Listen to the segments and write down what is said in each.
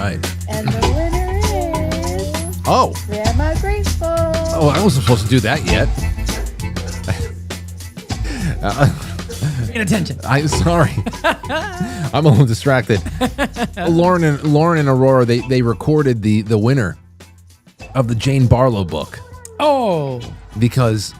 right. And the winner is... Oh. Grandma Grateful. Oh, I wasn't supposed to do that yet. Paying attention. I'm sorry. I'm a little distracted. Lauren and Aurora, they recorded the winner of the Jane Barlow book. Oh. Because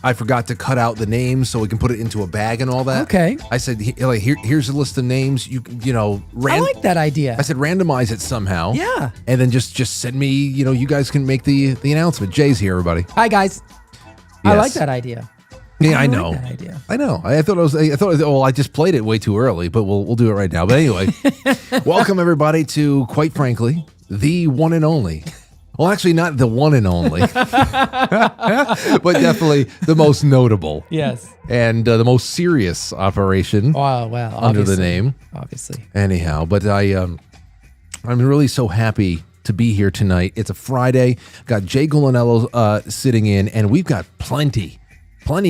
I forgot to cut out the names so we can put it into a bag and all that. Okay. I said, here's a list of names. You know, I like that idea. I said, randomize it somehow. Yeah. And then just send me, you guys can make the announcement. Jay's here, everybody. Hi, guys. Yes. I like that idea. Yeah, I know. Like that idea. I know. I thought, well, I just played it way too early, but we'll do it right now. But anyway, welcome everybody to Quite Frankly, the one and only. Well, actually, not the one and only, but definitely the most notable. Yes. And the most serious operation. Oh, well, under the name. Obviously. Anyhow, but I'm really so happy to be here tonight. It's a Friday. Got Jay Gulinello sitting in, and we've got plenty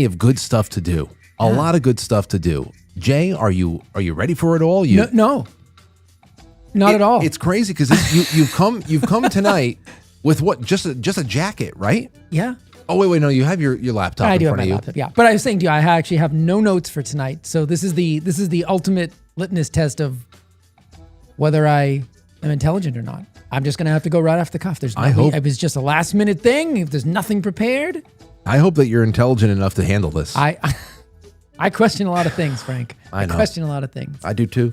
of good stuff to do. A lot of good stuff to do. Jay, are you ready for it all? No. Not at all. It's crazy because you've come tonight with what? Just a jacket, right? Yeah. Oh wait, no, you have your laptop in front of you. Laptop, yeah. But I was saying to you, I actually have no notes for tonight. So this is the ultimate litmus test of whether I am intelligent or not. I'm just gonna have to go right off the cuff. It was just a last minute thing. If there's nothing prepared. I hope that you're intelligent enough to handle this. I question a lot of things, Frank. I know. Question a lot of things. I do too.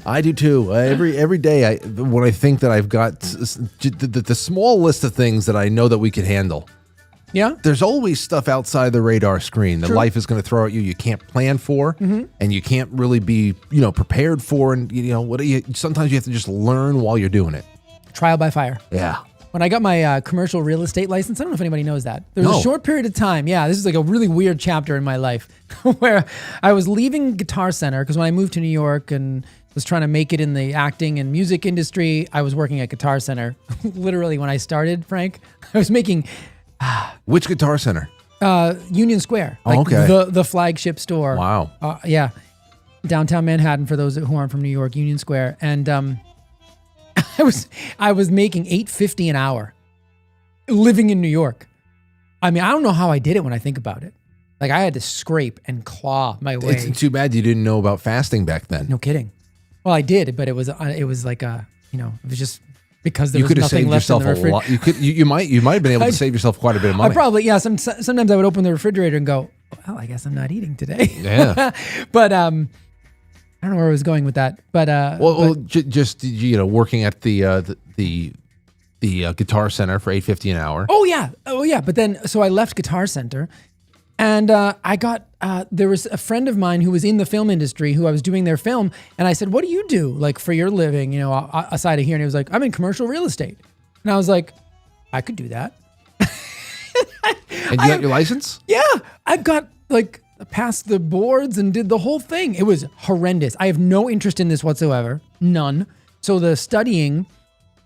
I do too. Every day, when I think that I've got the small list of things that I know that we could handle. Yeah. There's always stuff outside the radar screen that life is going to throw at you. You can't plan for, and you can't really be prepared for, and sometimes you have to just learn while you're doing it. Trial by fire. Yeah. When I got my commercial real estate license, I don't know if anybody knows that. There was a short period of time. Yeah, this is like a really weird chapter in my life where I was leaving Guitar Center because when I moved to New York and was trying to make it in the acting and music industry, I was working at Guitar Center. Literally, when I started, Frank, I was making... Which Guitar Center? Union Square. The flagship store. Wow. Yeah. Downtown Manhattan, for those who aren't from New York, Union Square. And... I was making $8.50 an hour living in New York. I mean, I don't know how I did it when I think about it. Like I had to scrape and claw my way. It's too bad you didn't know about fasting back then. No kidding. Well, I did, but it was like it was just because there was nothing left in the refrigerator. You might have been able to save yourself quite a bit of money. I probably, yeah. Sometimes I would open the refrigerator and go, well, I guess I'm not eating today. Yeah. But I don't know where I was going with that, but just working at the Guitar Center for $8.50 an hour. Oh yeah. But then so I left Guitar Center, and I got there was a friend of mine who was in the film industry who I was doing their film, and I said, "What do you do like for your living? Aside of here?" And he was like, "I'm in commercial real estate," and I was like, "I could do that." And you got your license? Yeah, I got passed the boards and did the whole thing. It was horrendous. I have no interest in this whatsoever. None. So the studying,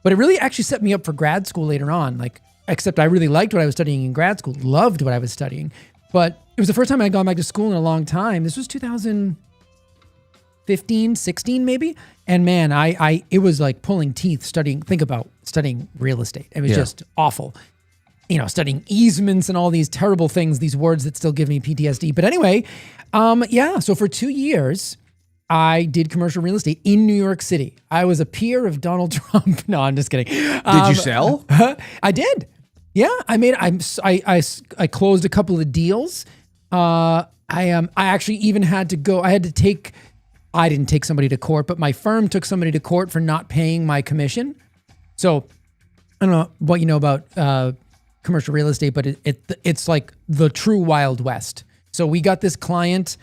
but it really actually set me up for grad school later on. Except I really liked what I was studying in grad school, loved what I was studying. But it was the first time I'd gone back to school in a long time. This was 2015, 16 maybe. And man, it was like pulling teeth think about studying real estate. It was just awful. Studying easements and all these terrible things, these words that still give me PTSD. But anyway, so for 2 years, I did commercial real estate in New York City. I was a peer of Donald Trump. No, I'm just kidding. Did you sell? I did. Yeah, I closed a couple of deals. I actually even had to go. I didn't take somebody to court, but my firm took somebody to court for not paying my commission. So I don't know what you know about commercial real estate, but it's like the true Wild West. So we got this client,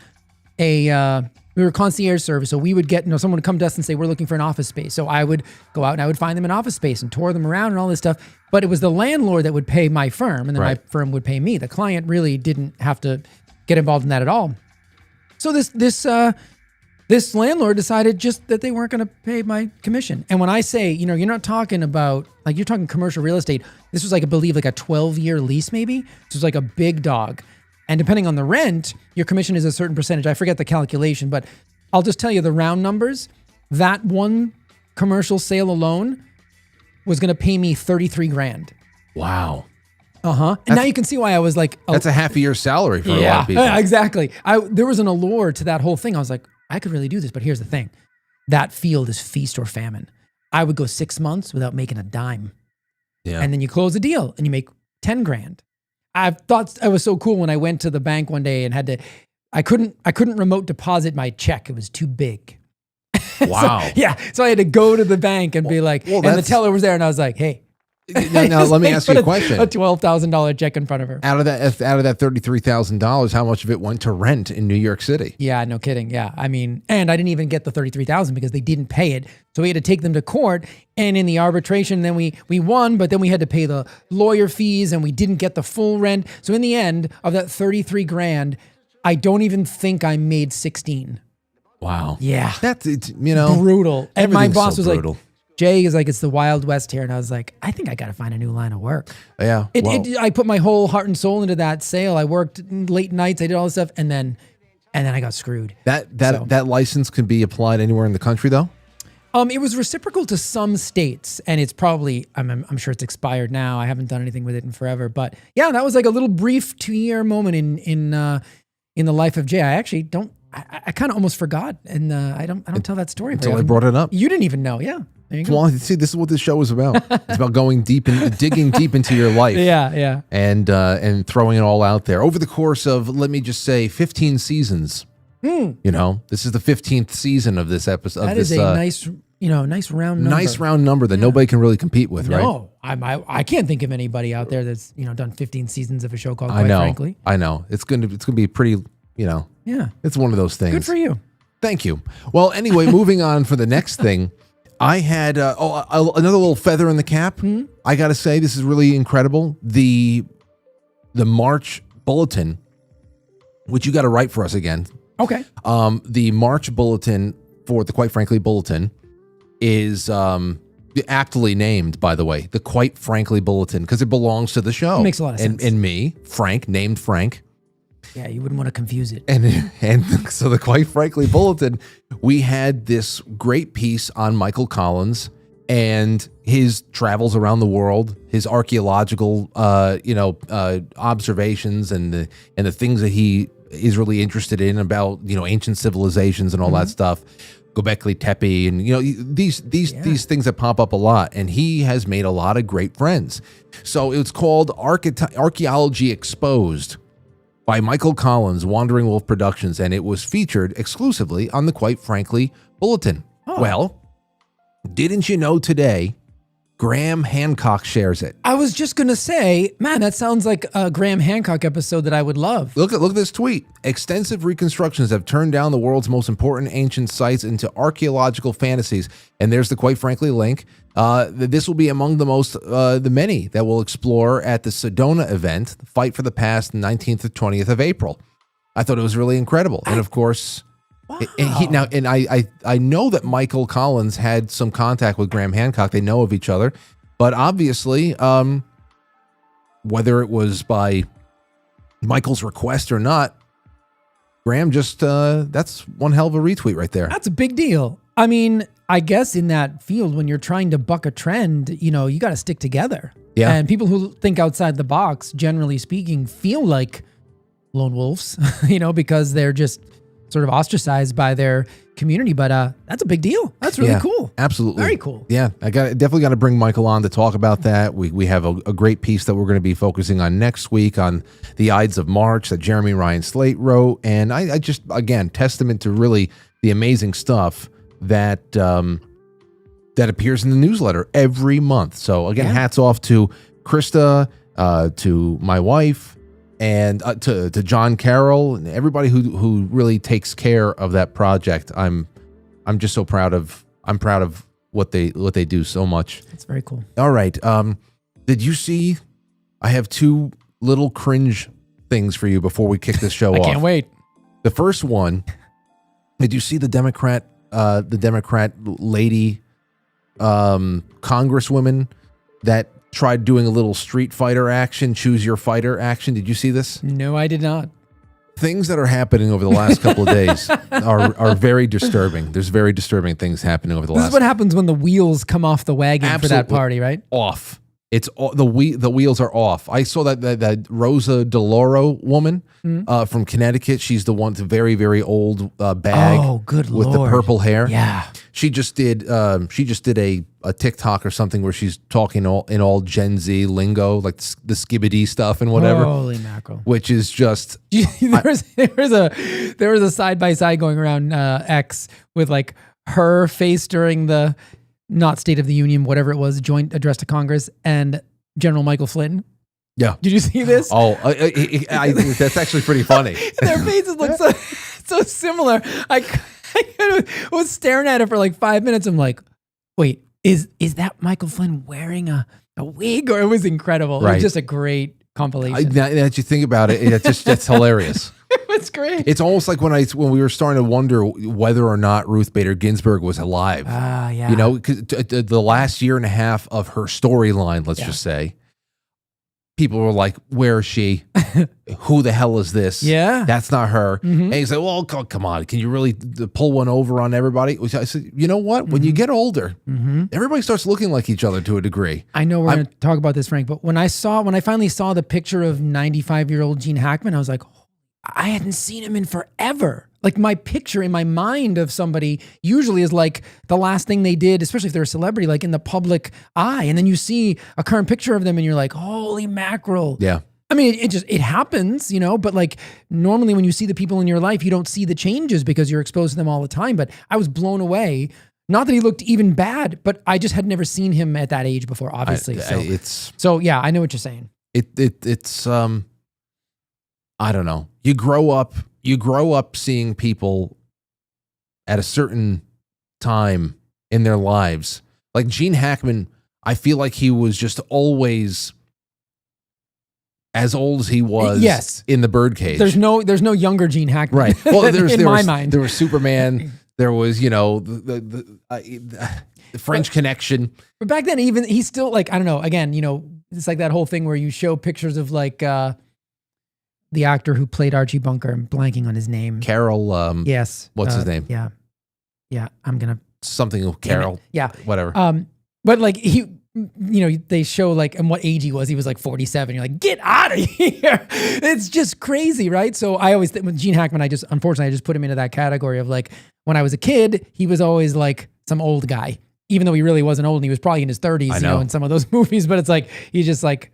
we were concierge service. So we would get, someone would come to us and say, we're looking for an office space. So I would go out and I would find them an office space and tour them around and all this stuff. But it was the landlord that would pay my firm, and then my firm would pay me. The client really didn't have to get involved in that at all. So this landlord decided just that they weren't going to pay my commission. And when I say, you're not talking about, you're talking commercial real estate. This was I believe a 12-year lease maybe. This was like a big dog. And depending on the rent, your commission is a certain percentage. I forget the calculation, but I'll just tell you the round numbers. That one commercial sale alone was going to pay me 33 grand. Wow. And now you can see why I was like, That's a half a year's salary for a lot of people. Exactly. There was an allure to that whole thing. I was like, I could really do this, but here's the thing. That field is feast or famine. I would go 6 months without making a dime. Yeah. And then you close a deal and you make 10 grand. I thought it was so cool when I went to the bank one day and I couldn't remote deposit my check. It was too big. Wow. So I had to go to the bank and be like, and the teller was there and I was like, hey. Now let me ask you a question. A $12,000 check in front of her. Out of that $33,000, how much of it went to rent in New York City? Yeah, no kidding. Yeah, I mean, and I didn't even get the $33,000 because they didn't pay it. So we had to take them to court, and in the arbitration, then we won, but then we had to pay the lawyer fees, and we didn't get the full rent. So in the end of that 33 grand, I don't even think I made 16. Wow. Yeah, That's brutal. And my boss was brutal. like, Jay is like, it's the Wild West here. And I was like, I think I got to find a new line of work. Yeah. I put my whole heart and soul into that sale. I worked late nights. I did all this stuff. And then I got screwed. That license can be applied anywhere in the country though? It was reciprocal to some states, and it's probably, I'm sure it's expired now. I haven't done anything with it in forever, but yeah, that was like a little brief 2-year moment in the life of Jay. I actually don't, I kind of almost forgot. And I don't tell that story until I brought it up. You didn't even know. Yeah. There you go. Well, see, this is what this show is about. It's about going deep and digging deep into your life. Yeah. And throwing it all out there over the course of, let me just say, 15 seasons. You know, this is the 15th season of this episode. That is a nice round number. Nice round number that nobody can really compete with, right? No, I can't think of anybody out there that's done 15 seasons of a show called Quite Frankly. I know. It's gonna be pretty. Yeah. It's one of those things. Good for you. Thank you. Well, anyway, moving on for the next thing. I had another little feather in the cap. I got to say, this is really incredible. The March Bulletin, which you got to write for us again. Okay. The March Bulletin for the Quite Frankly Bulletin is aptly named, by the way, the Quite Frankly Bulletin, because it belongs to the show. It makes a lot of sense. And me, Frank, named Frank. Yeah, you wouldn't want to confuse it. And so the Quite Frankly Bulletin, we had this great piece on Michael Collins and his travels around the world, his archaeological, observations and the things that he is really interested in about, ancient civilizations and all that stuff. Göbekli Tepe and, these things that pop up a lot. And he has made a lot of great friends. So it's called Archaeology Exposed by Michael Collins, Wandering Wolf Productions, and it was featured exclusively on the Quite Frankly Bulletin. Oh. Well, didn't you know today, Graham Hancock shares it. I was just going to say, man, that sounds like a Graham Hancock episode that I would love. Look at this tweet. Extensive reconstructions have turned down the world's most important ancient sites into archaeological fantasies. And there's the Quite Frankly link. This will be among the many that we'll explore at the Sedona event, the Fight for the Past, 19th to 20th of April. I thought it was really incredible. And of course, wow. I know that Michael Collins had some contact with Graham Hancock. They know of each other, but obviously, whether it was by Michael's request or not, Graham just, that's one hell of a retweet right there. That's a big deal. I mean, I guess in that field, when you're trying to buck a trend, you got to stick together. Yeah. And people who think outside the box, generally speaking, feel like lone wolves, because they're just sort of ostracized by their community. But that's a big deal. That's really cool. Absolutely. Very cool. Yeah. Definitely got to bring Michael on to talk about that. We have a great piece that we're going to be focusing on next week on the Ides of March that Jeremy Ryan Slate wrote. And I just, again, testament to really the amazing stuff that appears in the newsletter every month. So again, hats off to Krista, to my wife, and to John Carroll and everybody who really takes care of that project. I'm just so proud of what they do so much. That's very cool. All right. Did you see? I have two little cringe things for you before we kick this show off. I can't wait. The first one. Did you see the Democrat lady congresswoman that tried doing a little Street Fighter action, choose your fighter action? Did you see this? No, I did not. things that are happening over the last couple of days are very disturbing. There's very disturbing things happening over the This last. is what happens when the wheels come off the wagon for that Absolutely. party, right? Off. It's the wheels are off. I saw that Rosa DeLauro woman from Connecticut. She's the one, the very very old bag. Oh, good with Lord. the purple hair. Yeah. She just did a TikTok or something where she's talking in all Gen Z lingo, like the skibbity stuff and whatever, Holy mackerel. which is just there was a side by side going around X with like her face during the not State of the Union, whatever it was, joint address to Congress, and General Michael Flynn. yeah. Did you see this? Oh, that's actually pretty funny. Their faces look so similar. I was staring at it for like 5 minutes. I'm like, wait, is that Michael Flynn wearing a wig? Or it was incredible. It Right. was just a great compilation. Now that you think about it, that's hilarious. It was great. It's almost like when we were starting to wonder whether or not Ruth Bader Ginsburg was alive. Ah, yeah. You know, 'cause the last year and a half of her storyline, let's just say, people were like, "Where is she? Who the hell is this? Yeah. That's not her." And he's like, "Well, come on, can you really pull one over on everybody?" I said, "You know what? When you get older, everybody starts looking like each other to a degree." I know we're going to talk about this, Frank, but when I finally saw the picture of 95-year-old Gene Hackman, I was like, I hadn't seen him in forever. Like my picture in my mind of somebody usually is like the last thing they did, especially if they're a celebrity, like in the public eye. And then you see a current picture of them and you're like, holy mackerel. Yeah. I mean, it happens, you know, but like normally when you see the people in your life, you don't see the changes because you're exposed to them all the time. But I was blown away. Not that he looked even bad, but I just had never seen him at that age before, obviously. So yeah, I know what you're saying. It's I don't know. You grow up seeing people at a certain time in their lives. Like Gene Hackman, I feel like he was just always as old as he was in the birdcage. There's no younger Gene Hackman. Right. Well, in my mind. There was Superman. There was, the French Connection. But back then, even he's still like, I don't know, again, it's like that whole thing where you show pictures of like the actor who played Archie Bunker. I'm blanking on his name. Carol. Yes. What's his name? Yeah. Yeah. I'm going to. Something Carol. Yeah. Whatever. But like he, they show like, and what age he was. He was like 47. You're like, get out of here. It's just crazy, right? So I always think with Gene Hackman, unfortunately, I just put him into that category of like, when I was a kid, he was always like some old guy. Even though he really wasn't old and he was probably in his 30s, in some of those movies. But it's like, he just like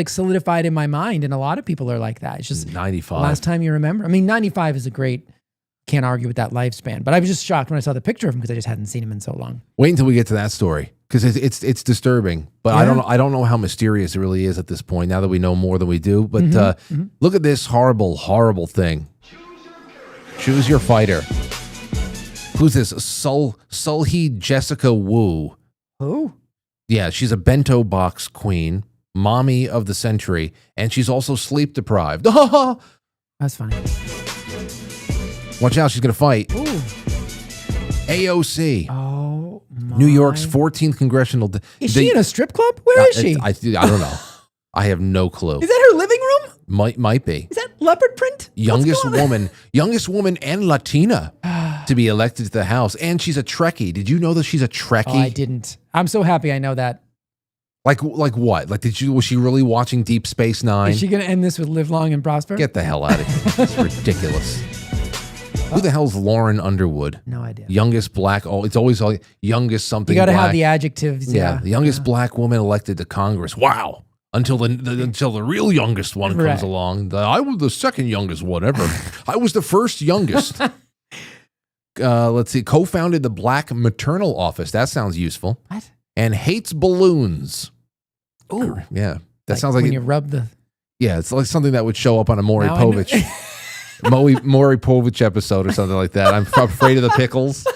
solidified in my mind. And a lot of people are like that. It's just 95. Last time you remember. I mean, 95 is can't argue with that lifespan. But I was just shocked when I saw the picture of him because I just hadn't seen him in so long. Wait until we get to that story because it's disturbing. But Yeah. I don't know how mysterious it really is at this point now that we know more than we do. But look at this horrible thing. Choose your fighter. Who's this? Sulhi Jessica Wu. Who? Yeah, she's a bento box queen, mommy of the century, and she's also sleep deprived. That's funny. Watch out, she's going to fight. Ooh. AOC. Oh, my. New York's 14th congressional. Is she in a strip club? Where is she? I don't know. I have no clue. Is that her living room? Might be. Is that leopard print? Youngest woman and Latina to be elected to the House. And she's a Trekkie. Did you know that she's a Trekkie? Oh, I didn't. I'm so happy I know that. Like what? Like was she really watching Deep Space Nine? Is she going to end this with live long and prosper? Get the hell out of here. It's ridiculous. Who the hell's Lauren Underwood? No idea. Youngest black, it's always youngest something You got to black. have the adjectives. Yeah, the youngest black woman elected to Congress. Wow. Until the real youngest one comes Right. along. I was the second youngest one ever. I was the first youngest. Let's see. Co-founded the Black Maternal Office. That sounds useful. What? And hates balloons. Ooh. Yeah. That sounds like when you rub the. yeah, it's like something that would show up on a Maury Now I know- Povich. Maury Povich episode or something like that. I'm afraid of the pickles.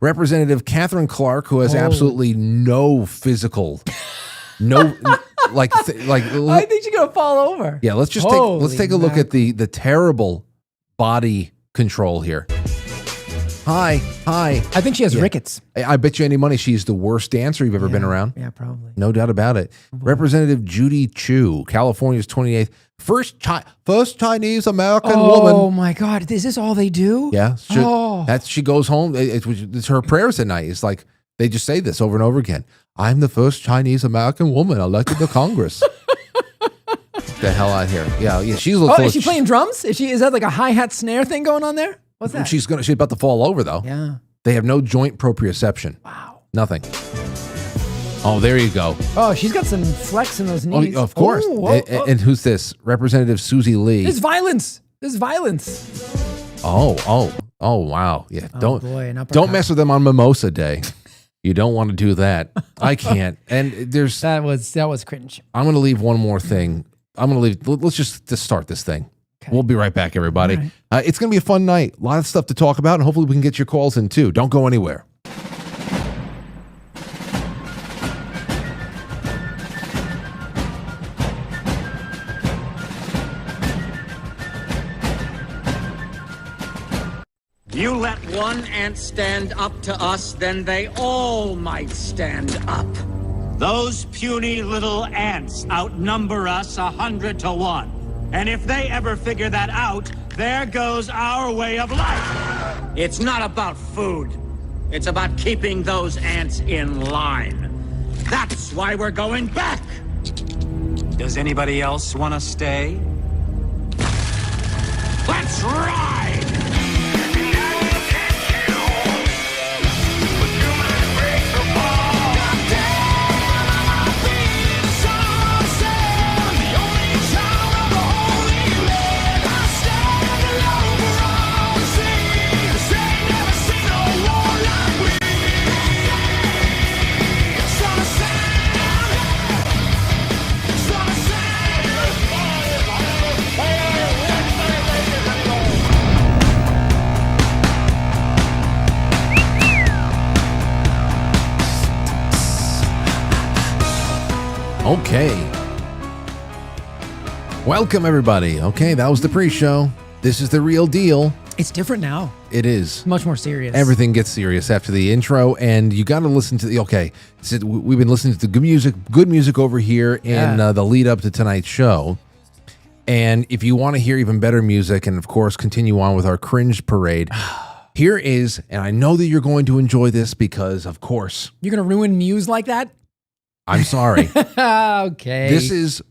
Representative Catherine Clark, who has absolutely no physical, like. I think she's gonna fall over. Yeah, let's take a look at the terrible body control here. Hi. I think she has rickets. I bet you any money she's the worst dancer you've ever been around. Yeah, probably. No doubt about it. Representative Judy Chu, California's 28th first Chinese American woman. Oh my God! Is this all they do? Yeah, she goes home. It's her prayers at night. It's like they just say this over and over again. I'm the first Chinese American woman elected to Congress. The hell out here. Yeah. She's is she playing drums? Is that like a hi-hat snare thing going on there? What's that? She's about to fall over though. Yeah. They have no joint proprioception. Wow. Nothing. Oh, there you go. Oh, she's got some flex in those knees. Oh, of course. And who's this? Representative Susie Lee. This is violence. Oh, wow. Yeah. Boy, don't mess with them on Mimosa Day. You don't want to do that. I can't. And there's that was cringe. I'm going to leave one more thing. Let's just start this thing. Okay. We'll be right back, everybody. Right. It's going to be a fun night. A lot of stuff to talk about, and hopefully we can get your calls in too. Don't go anywhere. You let one ant stand up to us, then they all might stand up. Those puny little ants outnumber us 100 to 1. And if they ever figure that out, there goes our way of life. It's not about food. It's about keeping those ants in line. That's why we're going back. Does anybody else want to stay? Let's ride! Okay. Welcome, everybody. Okay, that was the pre-show. This is the real deal. It's different now. It is. Much more serious. Everything gets serious after the intro, and you got to listen to the, we've been listening to the good music over here in the lead up to tonight's show. And if you want to hear even better music and, of course, continue on with our cringe parade, here is, and I know that you're going to enjoy this because, of course. You're going to ruin Muse like that? I'm sorry. Okay. This is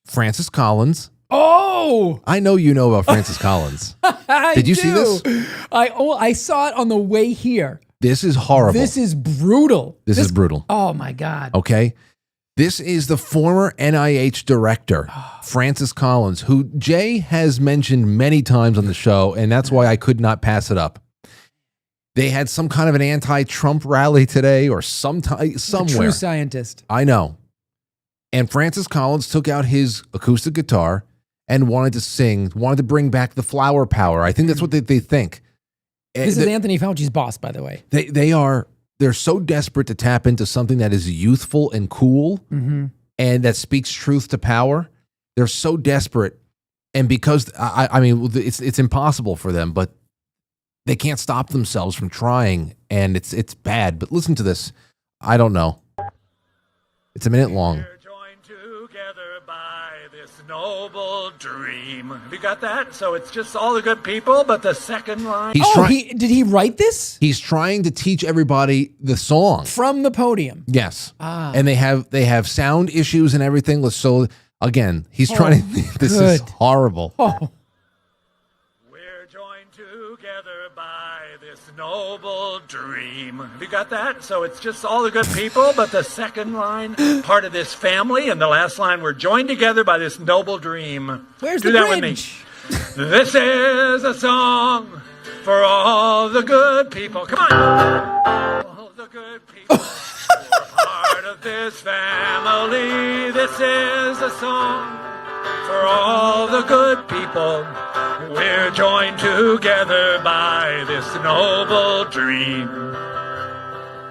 Francis Collins. Oh! I know you know about Francis Collins. Did you see this? I saw it on the way here. This is horrible. This is brutal. This is brutal. Oh, my God. Okay. This is the former NIH director, Francis Collins, who Jay has mentioned many times on the show, and that's why I could not pass it up. They had some kind of an anti-Trump rally today or somewhere. A true scientist. I know. And Francis Collins took out his acoustic guitar and wanted to bring back the flower power. I think that's what they think. This is Anthony Fauci's boss, by the way. They're so desperate to tap into something that is youthful and cool and that speaks truth to power. They're so desperate. And because, it's impossible for them, but they can't stop themselves from trying, and it's bad. But listen to this. I don't know. It's a minute long. We're joined together by this noble dream. Have you got that? So it's just all the good people, but the second line. Did he write this? He's trying to teach everybody the song from the podium. Yes, and they have sound issues and everything. So again, he's trying to. This is horrible. Oh. Noble dream. Have you got that? So it's just all the good people, but the second line, part of this family, and the last line, we're joined together by this noble dream. Where's Do the that bridge? with me. This is a song for all the good people. Come on. All the good people. We're part of this family. This is a song for all the good people. We're joined together by this noble dream.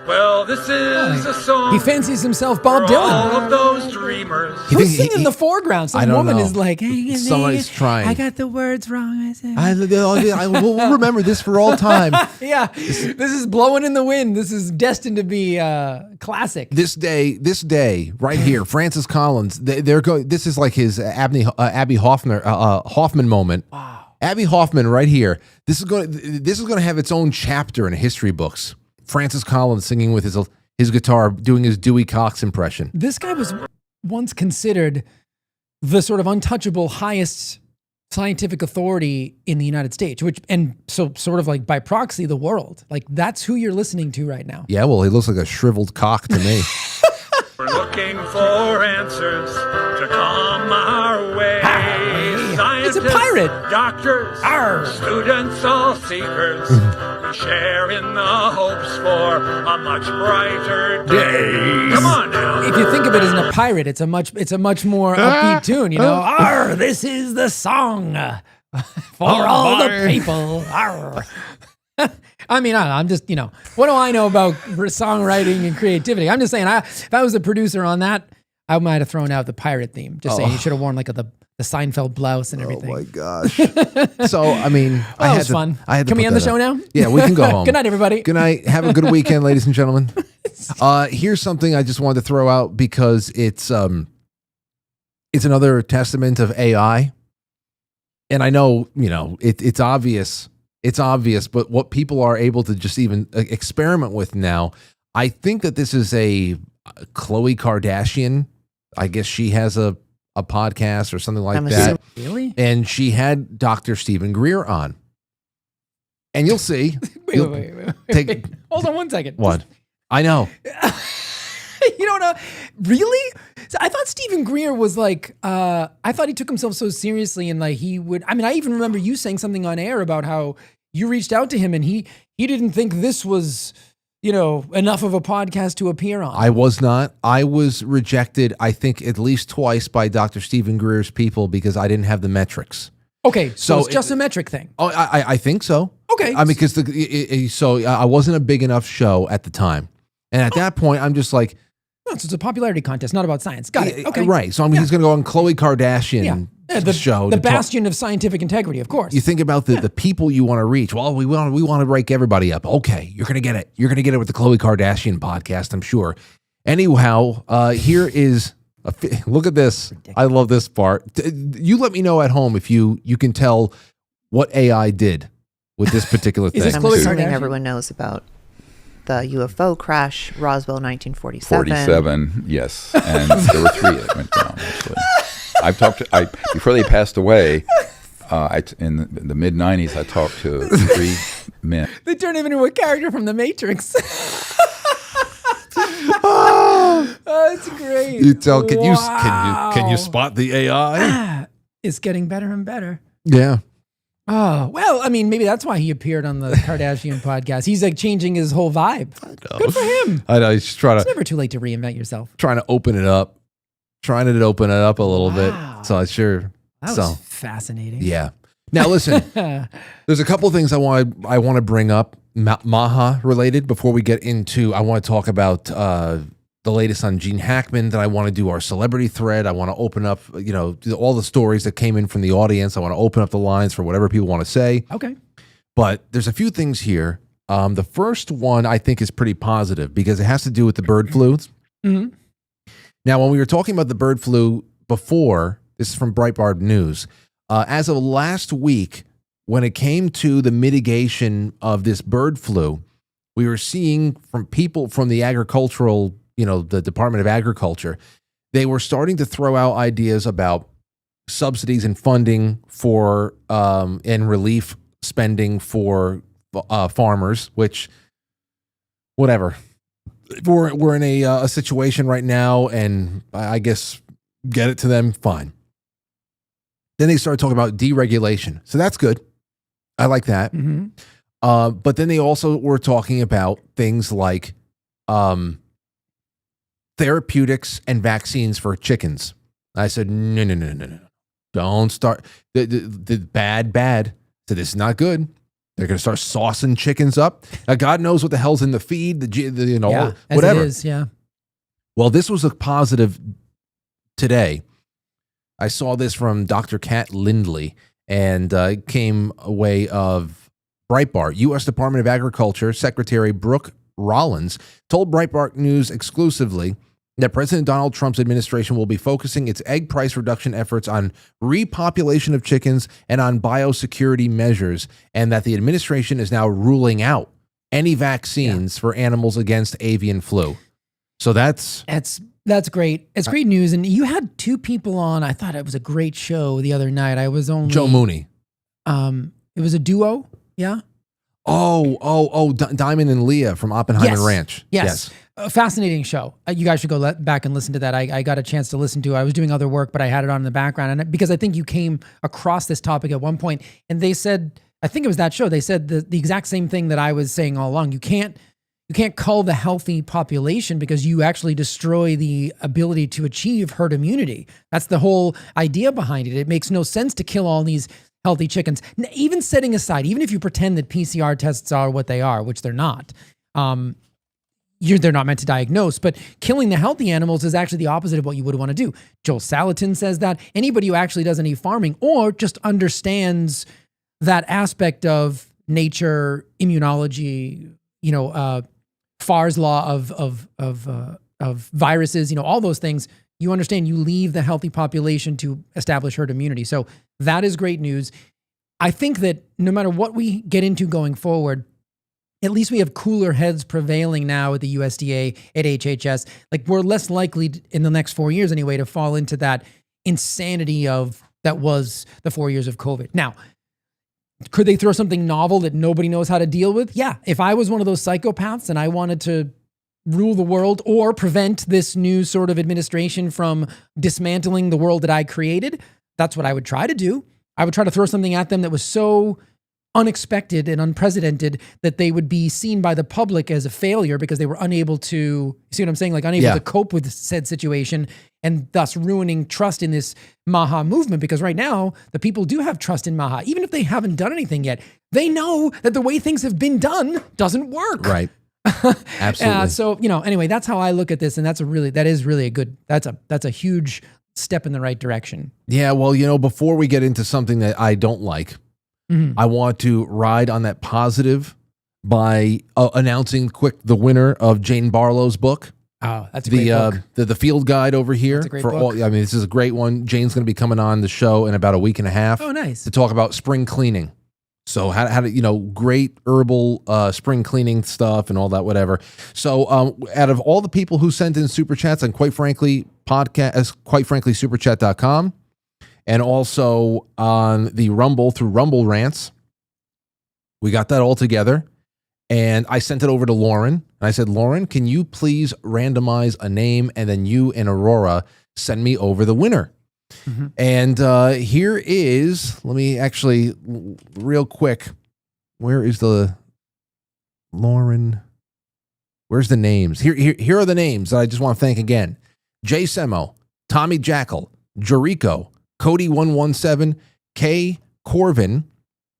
Well, this is a song. He fancies himself Bob for all Dylan. of those dreamers. Who's singing in the foreground? Some I don't woman know. is like, hey, Somebody's trying. I got the words wrong. We'll remember this for all time. Yeah, this is blowing in the wind. This is destined to be classic. This day, right here, Francis Collins. They're going. This is like his Abby Hoffman moment. Wow. Abby Hoffman, right here. This is going to have its own chapter in history books. Francis Collins singing with his guitar, doing his Dewey Cox impression. This guy was once considered the sort of untouchable highest scientific authority in the United States, and so sort of like by proxy, the world. Like that's who you're listening to right now. Yeah, well, he looks like a shriveled cock to me. We're looking for answers to come our way. It's a Scientists, pirate. Doctors, Arr. students, all seekers. We share in the hopes for a much brighter day. Come on now. If you think of it as a pirate, it's a much more upbeat tune, you know. Arr, this is the song for all the people. Arr. I mean, I'm just, what do I know about songwriting and creativity? I'm just saying, if I was a producer on that, I might have thrown out the pirate theme. Just saying, you should have worn like the Seinfeld blouse and everything. Oh my gosh! So I mean, It was fun. Can we end the show now? Yeah, we can go home. Good night, everybody. Good night. Have a good weekend, ladies and gentlemen. Here's something I just wanted to throw out because it's another testament of AI, and I know it's obvious. It's obvious, but what people are able to just even experiment with now, I think that this is a Khloe Kardashian. I guess she has a podcast or something like that. Really? And she had Dr. Stephen Greer on. And you'll see. Wait. Hold on one second. What? I know. You don't know? Really? So I thought Stephen Greer was like, I thought he took himself so seriously and like he would, I even remember you saying something on air about how you reached out to him and he didn't think this was, enough of a podcast to appear on. I was not. I was rejected, I think, at least twice by Dr. Stephen Greer's people because I didn't have the metrics. Okay, so it's just a metric thing. Oh, I think so. Okay. I mean, because I wasn't a big enough show at the time. And at that point, I'm just like, no, so it's a popularity contest, not about science. Got it. Okay. Right. So he's going to go on Khloe Kardashian show. The bastion of scientific integrity, of course. You think about the people you want to reach. Well, we want to rake everybody up. Okay, you're going to get it. You're going to get it with the Khloe Kardashian podcast, I'm sure. Anyhow, here is look at this. Ridiculous. I love this part. You let me know at home if you can tell what AI did with this particular thing. This I'm Khloe assuming Kardashian? everyone knows about the UFO crash, Roswell, 1947. 47, yes, and there were 3 that went down. Actually, I've talked to before they passed away. In the mid '90s, I talked to 3 men. They turned him into a character from The Matrix. That's great. You tell? Can you spot the AI? It's getting better and better. Yeah. Oh, well, I mean, maybe that's why he appeared on the Kardashian podcast. He's like changing his whole vibe. Good for him. I know. He's just It's never too late to reinvent yourself. trying to open it up. Trying to open it up a little bit. So I sure. That was fascinating. Yeah. Now listen, there's a couple of things I want to bring up, Maha related, before we get into. I want to talk about the latest on Gene Hackman. Then I want to do our celebrity thread. I want to open up, all the stories that came in from the audience. I want to open up the lines for whatever people want to say. Okay. But there's a few things here. The first one I think is pretty positive because it has to do with the bird flu. Mm-hmm. Now, when we were talking about the bird flu before, this is from Breitbart News. As of last week, when it came to the mitigation of this bird flu, we were seeing from people from the agricultural, the Department of Agriculture, they were starting to throw out ideas about subsidies and funding for and relief spending for farmers, which, whatever. We're in a situation right now, and I guess get it to them, fine. Then they started talking about deregulation. So that's good. I like that. Mm-hmm. But then they also were talking about things like therapeutics and vaccines for chickens. I said, no. Don't start. The bad. So this is not good. They're going to start saucing chickens up. God knows what the hell's in the feed, As whatever. it is, yeah. Well, this was a positive today. I saw this from Dr. Kat Lindley, and it came away of Breitbart. U.S. Department of Agriculture Secretary Brooke Rollins told Breitbart News exclusively that President Donald Trump's administration will be focusing its egg price reduction efforts on repopulation of chickens and on biosecurity measures, and that the administration is now ruling out any vaccines for animals against avian flu. So that's great. It's great news. And you had two people on. I thought it was a great show the other night. I was only Joe Mooney. It was a duo. Yeah. Diamond and Leah from Oppenheimer Ranch. Yes. A fascinating show. You guys should go back and listen to that. I got a chance to listen to it. I was doing other work, but I had it on in the background. And because I think you came across this topic at one point, and they said, I think it was that show, they said the exact same thing that I was saying all along. You can't cull the healthy population because you actually destroy the ability to achieve herd immunity. That's the whole idea behind it. It makes no sense to kill all these healthy chickens. Even setting aside, even if you pretend that PCR tests are what they are, which they're not, they're not meant to diagnose, but killing the healthy animals is actually the opposite of what you would want to do. Joel Salatin says that. Anybody who actually does any farming or just understands that aspect of nature, immunology, Farr's law of viruses, all those things, you understand you leave the healthy population to establish herd immunity. So that is great news. I think that no matter what we get into going forward, at least we have cooler heads prevailing now at the USDA, at HHS. Like, we're less likely in the next 4 years anyway to fall into that insanity that was the 4 years of COVID. Now, could they throw something novel that nobody knows how to deal with? Yeah. If I was one of those psychopaths and I wanted to rule the world or prevent this new sort of administration from dismantling the world that I created, that's what I would try to do. I would try to throw something at them that was so unexpected and unprecedented that they would be seen by the public as a failure because they were unable to, see what I'm saying? Like, unable to cope with said situation, and thus ruining trust in this Maha movement. Because right now, the people do have trust in Maha. Even if they haven't done anything yet, they know that the way things have been done doesn't work. Right. Absolutely. So, anyway, that's how I look at this. And that's a huge step in the right direction. Yeah. Well, before we get into something that I don't like, I want to ride on that positive by announcing the winner of Jane Barlow's book. Oh, that's a great book. The field guide over here. That's a great book. This is a great one. Jane's going to be coming on the show in about a week and a half. Oh, nice. To talk about spring cleaning. So how to, great herbal spring cleaning stuff and all that, whatever. So out of all the people who sent in super chats on Quite Frankly podcast, quitefranklysuperchat.com, and also on the Rumble through Rumble Rants, we got that all together. And I sent it over to Lauren. And I said, Lauren, can you please randomize a name? And then you and Aurora send me over the winner. Mm-hmm. And here is, let me actually, real quick, where is the Lauren? Where's the names? Here are the names that I just want to thank again. Jay Semo, Tommy Jackal, Jericho, Cody 117, K Corvin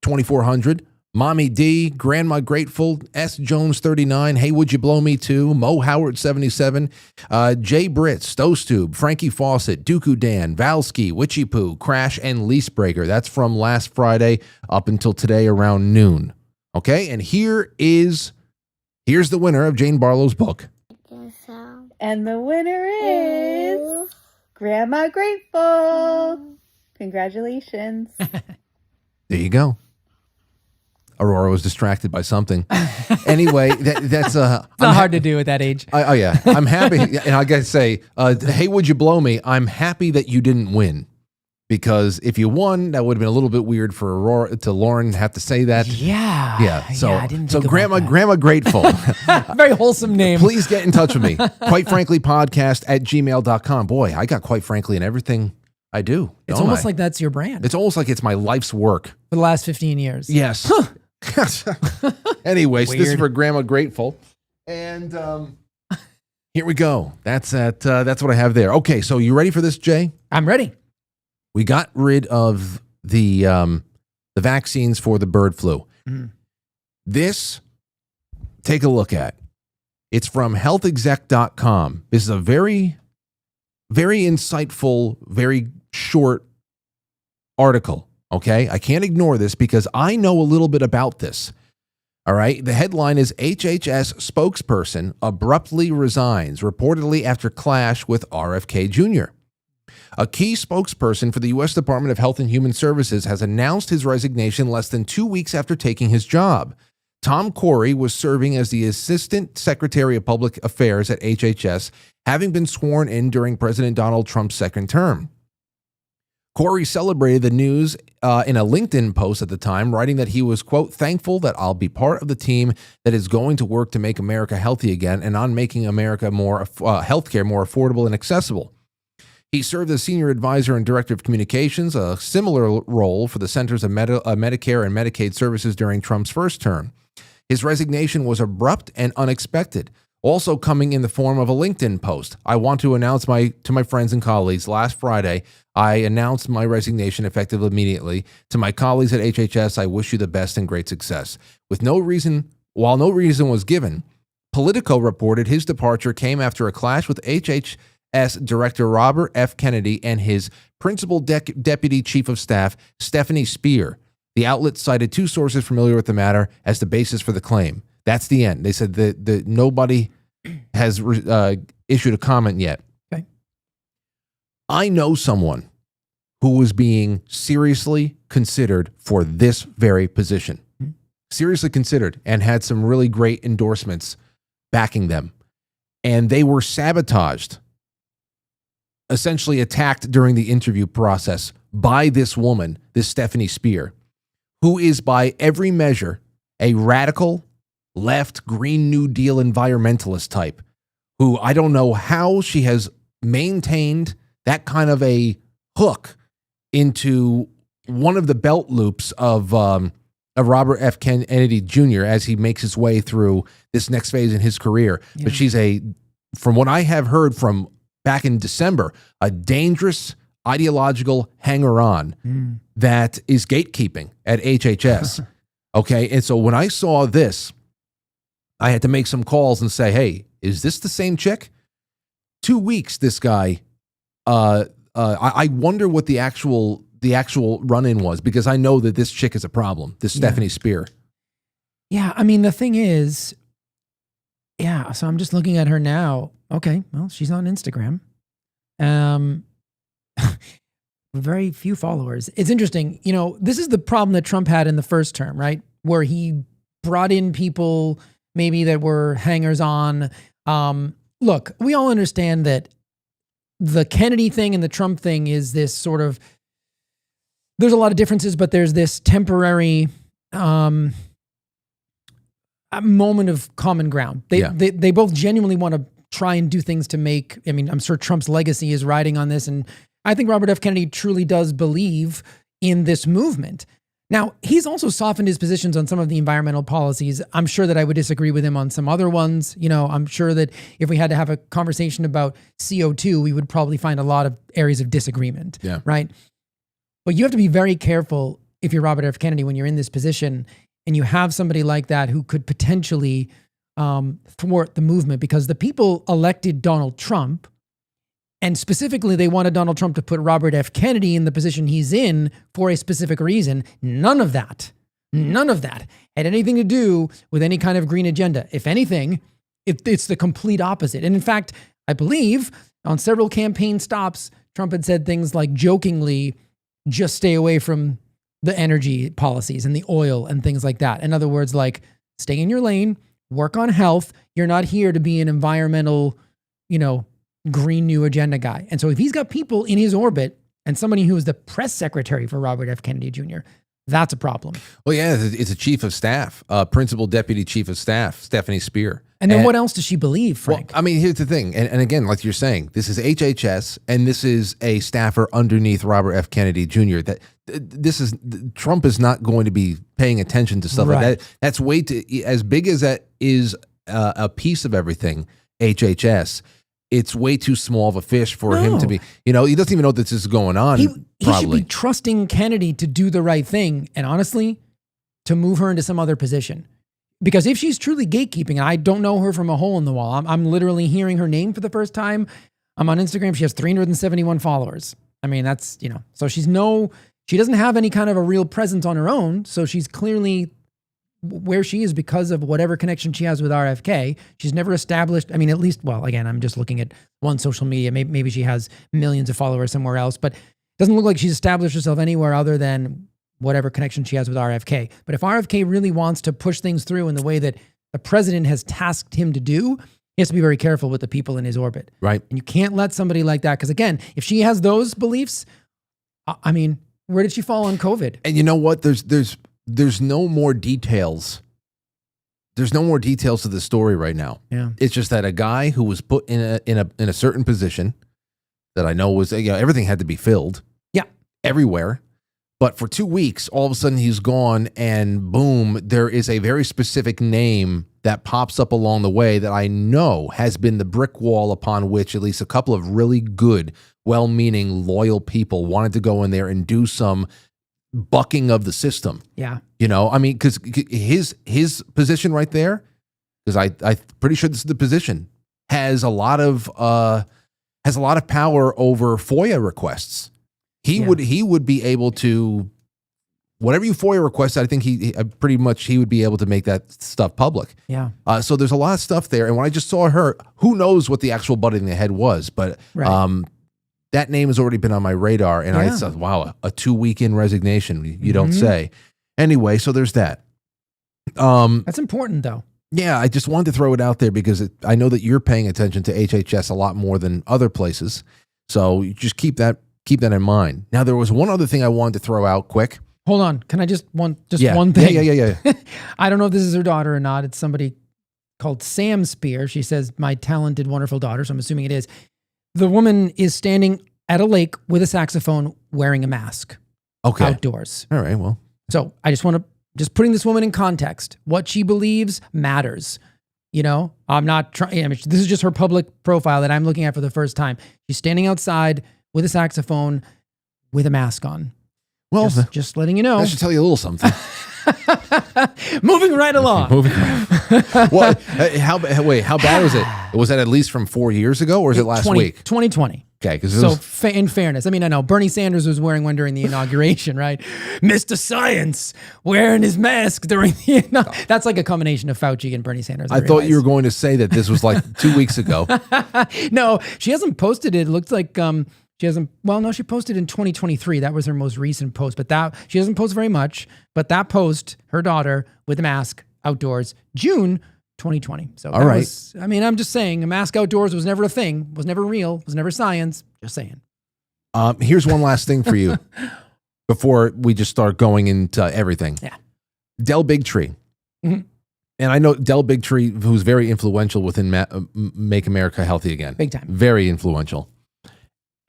2400, Mommy D, Grandma Grateful, S Jones 39, Hey Would You Blow Me Too, Mo Howard 77, Jay Britt, Stostube, Frankie Fawcett, Dooku Dan, Valsky, Witchy Poo, Crash, and Leasebreaker. That's from last Friday up until today around noon. Okay, and here's the winner of Jane Barlow's book. And the winner is Grandma Grateful. Congratulations. There you go. Aurora was distracted by something. Anyway, that's it's not hard to do at that age. Oh yeah, I'm happy, and I gotta say, hey, would you blow me? I'm happy that you didn't win, because if you won, that would have been a little bit weird for Aurora to Lauren have to say that. Yeah. So I didn't think Grandma about that. Grandma Grateful. Very wholesome name. Please get in touch with me. QuiteFranklyPodcast@gmail.com. Boy, I got Quite Frankly in everything I do. It's almost like that's your brand. It's almost like it's my life's work For the last 15 years. Yes. Anyways, this is Weird. for Grandma Grateful, and here we go. That's what I have there. Okay, so you ready for this, Jay? I'm ready. We got rid of the vaccines for the bird flu. Mm. This, take a look at. It's from healthexec.com. This is a very, very insightful, very short article, okay? I can't ignore this because I know a little bit about this, all right? The headline is HHS spokesperson abruptly resigns, reportedly after clash with RFK Jr. A key spokesperson for the U.S. Department of Health and Human Services has announced his resignation less than 2 weeks after taking his job. Tom Corey was serving as the Assistant Secretary of Public Affairs at HHS, having been sworn in during President Donald Trump's second term. Corey celebrated the news in a LinkedIn post at the time, writing that he was, quote, thankful that I'll be part of the team that is going to work to make America healthy again and on making America healthcare more affordable and accessible. He served as Senior Advisor and Director of Communications, a similar role for the Centers of Medicare and Medicaid Services during Trump's first term. His resignation was abrupt and unexpected, also coming in the form of a LinkedIn post. I want to announce to my friends and colleagues, last Friday, I announced my resignation effective immediately. To my colleagues at HHS, I wish you the best and great success. While no reason was given, Politico reported his departure came after a clash with HHS Director Robert F. Kennedy and his Principal Deputy Chief of Staff, Stephanie Speer. The outlet cited two sources familiar with the matter as the basis for the claim. That's the end. They said that nobody has issued a comment yet. Okay. I know someone who was being seriously considered for this very position. Seriously considered, and had some really great endorsements backing them. And they were sabotaged, essentially attacked during the interview process by this woman, this Stephanie Speer, who is by every measure a radical, left, Green New Deal environmentalist type, who I don't know how she has maintained that kind of a hook into one of the belt loops of Robert F. Kennedy Jr. as he makes his way through this next phase in his career. Yeah. But she's from what I have heard from back in December, a dangerous ideological hanger-on that is gatekeeping at HHS. Okay, and so when I saw this, I had to make some calls and say, hey, is this the same chick? 2 weeks, this guy, I wonder what the actual run-in was, because I know that this chick is a problem, this Stephanie Speer. Yeah, I mean, the thing is, so I'm just looking at her now. Okay, well, she's on Instagram. Very few followers. It's interesting. You know, this is the problem that Trump had in the first term, right? Where he brought in people maybe that were hangers-on. Look, we all understand that the Kennedy thing and the Trump thing is this sort of, there's a lot of differences, but there's this temporary a moment of common ground. They both genuinely want to try and do things to make, I mean, I'm sure Trump's legacy is riding on this, and I think Robert F. Kennedy truly does believe in this movement. Now, he's also softened his positions on some of the environmental policies. I'm sure that I would disagree with him on some other ones. You know, I'm sure that if we had to have a conversation about CO2, we would probably find a lot of areas of disagreement, right? But you have to be very careful if you're Robert F. Kennedy when you're in this position and you have somebody like that who could potentially thwart the movement, because the people elected Donald Trump, and specifically they wanted Donald Trump to put Robert F. Kennedy in the position he's in for a specific reason. None of that had anything to do with any kind of green agenda. If anything, it's the complete opposite. And in fact, I believe on several campaign stops, Trump had said things like jokingly, just stay away from the energy policies and the oil and things like that. In other words, like, stay in your lane, work on health. You're not here to be an environmental, Green New Agenda guy. And so if he's got people in his orbit and somebody who is the press secretary for Robert F. Kennedy Jr., that's a problem. Well, yeah, it's a chief of staff, principal deputy chief of staff, Stephanie Speer. And then what else does she believe, Frank? Well, I mean, here's the thing. And again, like you're saying, this is HHS, and this is a staffer underneath Robert F. Kennedy Jr. Trump is not going to be paying attention to stuff like that. That's way too, as big as that is a piece of everything, HHS, it's way too small of a fish for him to be, he doesn't even know that this is going on. He should be trusting Kennedy to do the right thing. And honestly, to move her into some other position. Because if she's truly gatekeeping, and I don't know her from a hole in the wall, I'm literally hearing her name for the first time. I'm on Instagram. She has 371 followers. I mean, that's, so she doesn't have any kind of a real presence on her own. So she's clearly where she is because of whatever connection she has with RFK. She's never established, I mean, at least, well, again, I'm just looking at one social media. Maybe she has millions of followers somewhere else, but it doesn't look like she's established herself anywhere other than whatever connection she has with RFK. But if RFK really wants to push things through in the way that the president has tasked him to do, he has to be very careful with the people in his orbit. Right. And you can't let somebody like that, because again, if she has those beliefs, I mean, where did she fall on COVID? And you know what? There's no more details. There's no more details to the story right now. Yeah. It's just that a guy who was put in a certain position that I know was, everything had to be filled. Yeah. Everywhere. But for 2 weeks, all of a sudden he's gone, and boom, there is a very specific name that pops up along the way that I know has been the brick wall upon which at least a couple of really good, well-meaning, loyal people wanted to go in there and do some bucking of the system. Yeah. I mean, because his position right there, because I'm pretty sure this is the position, has a lot of power over FOIA requests. He would be able to, whatever you FOIA request, I think he would be able to make that stuff public. Yeah. So there's a lot of stuff there. And when I just saw her, who knows what the actual butt in the head was, but that name has already been on my radar. And I thought, wow, a 2-week-in resignation, you don't say. Anyway, so there's that. That's important, though. Yeah, I just wanted to throw it out there because I know that you're paying attention to HHS a lot more than other places. So you just keep that in mind. Now, there was one other thing I wanted to throw out quick. Hold on. Can I one thing? Yeah. I don't know if this is her daughter or not. It's somebody called Sam Spear. She says, my talented, wonderful daughter. So I'm assuming it is. The woman is standing at a lake with a saxophone wearing a mask. Okay. Outdoors. All right, well. So I just want to, putting this woman in context. What she believes matters. I'm not trying, this is just her public profile that I'm looking at for the first time. She's standing outside with a saxophone with a mask on. Well, just letting you know. That should tell you a little something. Moving right along. What? How bad was it? Was that at least from 4 years ago, or is it last week? 2020. Okay, in fairness, I mean, I know Bernie Sanders was wearing one during the inauguration, right? Mr. Science wearing his mask during the that's like a combination of Fauci and Bernie Sanders. I thought you were going to say that this was like 2 weeks ago. No, she hasn't posted it. It looks like she hasn't. Well, no, she posted in 2023. That was her most recent post, but she doesn't post very much. But that post, her daughter with a mask outdoors, June 2020. So all right. I'm just saying, a mask outdoors was never a thing, was never real, was never science. Just saying. Here's one last thing for you before we just start going into everything. Yeah. Del Bigtree. Mm-hmm. And I know Del Bigtree, who's very influential within Make America Healthy Again. Big time. Very influential.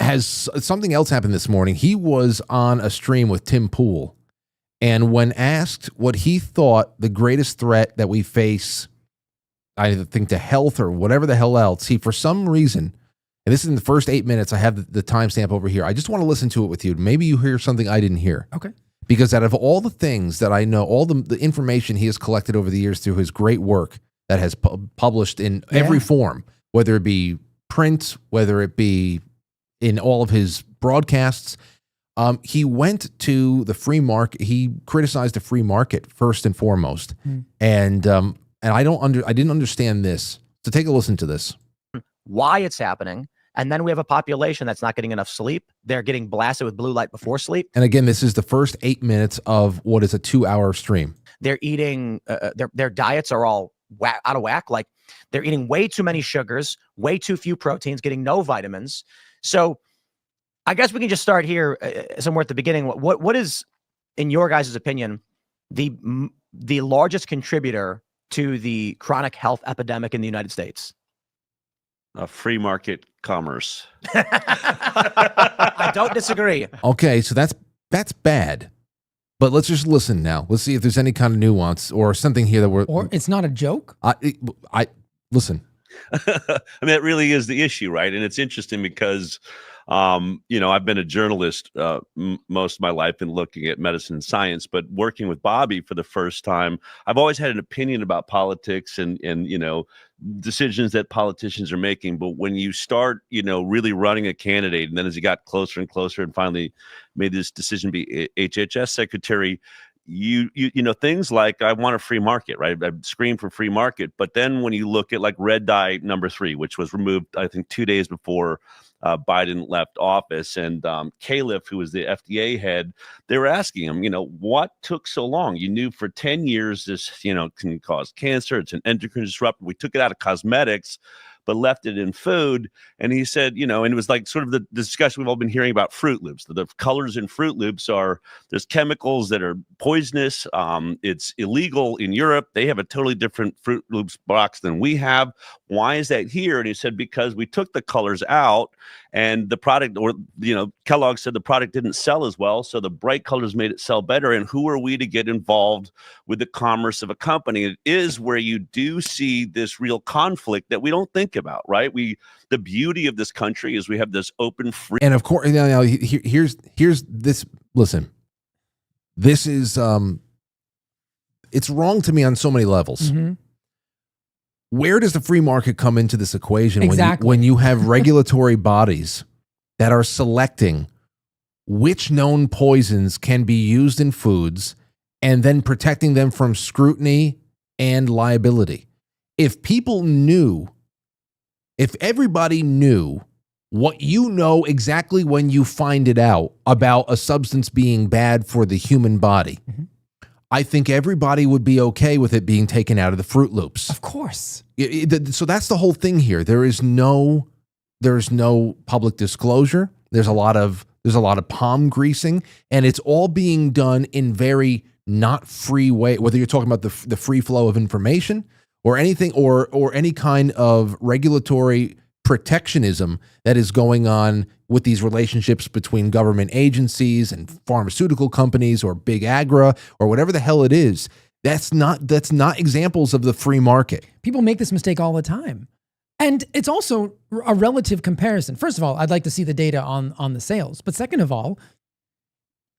Has something else happened this morning. He was on a stream with Tim Pool. And when asked what he thought the greatest threat that we face, I think to health or whatever the hell else, he, for some reason, and this is in the first 8 minutes, I have the timestamp over here. I just want to listen to it with you. Maybe you hear something I didn't hear. Okay. Because out of all the things that I know, all the information he has collected over the years through his great work that has published in every form, whether it be print, whether it be in all of his broadcasts, he went to the free market. He criticized the free market first and foremost. And I didn't understand this. So take a listen to this. Why it's happening. And then we have a population that's not getting enough sleep. They're getting blasted with blue light before sleep. And again, this is the first 8 minutes of what is a 2-hour stream. They're eating, their diets are all out of whack. Like they're eating way too many sugars, way too few proteins, getting no vitamins. So I guess we can just start here somewhere at the beginning. What is, in your guys' opinion, the largest contributor to the chronic health epidemic in the United States? Free market commerce. I don't disagree. Okay, so that's bad. But let's just listen now. Let's see if there's any kind of nuance or something here that or it's not a joke. I listen. I mean, that really is the issue, right? And it's interesting because I've been a journalist most of my life and looking at medicine and science, but working with Bobby for the first time, I've always had an opinion about politics and decisions that politicians are making. But when you start, really running a candidate, and then as he got closer and closer and finally made this decision to be HHS secretary, you things like, I want a free market, right? I scream for free market. But then when you look at like red dye number 3, which was removed, I think 2 days before Biden left office, and Califf, who was the FDA head, they were asking him, what took so long? You knew for 10 years this, can cause cancer. It's an endocrine disruptor. We took it out of cosmetics, but left it in food. And he said, and it was like sort of the discussion we've all been hearing about Fruit Loops. The colors in Fruit Loops there's chemicals that are poisonous. It's illegal in Europe. They have a totally different Fruit Loops box than we have. Why is that here? And he said, because we took the colors out and the product, Kellogg said the product didn't sell as well. So the bright colors made it sell better. And who are we to get involved with the commerce of a company? It is where you do see this real conflict that we don't think about, right? The beauty of this country is we have this open, free. And of course, here's this. Listen, this is it's wrong to me on so many levels. Mm-hmm. Where does the free market come into this equation? Exactly. When you have regulatory bodies that are selecting which known poisons can be used in foods and then protecting them from scrutiny and liability? If everybody knew what you know exactly when you find it out about a substance being bad for the human body, mm-hmm. I think everybody would be okay with it being taken out of the Fruit Loops. Of course. So that's the whole thing here. There's no public disclosure. There's a lot of palm greasing, and it's all being done in very not free way. Whether you're talking about the free flow of information or anything, or any kind of regulatory protectionism that is going on with these relationships between government agencies and pharmaceutical companies or big agra or whatever the hell it is. That's not examples of the free market. People make this mistake all the time. And it's also a relative comparison. First of all, I'd like to see the data on the sales. But second of all,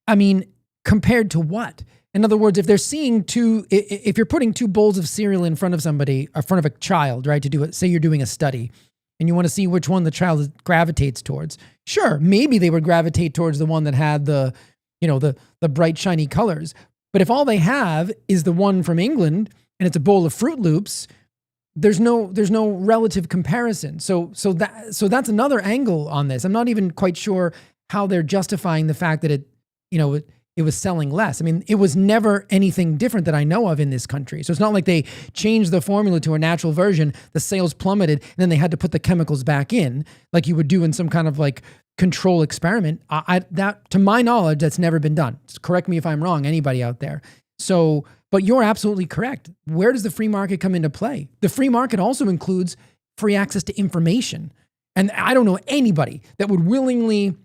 compared to what? In other words, if they're if you're putting 2 bowls of cereal in front of somebody, or in front of a child, right, say you're doing a study, and you want to see which one the child gravitates towards. Sure, maybe they would gravitate towards the one that had the bright, shiny colors. But if all they have is the one from England and it's a bowl of Fruit Loops, there's no relative comparison. So that's another angle on this. I'm not even quite sure how they're justifying the fact that it was selling less. It was never anything different that I know of in this country. So it's not like they changed the formula to a natural version, the sales plummeted, and then they had to put the chemicals back in, like you would do in some kind of like control experiment. That, to my knowledge, that's never been done. Correct me if I'm wrong, anybody out there. So, but you're absolutely correct. Where does the free market come into play? The free market also includes free access to information. And I don't know anybody that would willingly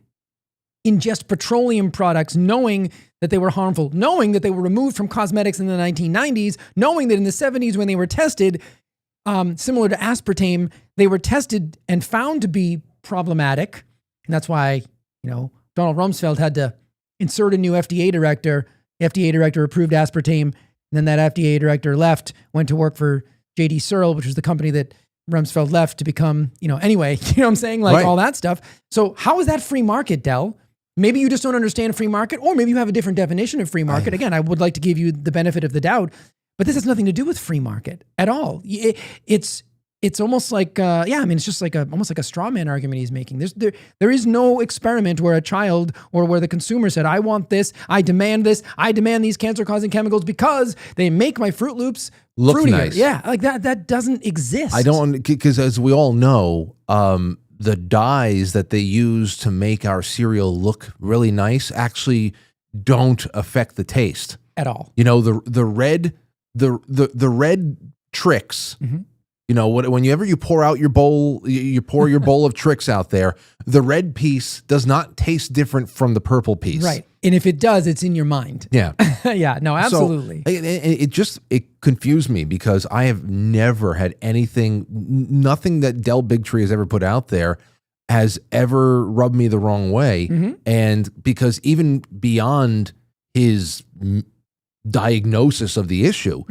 ingest petroleum products knowing that they were harmful, knowing that they were removed from cosmetics in the 1990s, knowing that in the 70s when they were tested, similar to aspartame, they were tested and found to be problematic. And that's why, Donald Rumsfeld had to insert a new FDA director. The FDA director approved aspartame, and then that FDA director left, went to work for J.D. Searle, which was the company that Rumsfeld left to become, anyway, you know what I'm saying? Like, right. All that stuff. So how is that free market, Del? Maybe you just don't understand free market, or maybe you have a different definition of free market. Again, I would like to give you the benefit of the doubt, but this has nothing to do with free market at all. It's almost like, it's just like almost like a straw man argument he's making. There is no experiment where a child or where the consumer said, I want this, I demand these cancer-causing chemicals because they make my Fruit Loops look fruitier. Nice. Yeah, like that doesn't exist. I don't, because as we all know, the dyes that they use to make our cereal look really nice actually don't affect the taste at all. The red tricks. Mm-hmm. Whenever you pour out your bowl, you pour your bowl of tricks out there, the red piece does not taste different from the purple piece. Right. And if it does, it's in your mind. Yeah. Yeah, no, absolutely. So it confused me because I have never had nothing that Del Bigtree has ever put out there has ever rubbed me the wrong way. And because even beyond his diagnosis of the issue,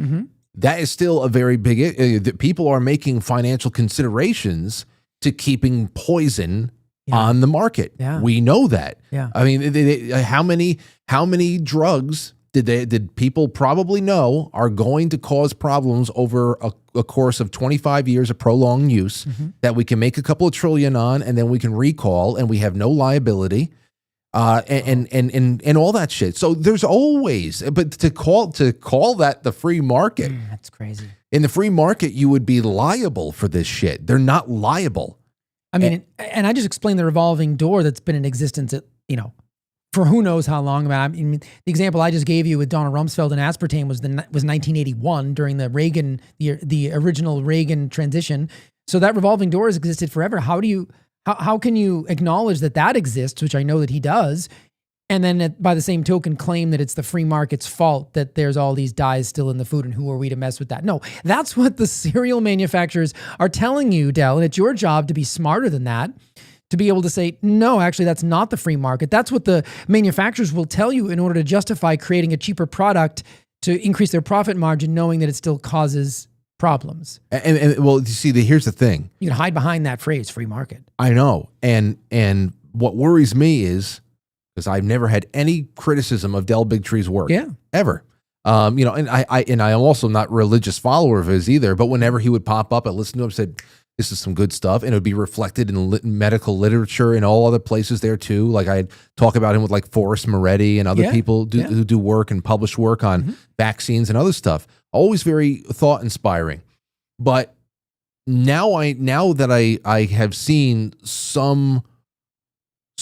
that is still a very big that people are making financial considerations to keeping poison on the market. We know that. I mean, how many drugs did people probably know are going to cause problems over a course of 25 years of prolonged use that we can make a couple of trillion on, and then we can recall, and we have no liability, and all that shit. So there's always, but to call that the free market, that's crazy. In the free market, you would be liable for this shit. They're not liable. I mean, and I just explained the revolving door that's been in existence at, for who knows how long. I mean, the example I just gave you with Donald Rumsfeld and aspartame was 1981 during the Reagan, the original Reagan transition. So that revolving door has existed forever. How can you acknowledge that exists, which I know that he does, and then by the same token claim that it's the free market's fault that there's all these dyes still in the food, and who are we to mess with that? No, that's what the cereal manufacturers are telling you, Del, and it's your job to be smarter than that, to be able to say, no, actually, that's not the free market. That's what the manufacturers will tell you in order to justify creating a cheaper product to increase their profit margin, knowing that it still causes problems. And well, you see, here's the thing. You can hide behind that phrase, free market. I know. And what worries me is, because I've never had any criticism of Del Bigtree's work. Ever. And I am also not a religious follower of his either, but whenever he would pop up, I listened to him, said, this is some good stuff, and it would be reflected in medical literature and all other places there too. Like I'd talk about him with like Forrest Moretti and other people who do work and publish work on vaccines and other stuff. Always very thought inspiring. But now that I have seen some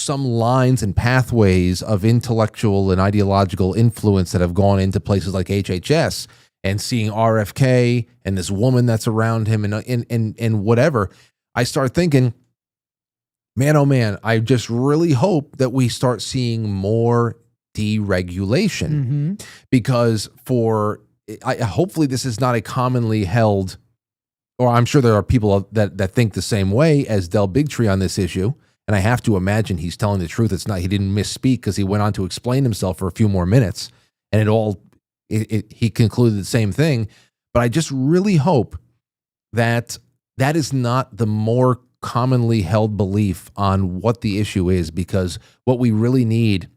lines and pathways of intellectual and ideological influence that have gone into places like HHS, and seeing RFK and this woman that's around him and whatever, I start thinking, man, oh man, I just really hope that we start seeing more deregulation, because hopefully this is not a commonly held, or I'm sure there are people that think the same way as Del Bigtree on this issue. And I have to imagine he's telling the truth. He didn't misspeak because he went on to explain himself for a few more minutes, and he concluded the same thing. But I just really hope that is not the more commonly held belief on what the issue is, because what we really need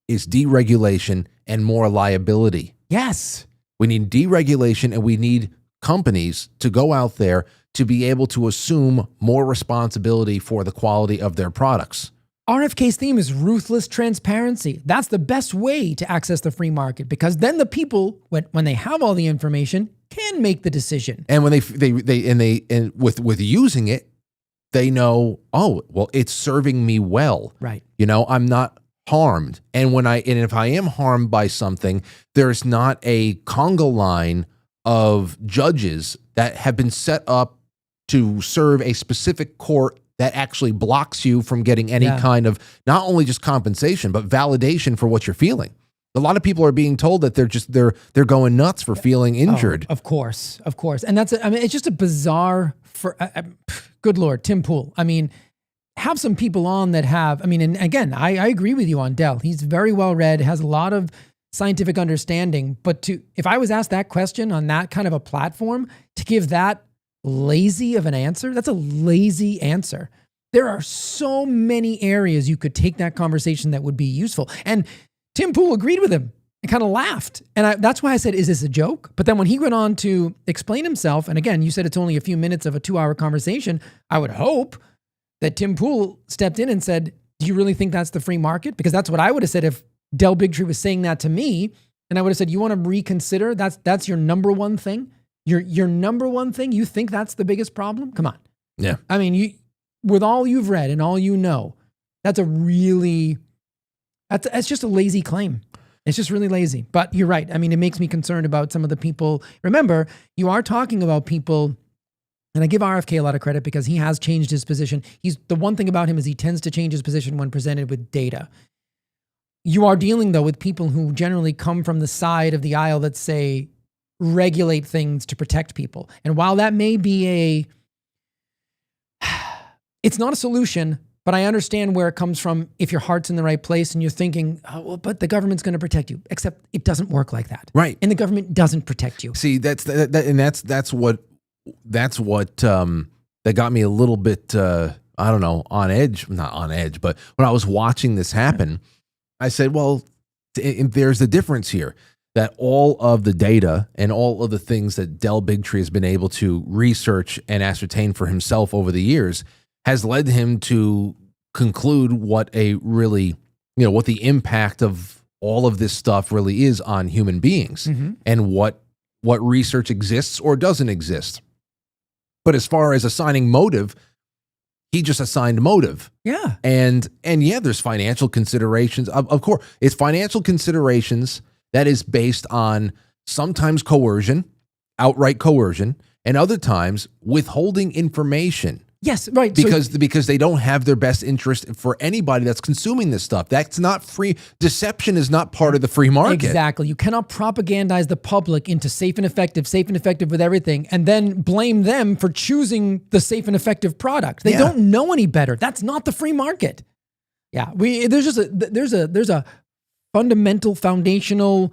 is deregulation and more liability. Yes. We need deregulation, and we need companies to go out there to be able to assume more responsibility for the quality of their products. RFK's theme is ruthless transparency. That's the best way to access the free market, because then the people, when they have all the information, can make the decision. And when they with using it, they know, oh, well, it's serving me well. Right. I'm not harmed. And if I am harmed by something, there's not a conga line of judges that have been set up to serve a specific court that actually blocks you from getting any kind of, not only just compensation, but validation for what you're feeling. A lot of people are being told that they're going nuts for feeling injured. Oh, of course. And it's just a bizarre, good Lord, Tim Pool. I mean, have some people on that have, and again, I agree with you on Del. He's very well read, has a lot of scientific understanding, but if I was asked that question on that kind of a platform, to give that lazy of an answer, that's a lazy answer. There are so many areas you could take that conversation that would be useful. And Tim Pool agreed with him and kind of laughed. And that's why I said, is this a joke? But then when he went on to explain himself, and again, you said it's only a few minutes of a 2-hour conversation, I would hope that Tim Pool stepped in and said, do you really think that's the free market? Because that's what I would have said if Del Bigtree was saying that to me. And I would have said, you want to reconsider? That's your number one thing? Your number one thing? You think that's the biggest problem? Come on. Yeah. With all you've read and all you know, that's just a lazy claim. It's just really lazy. But you're right. It makes me concerned about some of the people. Remember, you are talking about people, and I give RFK a lot of credit because he has changed his position. The one thing about him is he tends to change his position when presented with data. You are dealing, though, with people who generally come from the side of the aisle that say, regulate things to protect people. And while that may be it's not a solution, but I understand where it comes from if your heart's in the right place and you're thinking, oh, well, but the government's going to protect you. Except it doesn't work like that. Right. And the government doesn't protect you. See, that's what that got me a little bit, I don't know, on edge. Not on edge, but when I was watching this happen, I said, well, there's the difference here. That all of the data and all of the things that Del Bigtree has been able to research and ascertain for himself over the years has led him to conclude what what the impact of all of this stuff really is on human beings, and what research exists or doesn't exist. But as far as assigning motive, he just assigned motive. Yeah. And yeah, there's financial considerations. Of course, it's financial considerations that is based on sometimes coercion, outright coercion, and other times withholding information. Yes, right. Because they don't have their best interest for anybody that's consuming this stuff. That's not free. Deception is not part of the free market. Exactly. You cannot propagandize the public into safe and effective with everything, and then blame them for choosing the safe and effective product. They don't know any better. That's not the free market. Yeah, there's a fundamental, foundational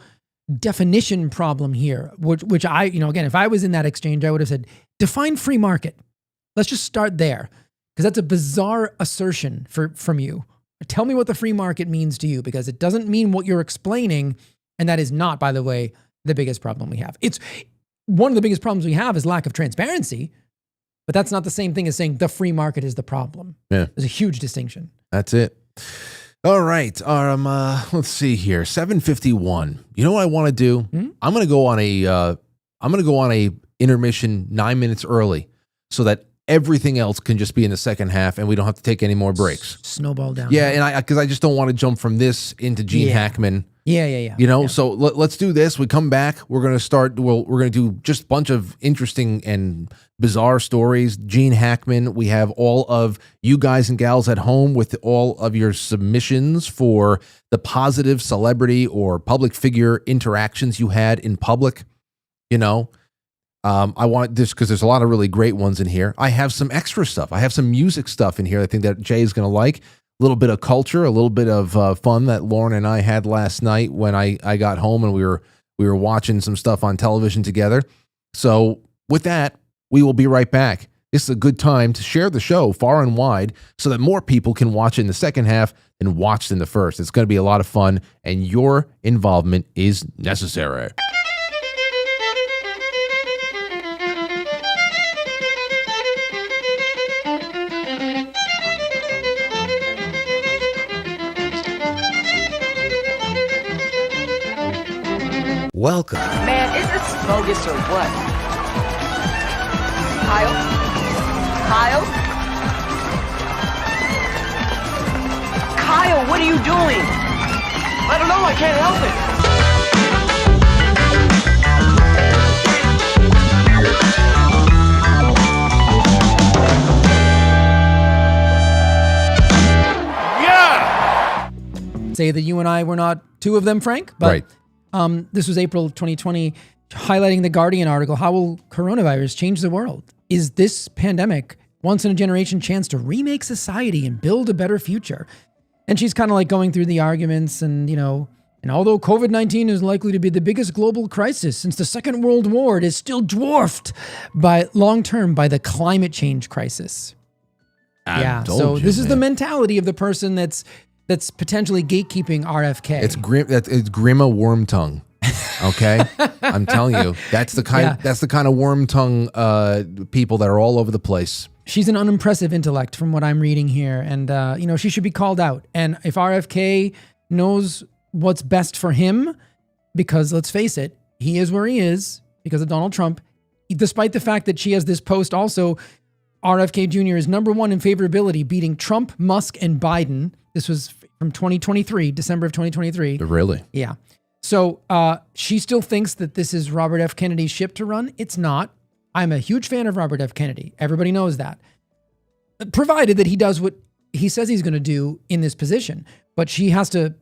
definition problem here, which I, again, if I was in that exchange, I would have said, define free market. Let's just start there, because that's a bizarre assertion from you. Tell me what the free market means to you, because it doesn't mean what you're explaining, and that is not, by the way, the biggest problem we have. It's one of the biggest problems we have is lack of transparency, but that's not the same thing as saying the free market is the problem. Yeah. There's a huge distinction. That's it. All right. Let's see here. 7:51. You know what I want to do? I'm going to go on a intermission 9 minutes early, so that everything else can just be in the second half and we don't have to take any more breaks. Snowball down. Yeah, and because I just don't want to jump from this into Gene Hackman. Yeah. So let's do this. We come back. We're going to start. We're going to do just a bunch of interesting and bizarre stories. Gene Hackman. We have all of you guys and gals at home with all of your submissions for the positive celebrity or public figure interactions you had in public. I want this because there's a lot of really great ones in here. I have some extra stuff. I have some music stuff in here I think that Jay is going to like. A little bit of culture, a little bit of fun that Lauren and I had last night when I got home and we were watching some stuff on television together. So with that, we will be right back. This is a good time to share the show far and wide so that more people can watch it in the second half than watched in the first. It's going to be a lot of fun, and your involvement is necessary. Welcome. Man, is this bogus or what? Kyle? Kyle, what are you doing? I don't know, I can't help it. Yeah! Say that you and I were not two of them, Frank, but right. This was April 2020, highlighting the Guardian article, How Will Coronavirus Change the World? Is this pandemic once-in-a-generation chance to remake society and build a better future? And she's kind of like going through the arguments and although COVID-19 is likely to be the biggest global crisis since the Second World War, it is still dwarfed by long-term by the climate change crisis. This is the mentality of the person that's potentially gatekeeping RFK. It's Grima Wormtongue. Okay, I'm telling you, that's the kind of Wormtongue people that are all over the place. She's an unimpressive intellect from what I'm reading here, and she should be called out. And if RFK knows what's best for him, because let's face it, he is where he is because of Donald Trump. Despite the fact that she has this post, also RFK Jr. is number one in favorability, beating Trump, Musk, and Biden. This was from 2023, December of 2023. Really? Yeah. So she still thinks that this is Robert F. Kennedy's ship to run. It's not. I'm a huge fan of Robert F. Kennedy. Everybody knows that. Provided that he does what he says he's going to do in this position. But she has to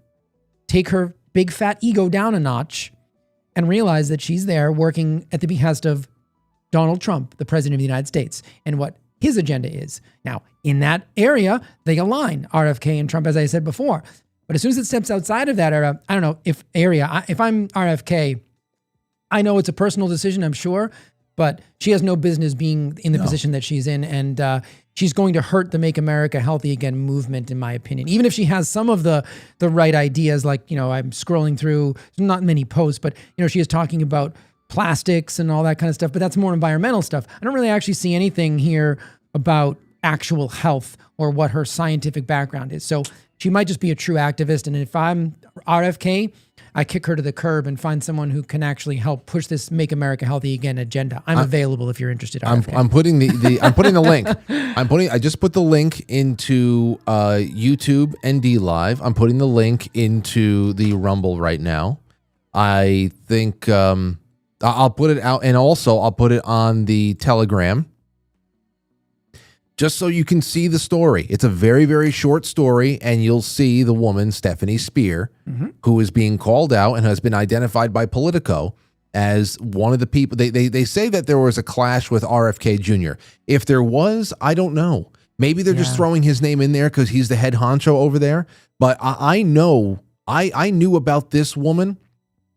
take her big fat ego down a notch and realize that she's there working at the behest of Donald Trump, the president of the United States, and what his agenda is. Now, in that area, they align, RFK and Trump, as I said before. But as soon as it steps outside of that era, I don't know, if I'm RFK, I know it's a personal decision, I'm sure, but she has no business being in the position that she's in. And she's going to hurt the Make America Healthy Again movement, in my opinion. Even if she has some of the right ideas, like, I'm scrolling through, not many posts, but, she is talking about plastics and all that kind of stuff, but that's more environmental stuff. I don't really actually see anything here about actual health or what her scientific background is. So she might just be a true activist. And if I'm RFK, I kick her to the curb and find someone who can actually help push this Make America Healthy Again agenda. I'm available if you're interested. I'm putting I'm putting the link. I just put the link into YouTube ND Live. I'm putting the link into the Rumble right now. I think I'll put it out, and also I'll put it on the Telegram, just so you can see the story. It's a very, very short story, and you'll see the woman, Stephanie Spear, who is being called out and has been identified by Politico as one of the people. They say that there was a clash with RFK Jr. If there was, I don't know. Maybe they're just throwing his name in there because he's the head honcho over there. But I know, I knew about this woman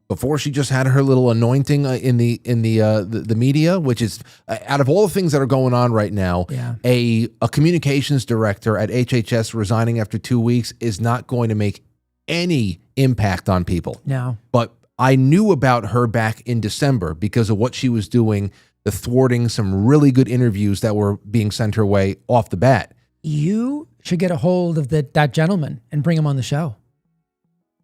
before she just had her little anointing in the media, which is, out of all the things that are going on right now, a communications director at HHS resigning after 2 weeks is not going to make any impact on people. No. But I knew about her back in December because of what she was doing, the thwarting some really good interviews that were being sent her way off the bat. You should get a hold of that gentleman and bring him on the show.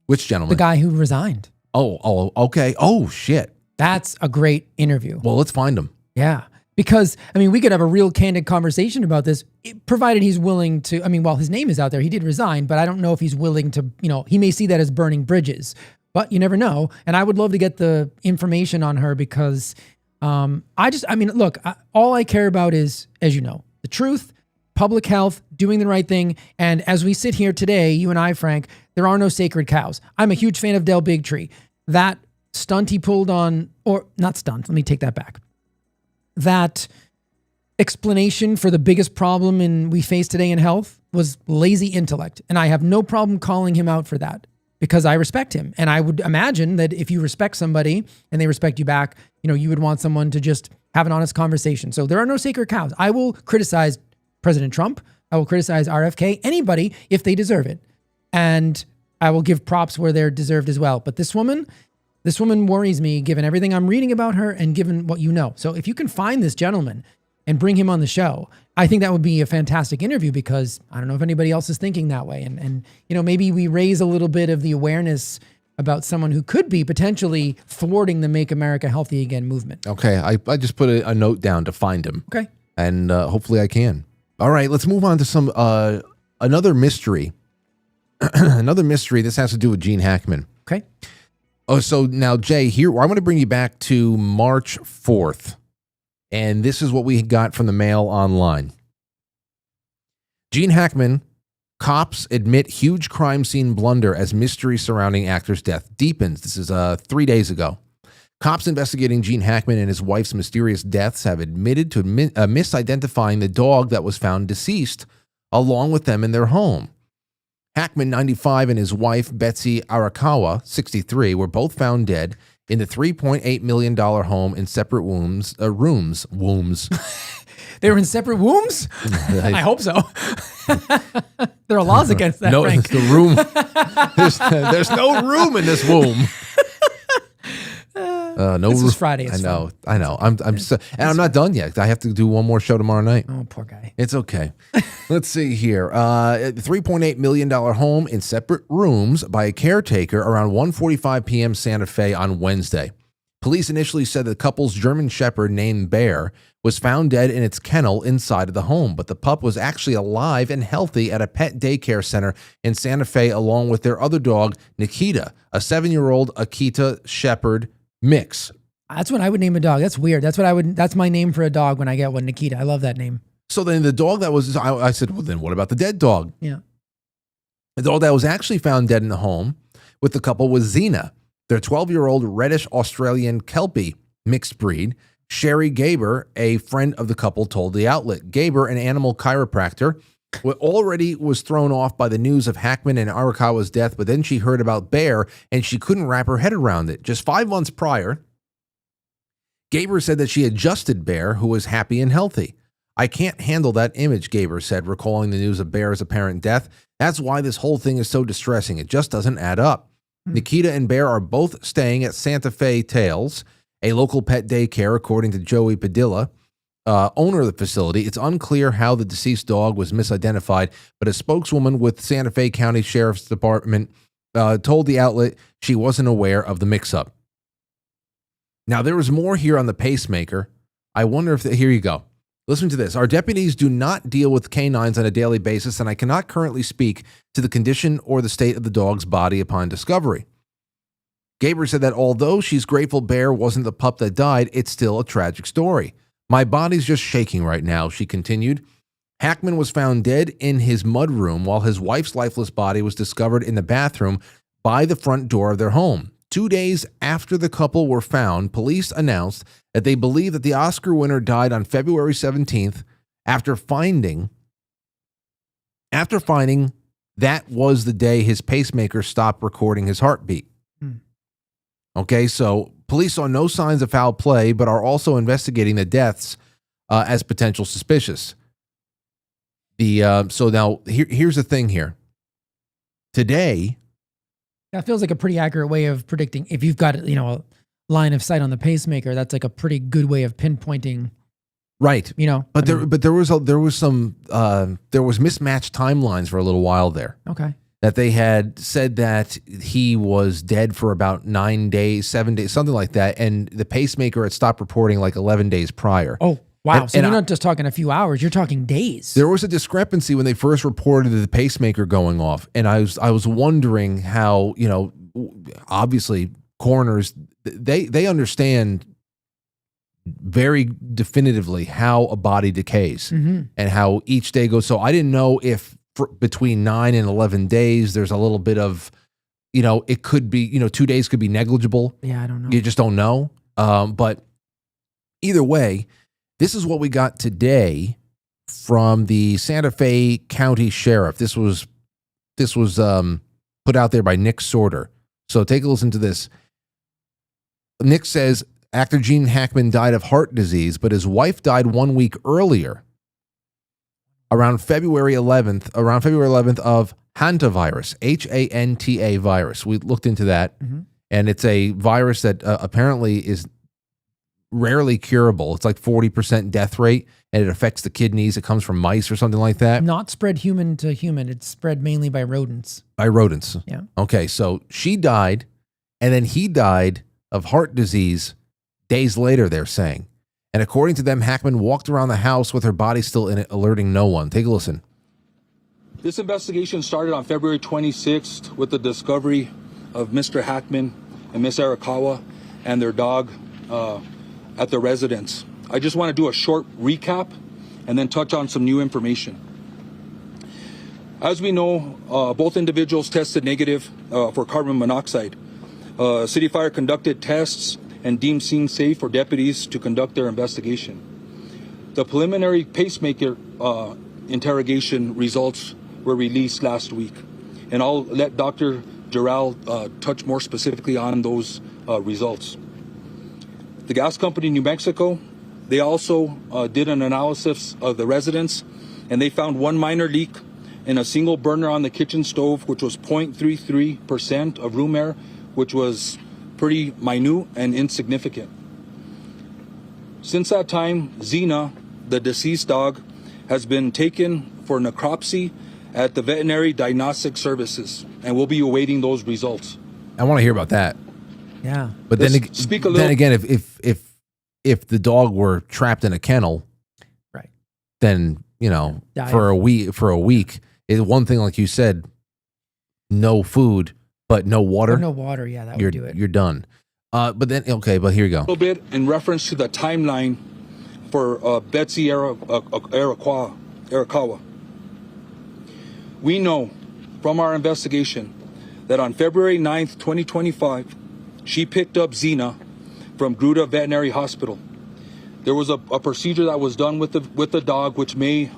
Which gentleman? The guy who resigned. Oh, okay. Oh, shit. That's a great interview. Well, let's find him. Yeah. Because, we could have a real candid conversation about this, provided he's willing to. His name is out there. He did resign, but I don't know if he's willing to, he may see that as burning bridges, but you never know. And I would love to get the information on her because look, all I care about is, as you know, the truth, public health, doing the right thing. And as we sit here today, you and I, Frank, there are no sacred cows. I'm a huge fan of Del Bigtree. That stunt he pulled on, or not stunt, let me take that back. That explanation for the biggest problem we face today in health was lazy intellect. And I have no problem calling him out for that because I respect him. And I would imagine that if you respect somebody and they respect you back, you would want someone to just have an honest conversation. So there are no sacred cows. I will criticize President Trump. I will criticize RFK, anybody, if they deserve it. And I will give props where they're deserved as well. But this woman worries me, given everything I'm reading about her and given what you know. So if you can find this gentleman and bring him on the show, I think that would be a fantastic interview because I don't know if anybody else is thinking that way. And maybe we raise a little bit of the awareness about someone who could be potentially thwarting the Make America Healthy Again movement. Okay, I just put a note down to find him. Okay. And hopefully I can. All right, let's move on to some another mystery. Another mystery. This has to do with Gene Hackman. Okay. Oh, so now, Jay, here I'm going to bring you back to March 4th. And this is what we got from the Mail Online. Gene Hackman, cops admit huge crime scene blunder as mystery surrounding actor's death deepens. This is 3 days ago. Cops investigating Gene Hackman and his wife's mysterious deaths have admitted to misidentifying the dog that was found deceased along with them in their home. Hackman, 95, and his wife, Betsy Arakawa, 63, were both found dead in the $3.8 million home in separate rooms. They were in separate wombs? I hope so. There are laws against that, no, Frank. It's the room. There's no room in this womb. No, this is Friday. I know. I'm so, and I'm not done yet. I have to do one more show tomorrow night. Oh, poor guy. It's okay. Let's see here. $3.8 million home in separate rooms by a caretaker around 1:45 p.m. Santa Fe on Wednesday. Police initially said the couple's German Shepherd named Bear was found dead in its kennel inside of the home, but the pup was actually alive and healthy at a pet daycare center in Santa Fe along with their other dog, Nikita, a 7-year-old Akita Shepherd mix. That's what I would name a dog. That's weird. That's my name for a dog when I get one, Nikita. I love that name. So then the dog that was, I said, well, then what about the dead dog? Yeah. The dog that was actually found dead in the home with the couple was Xena, their 12-year-old reddish Australian Kelpie mixed breed Sherry Gaber, a friend of the couple, told the outlet. Gaber, an animal chiropractor, already was thrown off by the news of Hackman and Arakawa's death, but then she heard about Bear and she couldn't wrap her head around it. Just 5 months prior, Gaber said that she adjusted Bear, who was happy and healthy. I can't handle that image, Gaber said, recalling the news of Bear's apparent death. That's why this whole thing is so distressing. It just doesn't add up. Nikita and Bear are both staying at Santa Fe Tales, a local pet daycare, according to Joey Padilla, owner of the facility. It's unclear how the deceased dog was misidentified, but a spokeswoman with Santa Fe County Sheriff's Department told the outlet she wasn't aware of the mix-up. Now, there was more here on the pacemaker. I wonder if here you go. Listen to this. Our deputies do not deal with canines on a daily basis, and I cannot currently speak to the condition or the state of the dog's body upon discovery. Gaber said that although she's grateful Bear wasn't the pup that died, it's still a tragic story. My body's just shaking right now, she continued. Hackman was found dead in his mudroom while his wife's lifeless body was discovered in the bathroom by the front door of their home. 2 days after the couple were found, police announced that they believe that the Oscar winner died on February 17th after finding that was the day his pacemaker stopped recording his heartbeat. Okay, so police saw no signs of foul play, but are also investigating the deaths as potential suspicious. So now here's the thing here. Today, that feels like a pretty accurate way of predicting. If you've got, a line of sight on the pacemaker, that's like a pretty good way of pinpointing. Right. But there was mismatched timelines for a little while there. Okay. That they had said that he was dead for about 9 days, 7 days, something like that, and the pacemaker had stopped reporting like 11 days prior. Oh, wow. So you're not just talking a few hours, you're talking days. There was a discrepancy when they first reported the pacemaker going off, and I was wondering how, obviously coroners, they understand very definitively how a body decays and how each day goes. So I didn't know if between 9 and 11 days, there's a little bit of, it could be, 2 days could be negligible. Yeah, I don't know. You just don't know. But either way, this is what we got today from the Santa Fe County Sheriff. This was put out there by Nick Sorter. So take a listen to this. Nick says actor Gene Hackman died of heart disease, but his wife died 1 week earlier, around February 11th of hantavirus, H-A-N-T-A virus. We looked into that, and it's a virus that apparently is rarely curable. It's like 40% death rate, and it affects the kidneys. It comes from mice or something like that. Not spread human to human. It's spread mainly by rodents. By rodents. Yeah. Okay, so she died, and then he died of heart disease days later, they're saying. And according to them, Hackman walked around the house with her body still in it, alerting no one. Take a listen. This investigation started on February 26th with the discovery of Mr. Hackman and Miss Arakawa and their dog at the residence. I just want to do a short recap and then touch on some new information. As we know, both individuals tested negative for carbon monoxide. City Fire conducted tests and deemed scene safe for deputies to conduct their investigation. The preliminary pacemaker interrogation results were released last week, and I'll let Dr. Giral touch more specifically on those results. The gas company New Mexico, they also did an analysis of the residence, and they found one minor leak in a single burner on the kitchen stove, which was 0.33% of room air, which was pretty minute and insignificant. Since that time, Xena, the deceased dog, has been taken for necropsy at the Veterinary Diagnostic Services, and we'll be awaiting those results. I want to hear about that. Yeah. But then again, if the dog were trapped in a kennel, right, then for a week, is one thing, like you said, no food. But no water? No water, yeah, that would do it. You're done. But here you go. A little bit in reference to the timeline for Betsy Arakawa. We know from our investigation that on February 9th, 2025, she picked up Xena from Gruta Veterinary Hospital. There was a procedure that was done with the dog, which may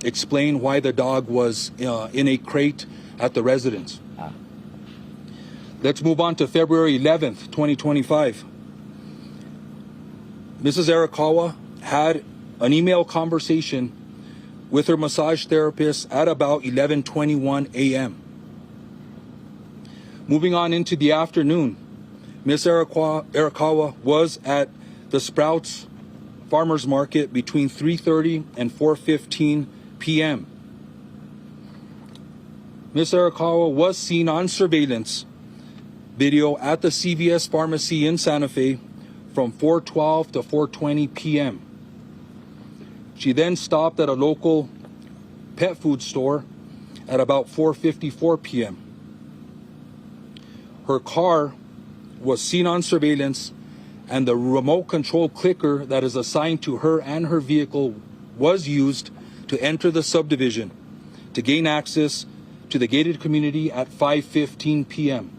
explain why the dog was in a crate at the residence. Let's move on to February 11th, 2025. Mrs. Arakawa had an email conversation with her massage therapist at about 11:21 a.m. Moving on into the afternoon, Ms. Arakawa was at the Sprouts Farmers Market between 3:30 and 4:15 p.m. Ms. Arakawa was seen on surveillance video at the CVS pharmacy in Santa Fe from 4:12 to 4:20 p.m. She then stopped at a local pet food store at about 4:54 p.m. Her car was seen on surveillance, and the remote control clicker that is assigned to her and her vehicle was used to enter the subdivision to gain access to the gated community at 5:15 p.m.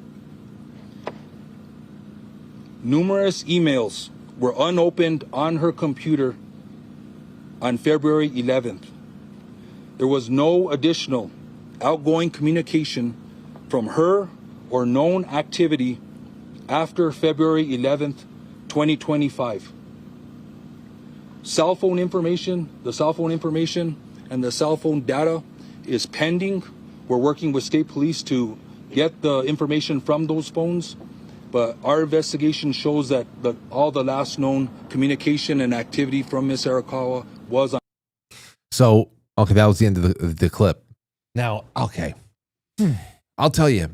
Numerous emails were unopened on her computer on February 11th. There was no additional outgoing communication from her or known activity after February 11th, 2025. The cell phone information and the cell phone data is pending. We're working with state police to get the information from those phones, but our investigation shows that all the last known communication and activity from Ms. Arakawa was on. So, okay, that was the end of the clip. Now, okay. I'll tell you,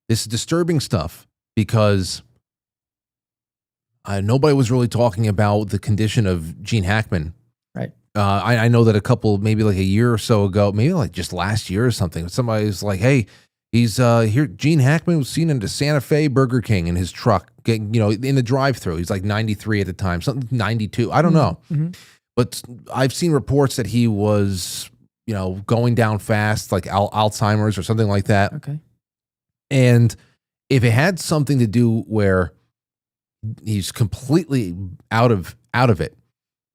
this is disturbing stuff because nobody was really talking about the condition of Gene Hackman. Right. I know that maybe like a year or so ago, maybe like just last year or something, somebody was like, hey, he's here. Gene Hackman was seen in the Santa Fe Burger King in his truck, in the drive-thru. He's like 93 at the time, something 92. I don't know. Mm-hmm. But I've seen reports that he was, going down fast, like Alzheimer's or something like that. Okay. And if it had something to do where he's completely out of it,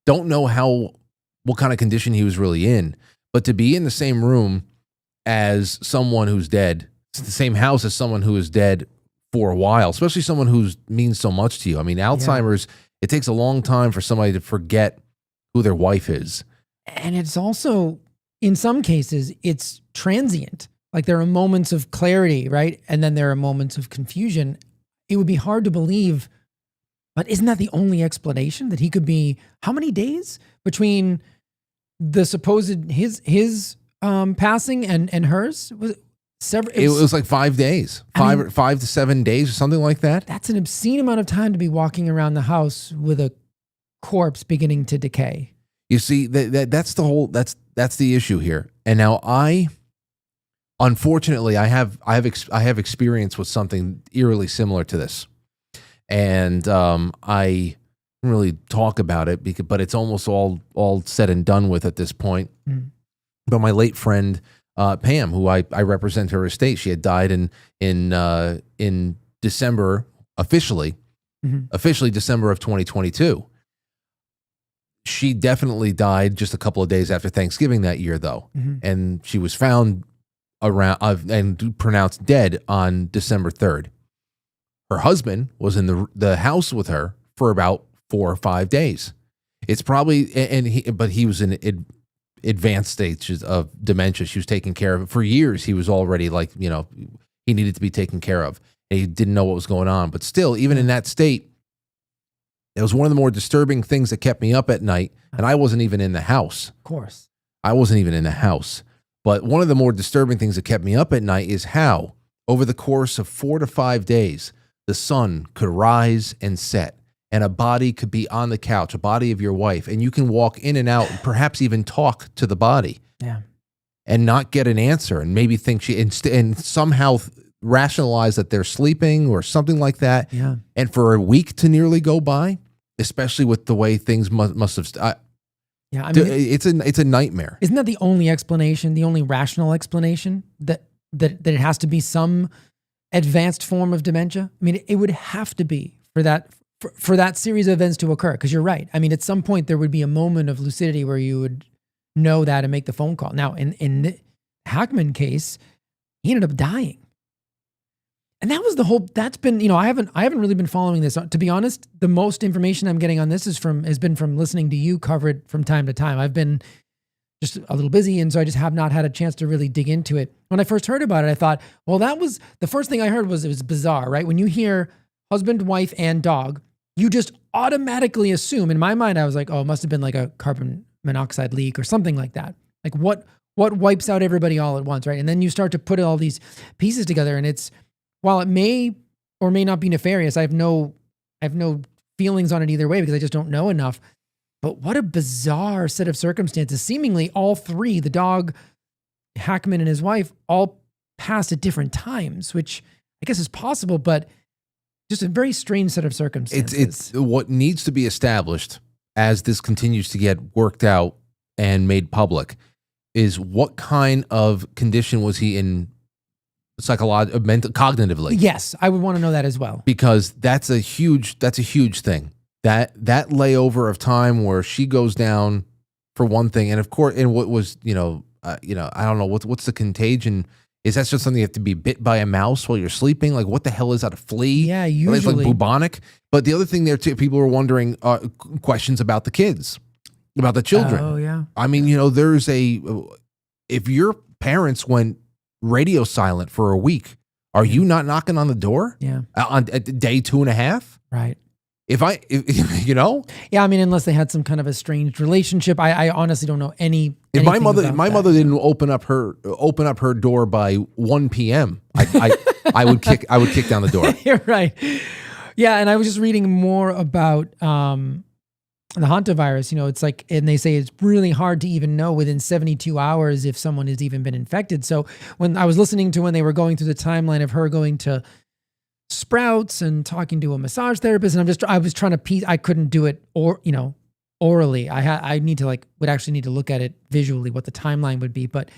don't know what kind of condition he was really in, but to be in the same room as someone who's dead, it's the same house as someone who is dead for a while, especially someone who means so much to you. I mean, Alzheimer's, it takes a long time for somebody to forget who their wife is. And it's also, in some cases, it's transient. Like there are moments of clarity, right? And then there are moments of confusion. It would be hard to believe, but isn't that the only explanation? That he could be, how many days between the supposed, his passing and hers? Was it several? It was like 5 days, 5 to 7 days or something like that. That's an obscene amount of time to be walking around the house with a corpse beginning to decay. You see, that's the issue here. And now unfortunately, I have experience with something eerily similar to this, and I don't really talk about it but it's almost all said and done with at this point. But my late friend Pam, who I represent her estate, she had died in December officially December of 2022. She definitely died just a couple of days after Thanksgiving that year, though, and she was found around and pronounced dead on December 3rd. Her husband was in the house with her for about 4 or 5 days. It's probably but he was in advanced stages of dementia. She was taking care of it for years. He was already he needed to be taken care of. And he didn't know what was going on, but still, even in that state, it was one of the more disturbing things that kept me up at night. And I wasn't even in the house. Of course. I wasn't even in the house. But one of the more disturbing things that kept me up at night is how, over the course of 4 to 5 days, the sun could rise and set, and a body could be on the couch, a body of your wife, and you can walk in and out and perhaps even talk to the body. Yeah. And not get an answer, and maybe think and somehow rationalize that they're sleeping or something like that. Yeah. And for a week to nearly go by, especially with the way things must have. Yeah, I mean, it's a nightmare. Isn't that the only explanation, the only rational explanation that it has to be some advanced form of dementia? I mean, it would have to be for for that series of events to occur. Because you're right. I mean, at some point there would be a moment of lucidity where you would know that and make the phone call. Now, in the Hackman case, he ended up dying. And that was that's been, I haven't really been following this. To be honest, the most information I'm getting on this has been from listening to you cover it from time to time. I've been just a little busy, and so I just have not had a chance to really dig into it. When I first heard about it, I thought, well, that was the first thing I heard was it was bizarre, right? When you hear husband, wife, and dog, you just automatically assume, in my mind, I was like, oh, it must have been like a carbon monoxide leak or something like that. Like what wipes out everybody all at once, right? And then you start to put all these pieces together, and while it may or may not be nefarious, I have no feelings on it either way because I just don't know enough. But what a bizarre set of circumstances. Seemingly all three, the dog, Hackman, and his wife, all passed at different times, which I guess is possible, but just a very strange set of circumstances. It's what needs to be established as this continues to get worked out and made public is what kind of condition was he in cognitively? Yes, I would want to know that as well. Because that's a huge thing. That layover of time where she goes down for one thing, and of course, and what was I don't know what's the contagion. Is that just something you have to be bit by a mouse while you're sleeping? Like, what the hell is that, a flea? Yeah, usually. It's like bubonic. But the other thing there, too, people were wondering questions about the kids, about the children. Oh, yeah. I mean, if your parents went radio silent for a week, are you not knocking on the door? Yeah. On day 2.5? Right. Yeah, I mean, unless they had some kind of estranged relationship, I honestly don't know any. If my mother didn't open up her door by 1 p.m., I would kick down the door. You're right. Yeah, and I was just reading more about the hantavirus. It's like, and they say it's really hard to even know within 72 hours if someone has even been infected. So when I was listening to when they were going through the timeline of her going to Sprouts and talking to a massage therapist, and I was trying to piece. I couldn't do it orally. I would actually need to look at it visually, what the timeline would be. But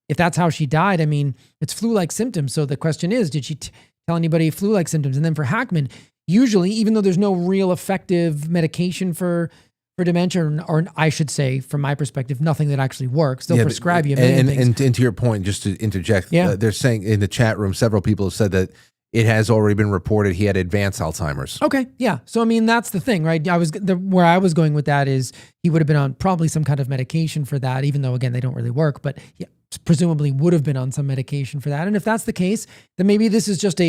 if that's how she died, I mean, it's flu-like symptoms. So the question is, did she tell anybody flu-like symptoms? And then for Hackman, usually, even though there's no real effective medication for dementia, or I should say, from my perspective, nothing that actually works. They'll prescribe you a million things. And to your point, just to interject, yeah. They're saying in the chat room, several people have said that it has already been reported he had advanced Alzheimer's. Okay, yeah. So I mean, that's the thing, right? Where I was going with that is he would have been on probably some kind of medication for that, even though again they don't really work, but he presumably would have been on some medication for that. And if that's the case, then maybe this is just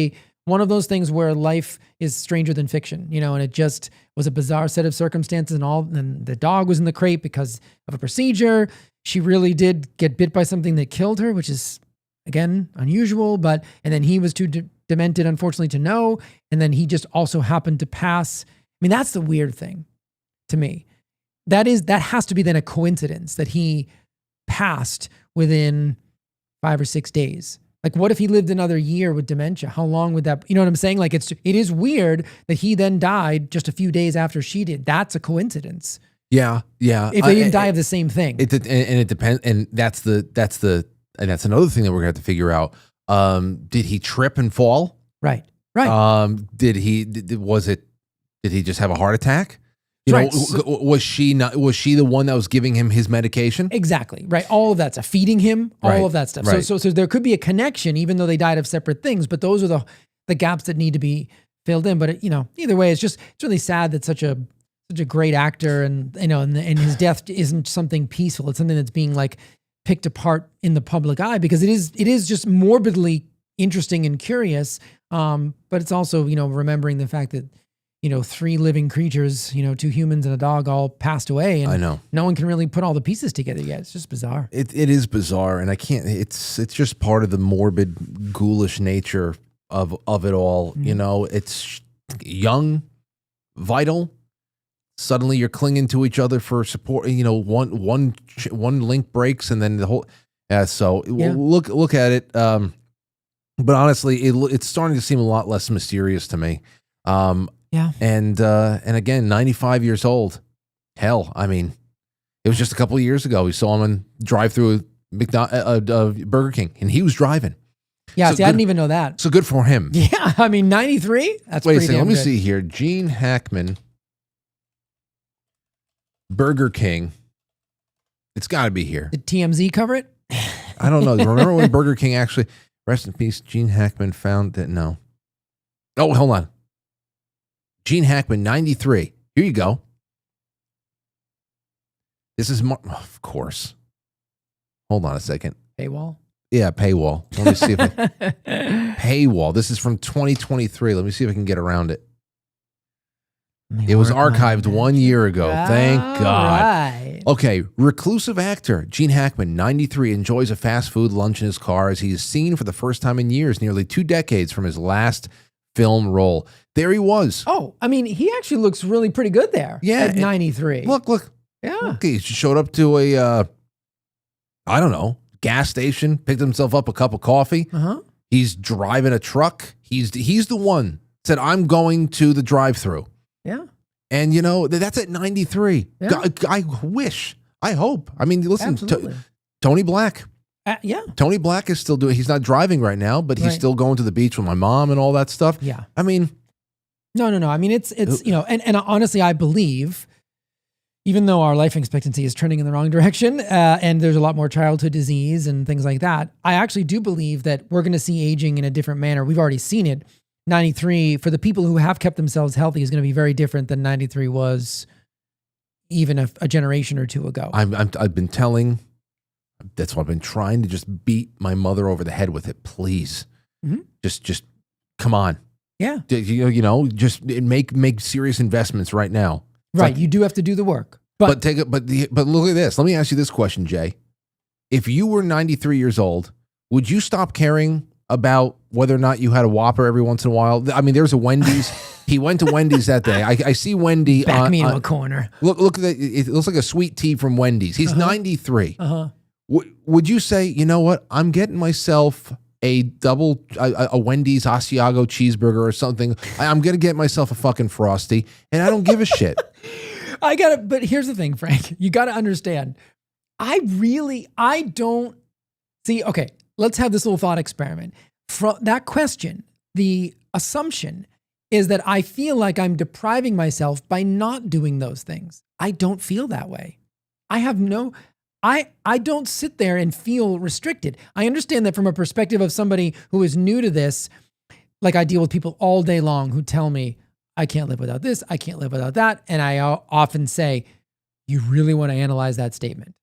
one of those things where life is stranger than fiction, and it just was a bizarre set of circumstances and the dog was in the crate because of a procedure. She really did get bit by something that killed her, which is again unusual, and then he was too demented, unfortunately, to know. And then he just also happened to pass. I mean, that's the weird thing to me. That has to be then a coincidence that he passed within 5 or 6 days. Like, what if he lived another year with dementia? How long would that, you know what I'm saying? Like, it is weird that he then died just a few days after she did. That's a coincidence. Yeah. If they didn't die of the same thing. It depends. And that's another thing that we're going to have to figure out. Did he trip and fall? Right. Did he just have a heart attack? Was she the one that was giving him his medication? Exactly. Right. All of that's feeding him, all of that stuff. Right. So there could be a connection, even though they died of separate things, but those are the gaps that need to be filled in. But either way, it's really sad that such a great actor and his death isn't something peaceful. It's something that's being like picked apart in the public eye because it is just morbidly interesting and curious. But it's also, remembering the fact that, 3 living creatures, 2 humans and a dog all passed away. And I know. No one can really put all the pieces together yet. It's just bizarre. It is bizarre. And I can't, it's just part of the morbid, ghoulish nature of it all. It's young, vital. Suddenly you're clinging to each other for support. One link breaks and then the whole. So look at it. But honestly, it's starting to seem a lot less mysterious to me. Yeah. And again, 95 years old. Hell, I mean, it was just a couple of years ago. We saw him drive through Burger King, and he was driving. Yeah, So see, I didn't even know that. So good for him. Yeah, I mean, 93? That's Wait a pretty second. damn Let me good. see here. Gene Hackman, Burger King. It's got to be here. Did TMZ cover it? I don't know. Remember when Burger King actually, rest in peace, Gene Hackman found that? No. Oh, hold on. Gene Hackman, 93. Here you go. This is, of course. Hold on a second. Paywall? Yeah, paywall. Let me see if paywall. This is from 2023. Let me see if I can get around it. It was archived 1 year ago. Thank God. Right. Okay, reclusive actor Gene Hackman, 93, enjoys a fast food lunch in his car as he is seen for the first time in years, nearly 2 decades from his last film role. There he was. Oh, I mean, he actually looks really pretty good there. Yeah, At 93. Look. Yeah. Look, he showed up to a, I don't know, gas station, picked himself up a cup of coffee. Uh-huh. He's driving a truck. He's the one said, I'm going to the drive-thru. Yeah. And, you know, that's at 93. Yeah. I wish. I hope. I mean, listen, Absolutely. Tony Black. Yeah. Tony Black is still doing, he's not driving right now, but he's Right. still going to the beach with my mom and all that stuff. Yeah. I mean. No. I mean, it's you know, and honestly, I believe, even though our life expectancy is trending in the wrong direction, and there's a lot more childhood disease and things like that, I actually do believe that we're going to see aging in a different manner. We've already seen it. 93, for the people who have kept themselves healthy, is going to be very different than 93 was even a generation or two ago. I've been telling, that's what I've been trying to just beat my mother over the head with it. Please. Mhm. Just come on. Yeah. You know, just make serious investments right now. Right. You do have to do the work. But But look at this. Let me ask you this question, Jay. If you were 93 years old, would you stop caring about whether or not you had a Whopper every once in a while? I mean, there's a Wendy's. He went to Wendy's that day. I see Wendy. back me into a corner. Look at that. It looks like a sweet tea from Wendy's. He's 93. Uh-huh. Would you say, you know what? I'm getting myself a Wendy's Asiago cheeseburger or something. I'm going to get myself a fucking Frosty, and I don't give a shit. But here's the thing, Frank. You got to understand. I don't see. Okay, let's have this little thought experiment. From that question, the assumption is that I feel like I'm depriving myself by not doing those things. I don't feel that way. I don't sit there and feel restricted. I understand that from a perspective of somebody who is new to this, like I deal with people all day long who tell me, I can't live without this, I can't live without that. And I often say, you really want to analyze that statement?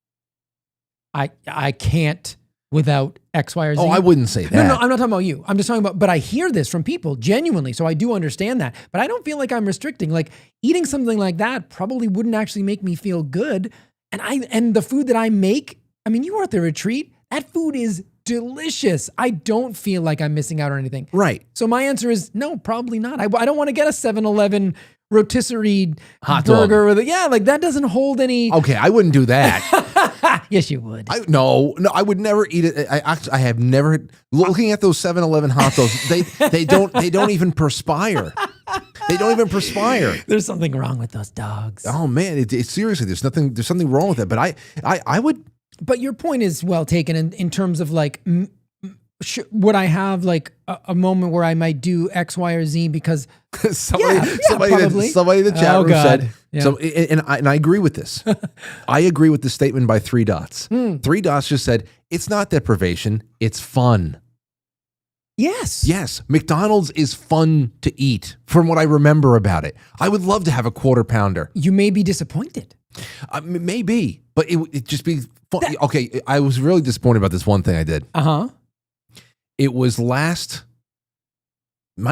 I can't without X, Y, or Z. Oh, I wouldn't say that. No, I'm not talking about you. I'm just talking about, but I hear this from people genuinely. So I do understand that, but I don't feel like I'm restricting. Like eating something like that probably wouldn't actually make me feel good. And the food that I make, I mean, you were at the retreat. That food is delicious. I don't feel like I'm missing out on anything. Right. So my answer is no, probably not. I don't want to get a 7-Eleven rotisserie hot burger with it. Yeah, like that doesn't hold any. Okay, I wouldn't do that. Yes, you would. No, I would never eat it. I have never. Looking at those 7-Eleven hot dogs, they don't even perspire. They don't even perspire. There's something wrong with those dogs. Oh man, it's seriously, there's something wrong with it. But I would. But your point is well taken in terms of like, would I have like a moment where I might do X, Y, or Z because somebody in the chat room said. Yeah. So and I agree with this. I agree with the statement by 3 dots. 3 dots just said it's not deprivation, it's fun. Yes. McDonald's is fun to eat from what I remember about it. I would love to have a quarter pounder. You may be disappointed. Maybe, but it just be fun. Okay, I was really disappointed about this one thing I did. Uh-huh. It was might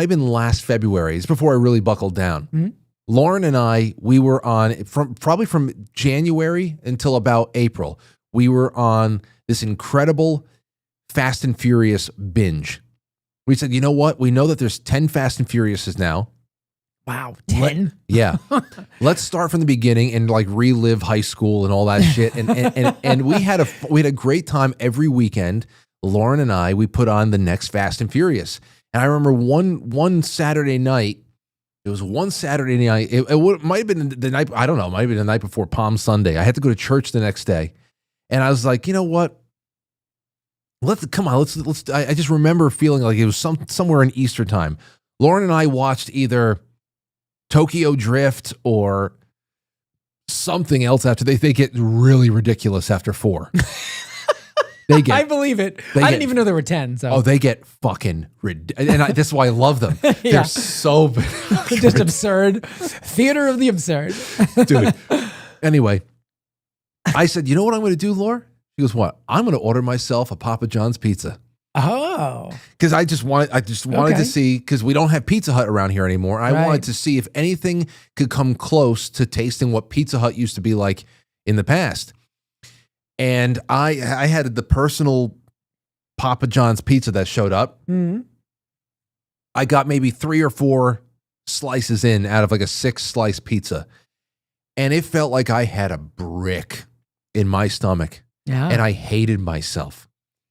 have been last February. It's before I really buckled down. Mm-hmm. Lauren and I, we were on probably from January until about April. We were on this incredible Fast and Furious binge. We said, you know what? We know that there's 10 Fast and Furiouses now. Wow, 10? Yeah. Let's start from the beginning and like relive high school and all that shit. And we had a great time every weekend. Lauren and I, we put on the next Fast and Furious. And I remember one Saturday night, it was one Saturday night, it might have been the night, I don't know, it might have been the night before Palm Sunday. I had to go to church the next day. And I was like, you know what? Let's. I just remember feeling like it was somewhere in Easter time. Lauren and I watched either Tokyo Drift or something else after they get really ridiculous after 4. I believe it. I didn't even know there were 10. So they get fucking ridiculous. And that's why I love them. They're so just absurd. Theater of the absurd. Dude. Anyway, I said, you know what I'm going to do, Laura? She goes, what? I'm going to order myself a Papa John's pizza. Oh. Because I just wanted to see, because we don't have Pizza Hut around here anymore. I wanted to see if anything could come close to tasting what Pizza Hut used to be like in the past. And I had the personal Papa John's pizza that showed up. Mm-hmm. I got maybe 3 or 4 slices in out of like a 6-slice pizza. And it felt like I had a brick in my stomach. Yeah. And I hated myself.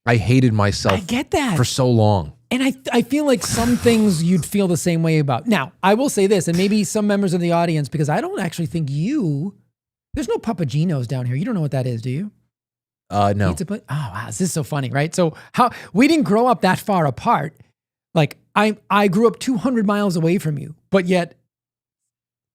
I get that. For so long. And I feel like some things you'd feel the same way about. Now, I will say this, and maybe some members of the audience, because I don't actually think there's no Papagino's down here. You don't know what that is, do you? No. Pizza place? Oh, wow. This is so funny, right? So we didn't grow up that far apart. Like I grew up 200 miles away from you, but yet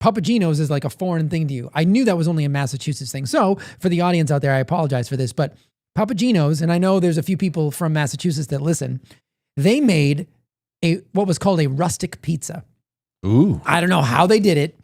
Papagino's is like a foreign thing to you. I knew that was only a Massachusetts thing. So for the audience out there, I apologize for this, but Papagino's, and I know there's a few people from Massachusetts that listen, they made what was called a rustic pizza. Ooh. I don't know how they did it.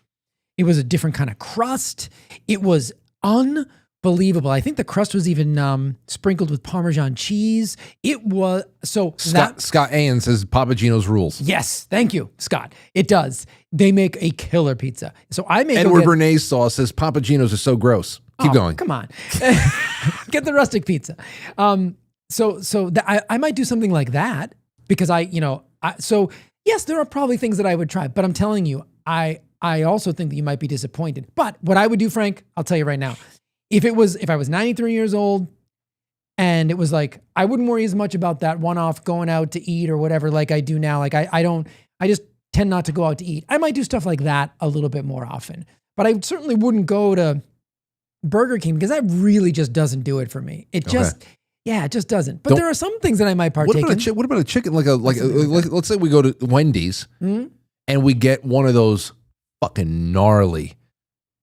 It was a different kind of crust. It was unbelievable. I think the crust was even sprinkled with Parmesan cheese. It was Scott Ayan says Papagino's rules. Yes, thank you, Scott. It does. They make a killer pizza. So I make Edward Bernays sauce says Papagino's is so gross. Keep going. Come on, get the rustic pizza. So I might do something like that because so yes, there are probably things that I would try, but I'm telling you, I also think that you might be disappointed. But what I would do, Frank, I'll tell you right now, if I was 93 years old and it was like, I wouldn't worry as much about that one-off going out to eat or whatever, like I do now. Like I just tend not to go out to eat. I might do stuff like that a little bit more often, but I certainly wouldn't go to Burger King because that really just doesn't do it for me. It just doesn't. But there are some things that I might partake in. What about a chicken? Like let's say we go to Wendy's and we get one of those fucking gnarly,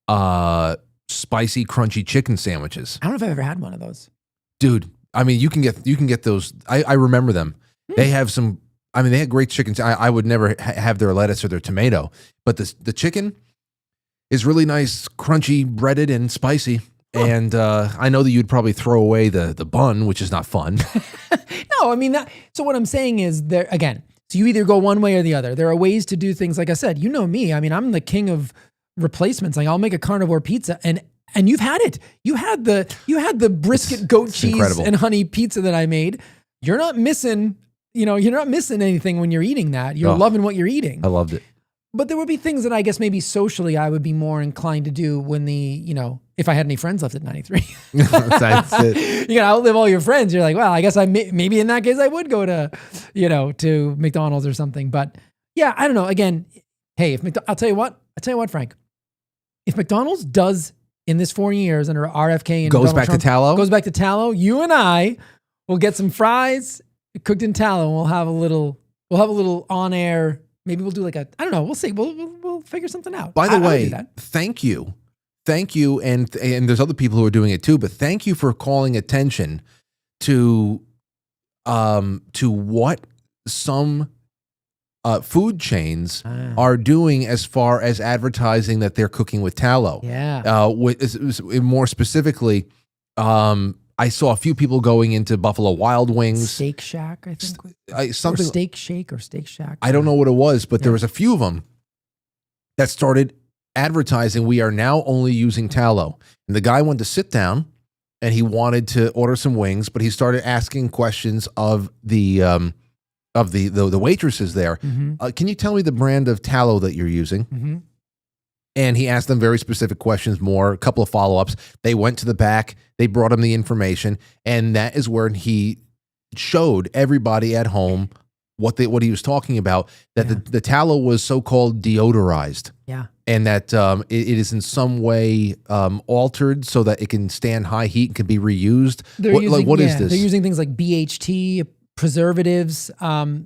spicy, crunchy chicken sandwiches. I don't know if I've ever had one of those. Dude, I mean, you can get those. I remember them. They have some. I mean, they had great chicken. I would never have their lettuce or their tomato, but the chicken is really nice, crunchy, breaded, and spicy. And I know that you'd probably throw away the bun, which is not fun. No, I mean, so what I'm saying is there again. So you either go one way or the other. There are ways to do things. Like I said, you know me. I mean, I'm the king of replacements. Like I'll make a carnivore pizza, and you've had it. You had the brisket goat cheese incredible. And honey pizza that I made. You're not missing. You're not missing anything when you're eating that. You're loving what you're eating. I loved it. But there would be things that I guess maybe socially I would be more inclined to do when if I had any friends left at 93. That's it. You gotta outlive all your friends. You're like, well, I guess maybe in that case I would go to, to McDonald's or something. But yeah, I don't know. Again, hey, I'll tell you what, Frank, if McDonald's does in this 4 years under RFK and goes Donald back Trump, to tallow, you and I will get some fries cooked in tallow, and we'll have a little on air. Maybe we'll do I don't know. We'll see. We'll figure something out. By the way, thank you. And there's other people who are doing it too, but thank you for calling attention to what some food chains are doing as far as advertising that they're cooking with tallow. Yeah. More specifically, I saw a few people going into Buffalo Wild Wings. Steak Shack, I think. Or Steak Shake or Steak Shack. I don't know what it was, but there was a few of them that started advertising, we are now only using tallow. And the guy wanted to sit down and he wanted to order some wings, but he started asking questions of the waitresses there. Mm-hmm. Can you tell me the brand of tallow that you're using? Mm-hmm. And he asked them very specific questions, a couple of follow-ups. They went to the back, they brought him the information, and that is where he showed everybody at home what he was talking about, that the tallow was so-called deodorized. Yeah. and that it is in some way altered so that it can stand high heat and can be reused. What is this? They're using things like BHT, preservatives.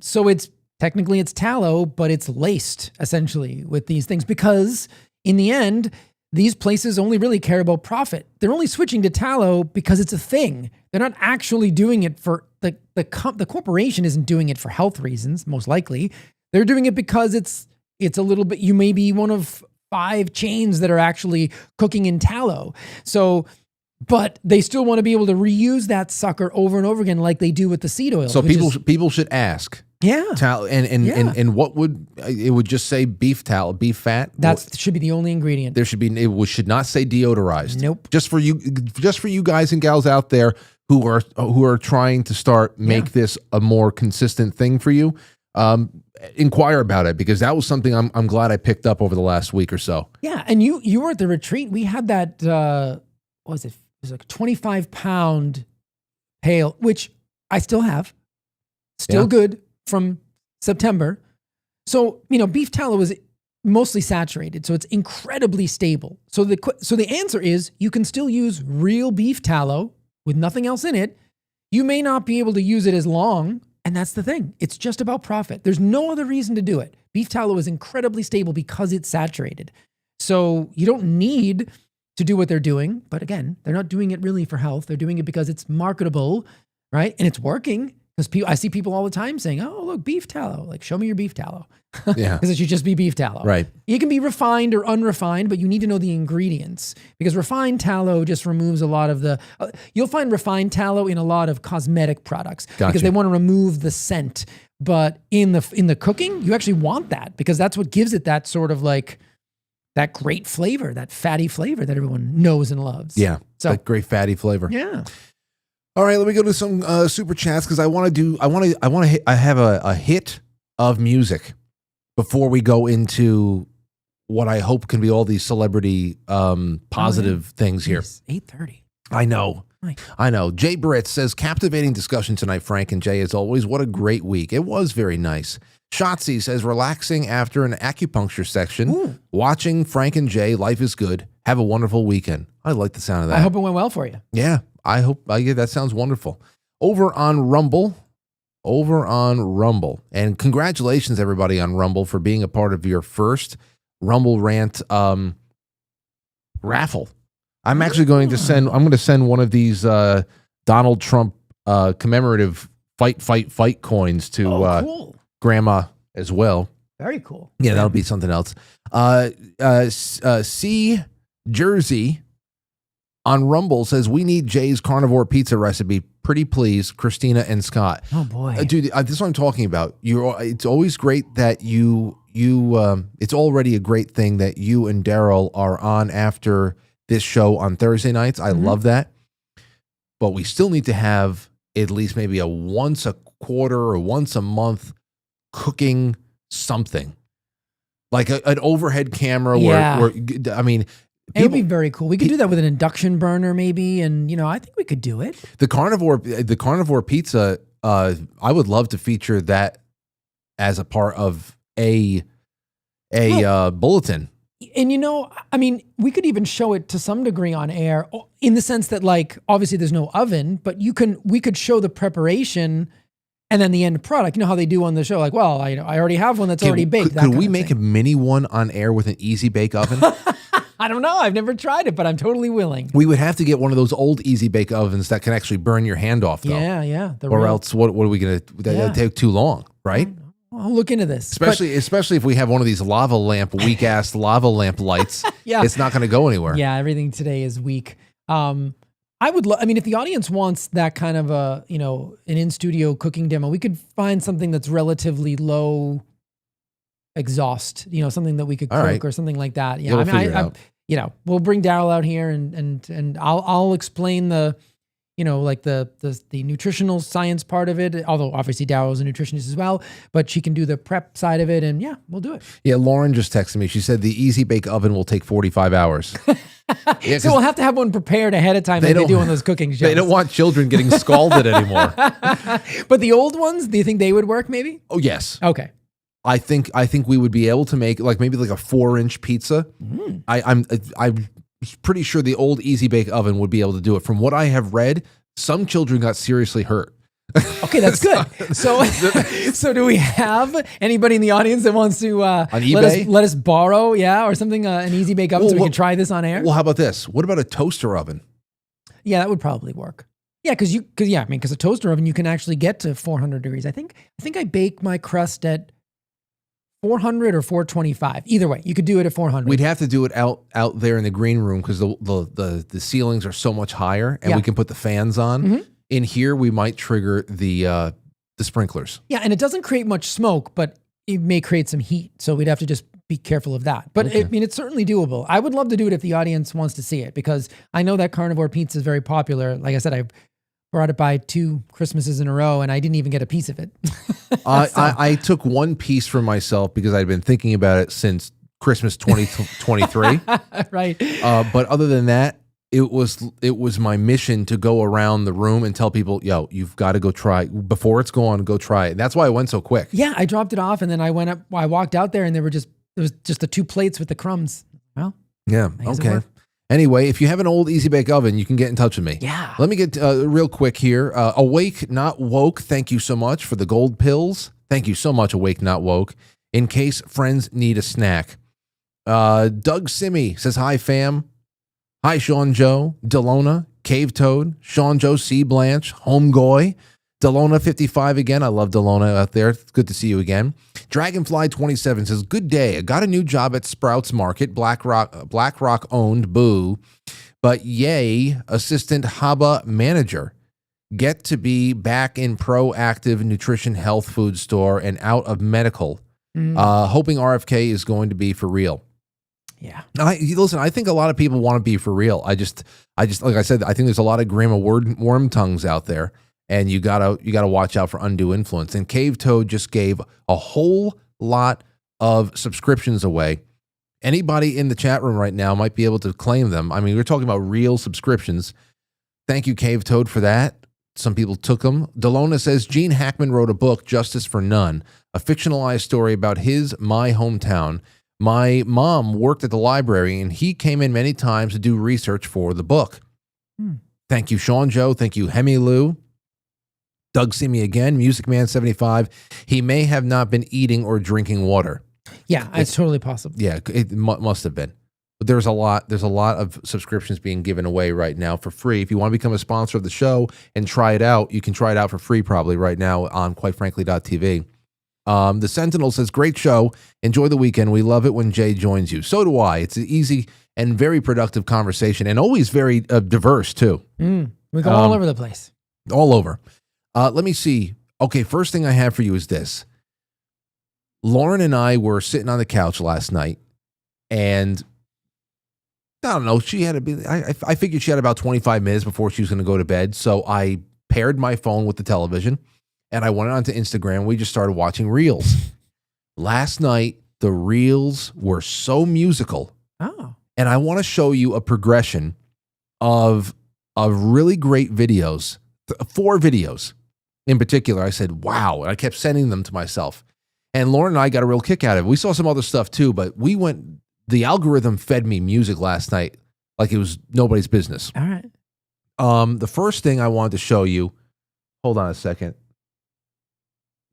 So it's technically it's tallow, but it's laced essentially with these things because in the end, these places only really care about profit. They're only switching to tallow because it's a thing. They're not actually doing it for the corporation isn't doing it for health reasons, most likely. They're doing it because it's a little bit, you may be one of 5 chains that are actually cooking in tallow. So, but they still want to be able to reuse that sucker over and over again like they do with the seed oil. So people should ask. Yeah. And what would it would just say beef tallow, beef fat? That should be the only ingredient. There should be should not say deodorized. Nope. Just for you guys and gals out there who are trying to make this a more consistent thing for you. Inquire about it because that was something I'm glad I picked up over the last week or so. Yeah, and you were at the retreat. We had that what was it? It was like a 25-pound pail, which I still have. Still good from September. So, beef tallow is mostly saturated, so it's incredibly stable. So the answer is you can still use real beef tallow with nothing else in it. You may not be able to use it as long, and that's the thing. It's just about profit. There's no other reason to do it. Beef tallow is incredibly stable because it's saturated. So you don't need to do what they're doing. But again, they're not doing it really for health. They're doing it because it's marketable, right? And it's working. Because I see people all the time saying, oh, look, beef tallow. Like, show me your beef tallow. Yeah. Because it should just be beef tallow. Right. It can be refined or unrefined, but you need to know the ingredients. Because refined tallow just removes a lot of the... you'll find refined tallow in a lot of cosmetic products. Gotcha. Because they want to remove the scent. But in the cooking, you actually want that. Because that's what gives it that sort of like... that great flavor, that fatty flavor that everyone knows and loves. Yeah. So that great fatty flavor. Yeah. All right, let me go to some super chats because I have a hit of music before we go into what I hope can be all these celebrity positive things here. 8:30. I know. Right. I know. Jay Britt says, captivating discussion tonight, Frank and Jay, as always. What a great week. It was very nice. Shotzi says, relaxing after an acupuncture section. Ooh. Watching Frank and Jay, life is good. Have a wonderful weekend. I like the sound of that. I hope it went well for you. Yeah, I hope. Yeah, that sounds wonderful. Over on Rumble. And congratulations, everybody, on Rumble for being a part of your first Rumble Rant raffle. I'm actually going to send one of these Donald Trump commemorative fight coins to cool. Grandma as well. Very cool. Yeah, that'll be something else. C Jersey on Rumble says, we need Jay's carnivore pizza recipe. Pretty please, Christina and Scott. Oh boy, dude, this is what I'm talking about. It's always great that you. It's already a great thing that you and Daryl are on after this show on Thursday nights. I love that, but we still need to have at least maybe a once a quarter or once a month cooking something like an overhead camera. Yeah. Where I mean. It would be very cool. We could do that with an induction burner, maybe, and I think we could do it. The carnivore pizza. I would love to feature that as a part of a bulletin. And I mean, we could even show it to some degree on air, in the sense that, like, obviously there's no oven, but we could show the preparation and then the end product. You know how they do on the show, like, well, I already have one that's already baked. Could we make a mini one on air with an easy bake oven? I don't know. I've never tried it, but I'm totally willing. We would have to get one of those old easy bake ovens that can actually burn your hand off, though. Yeah. Else, what are we going to? That'd take too long, right? I'll look into this. Especially if we have one of these weak ass lava lamp lights. Yeah, it's not going to go anywhere. Yeah, everything today is weak. I would. I mean, if the audience wants that kind of an in studio cooking demo, we could find something that's relatively low exhaust, something that we could cook or something like that. Yeah, we'll figure it out. We'll bring Daryl out here and I'll explain the nutritional science part of it. Although obviously Daryl's a nutritionist as well, but she can do the prep side of it, and we'll do it. Yeah, Lauren just texted me. She said the easy bake oven will take 45 hours. So we'll have to have one prepared ahead of time, like they do on those cooking shows. They don't want children getting scalded anymore. But the old ones, do you think they would work? Maybe. Oh yes. Okay. I think we would be able to make like maybe like a 4-inch pizza. I'm pretty sure the old Easy Bake Oven would be able to do it. From what I have read, some children got seriously hurt. Okay, that's good. So do we have anybody in the audience that wants to on eBay? let us borrow, or something, an Easy Bake Oven, so we can try this on air? Well, how about this? What about a toaster oven? Yeah, that would probably work. Yeah, because a toaster oven you can actually get to 400 degrees. I think I bake my crust at 400 or 425. Either way, you could do it at 400. We'd have to do it out there in the green room because the ceilings are so much higher, and we can put the fans on. Mm-hmm. In here, we might trigger the sprinklers. Yeah, and it doesn't create much smoke, but it may create some heat. So we'd have to just be careful of that. But it's certainly doable. I would love to do it if the audience wants to see it, because I know that carnivore pizza is very popular. Like I said, I brought it by 2 Christmases in a row, and I didn't even get a piece of it. I took one piece for myself because I'd been thinking about it since Christmas 2023. Right. But other than that, it was my mission to go around the room and tell people, yo, you've got to go try before it's gone. Go try it. And that's why I went so quick. Yeah, I dropped it off, and then I went up. I walked out there, and it was just the 2 plates with the crumbs. Well, yeah, okay. Anyway, if you have an old Easy Bake Oven, you can get in touch with me. Yeah. Let me get real quick here. Awake Not Woke, thank you so much for the gold pills. Thank you so much, Awake Not Woke. In case friends need a snack. Doug Simmy says, hi, fam. Hi, Sean Joe, Delona, Cave Toad, Sean Joe, C. Blanche, Homegoy, Delona 55 again. I love Delona out there. It's good to see you again. Dragonfly 27 says, good day. I got a new job at Sprouts Market, Black Rock owned, boo. But yay, assistant Haba manager. Get to be back in proactive nutrition health food store and out of medical. Hoping RFK is going to be for real. Yeah. Listen, I think a lot of people want to be for real. I just like I said, I think there's a lot of grandma worm tongues out there, and you gotta watch out for undue influence. And Cave Toad just gave a whole lot of subscriptions away. Anybody in the chat room right now might be able to claim them. I mean, we're talking about real subscriptions. Thank you, Cave Toad, for that. Some people took them. Delona says, Gene Hackman wrote a book, Justice for None, a fictionalized story about my hometown. My mom worked at the library, and he came in many times to do research for the book. Thank you, Sean Joe. Thank you, Hemi Lou. Doug See Me Again, Music Man 75. He may have not been eating or drinking water. Yeah, it's totally possible. Yeah, it must have been. But there's a lot of subscriptions being given away right now for free. If you want to become a sponsor of the show and try it out, you can try it out for free probably right now on quitefrankly.tv. The Sentinel says, great show. Enjoy the weekend. We love it when Jay joins you. So do I. It's an easy and very productive conversation, and always very diverse too. We go all over the place. All over. Let me see. Okay, first thing I have for you is this. Lauren and I were sitting on the couch last night, and I don't know, I figured she had about 25 minutes before she was going to go to bed, so I paired my phone with the television, and I went onto Instagram. We just started watching Reels. Last night, the Reels were so musical. Oh. And I want to show you a progression of really great videos, 4 videos in particular. I said, wow. And I kept sending them to myself. And Lauren and I got a real kick out of it. We saw some other stuff too, but the algorithm fed me music last night like it was nobody's business. All right. The first thing I wanted to show you, hold on a second.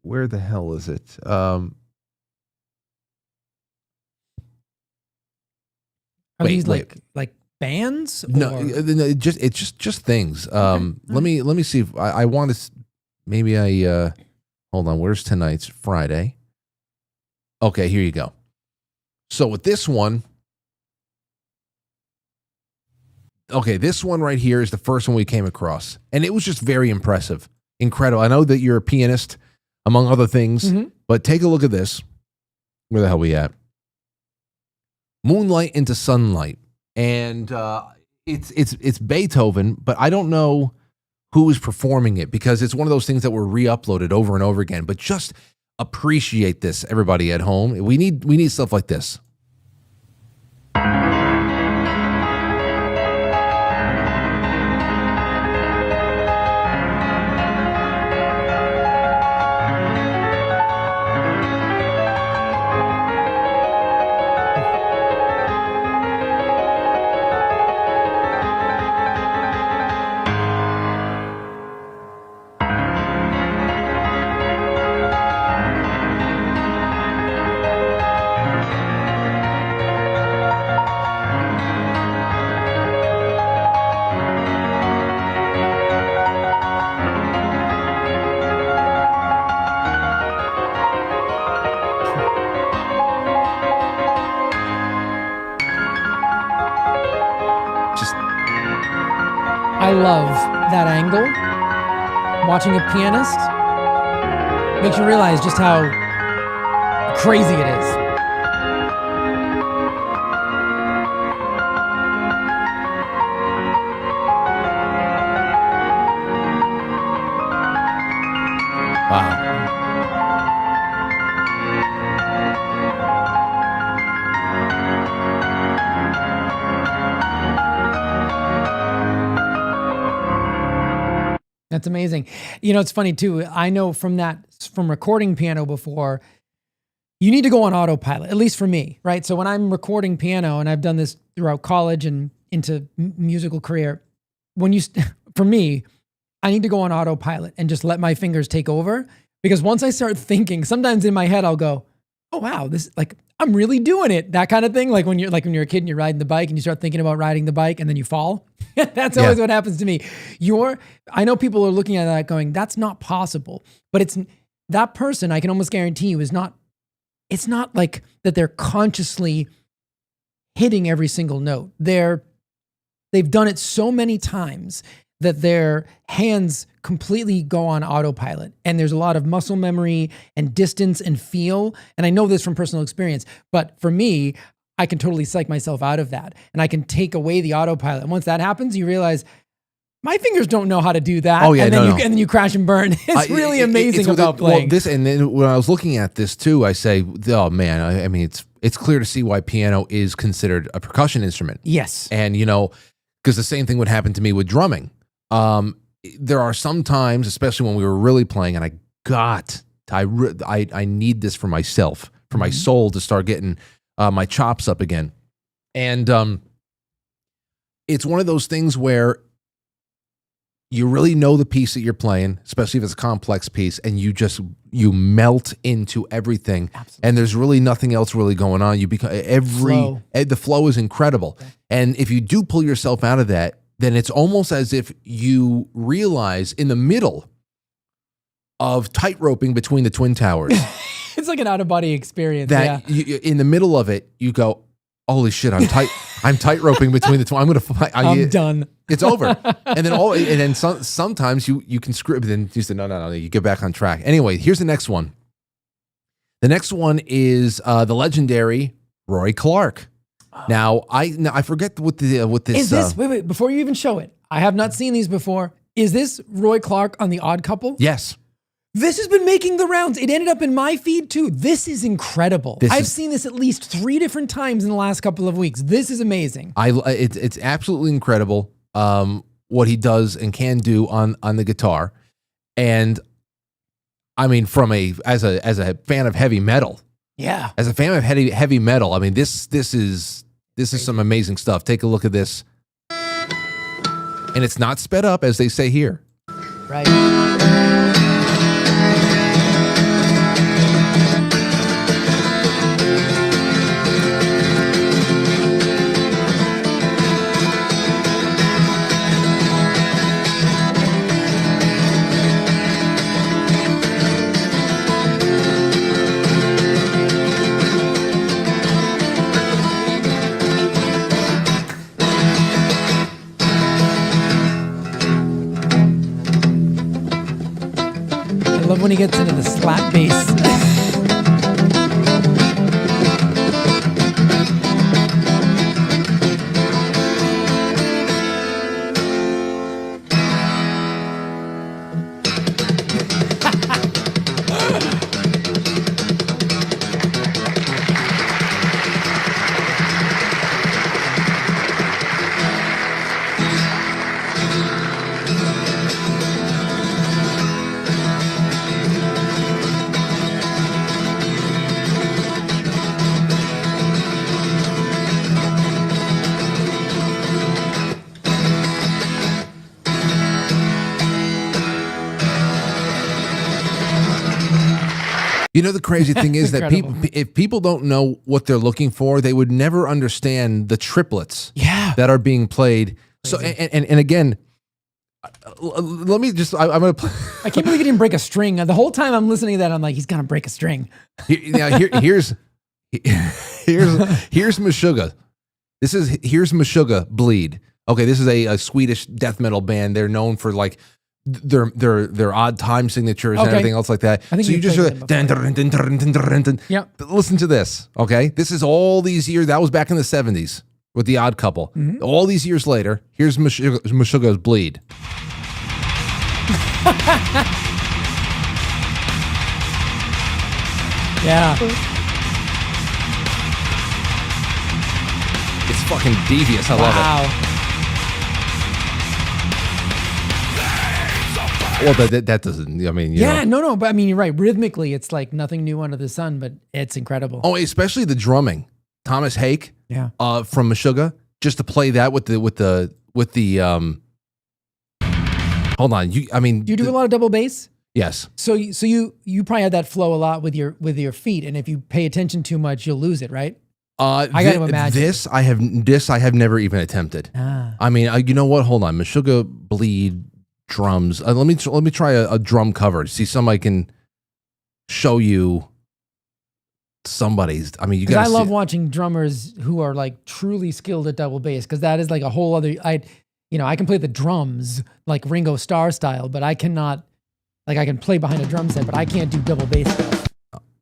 Where the hell is it? Are these like bands? Or? No, it's just things. Okay. Let me see if I want to. Maybe I hold on. Where's tonight's Friday? Okay, here you go. So with this one, this one right here is the first one we came across, and it was just very impressive, incredible. I know that you're a pianist, among other things, but take a look at this. Where the hell are we at? Moonlight into Sunlight. And it's Beethoven, but I don't know who is performing it because it's one of those things that were re-uploaded over and over again. But just appreciate this, everybody at home. We need stuff like this. love that angle. Watching a pianist makes you realize just how crazy it is. Wow. That's amazing. You know, it's funny too. I know from recording piano before, you need to go on autopilot, at least for me, right? So when I'm recording piano, and I've done this throughout college and into musical career, for me, I need to go on autopilot and just let my fingers take over. Because once I start thinking, sometimes in my head, I'll go, oh, wow, this like, I'm really doing it. That kind of thing. Like when you're a kid and you're riding the bike and you start thinking about riding the bike and then you fall. That's always what happens to me. I know people are looking at that going, that's not possible. But it's that person, I can almost guarantee you, it's not like that they're consciously hitting every single note. They've done it so many times that their hands completely go on autopilot. And there's a lot of muscle memory and distance and feel. And I know this from personal experience, but for me, I can totally psych myself out of that. And I can take away the autopilot. And once that happens, you realize my fingers don't know how to do that. Oh yeah, and then you crash and burn. It's really amazing about playing. Well, and then when I was looking at this too, I say, oh man, I mean, it's clear to see why piano is considered a percussion instrument. Yes. And because the same thing would happen to me with drumming. There are some times, especially when we were really playing, and I need this for myself, for my soul to start getting my chops up again. And it's one of those things where you really know the piece that you're playing, especially if it's a complex piece, and you melt into everything. Absolutely. And there's really nothing else really going on. You become the flow is incredible. Okay. And if you do pull yourself out of that, then it's almost as if you realize in the middle of tight-roping between the Twin Towers. It's like an out-of-body experience. That in the middle of it, you go, holy shit, I'm tight-roping between the two. I'm done. It's over. And then sometimes you can screw, but then you say, no, you get back on track. Anyway, here's the next one. The next one is the legendary Roy Clark. Now I forget what this is. This wait before you even show it? I have not seen these before. Is this Roy Clark on The Odd Couple? Yes. This has been making the rounds. It ended up in my feed too. This is incredible. I've seen this at least 3 different times in the last couple of weeks. This is amazing. It's absolutely incredible what he does and can do on the guitar, and I mean as a fan of heavy metal. Yeah. As a fan of heavy metal, I mean this is some amazing stuff. Take a look at this. And it's not sped up, as they say here. Right. I love when he gets into the slap bass. You know, the crazy thing is that if people don't know what they're looking for, they would never understand the triplets that are being played. So, and again, let me just, I'm going to play. I can't believe he didn't break a string. The whole time I'm listening to that, I'm like, he's going to break a string. Here's Meshuggah. Here's Meshuggah Bleed Okay, this is a Swedish death metal band. They're known for like their odd time signatures and everything else like that. I think so you just hear Yep. listen to this. Okay, this is all these years. That was back in the 70s with the Odd Couple. All these years later, here's Meshuggah's Bleed. Yeah. It's fucking devious. I love it. Well, that doesn't. I mean, you know. No. But I mean, you're right. Rhythmically, it's like nothing new under the sun, but it's incredible. Oh, especially the drumming. Thomas Hake, Yeah. From Meshuggah, just to play that with the Hold on, you do a lot of double bass. Yes. So you probably had that flow a lot with your feet, and if you pay attention too much, you'll lose it, right? I got to imagine this. I have never even attempted. I mean, you know what? Hold on, Meshuggah Bleed drums. Let me try a drum cover. See, somebody can show you somebody's. I mean, you guys. I love watching drummers who are like truly skilled at double bass, because that is like a whole other. I can play the drums like Ringo Starr style, but I cannot. Like I can play behind a drum set, but I can't do double bass stuff.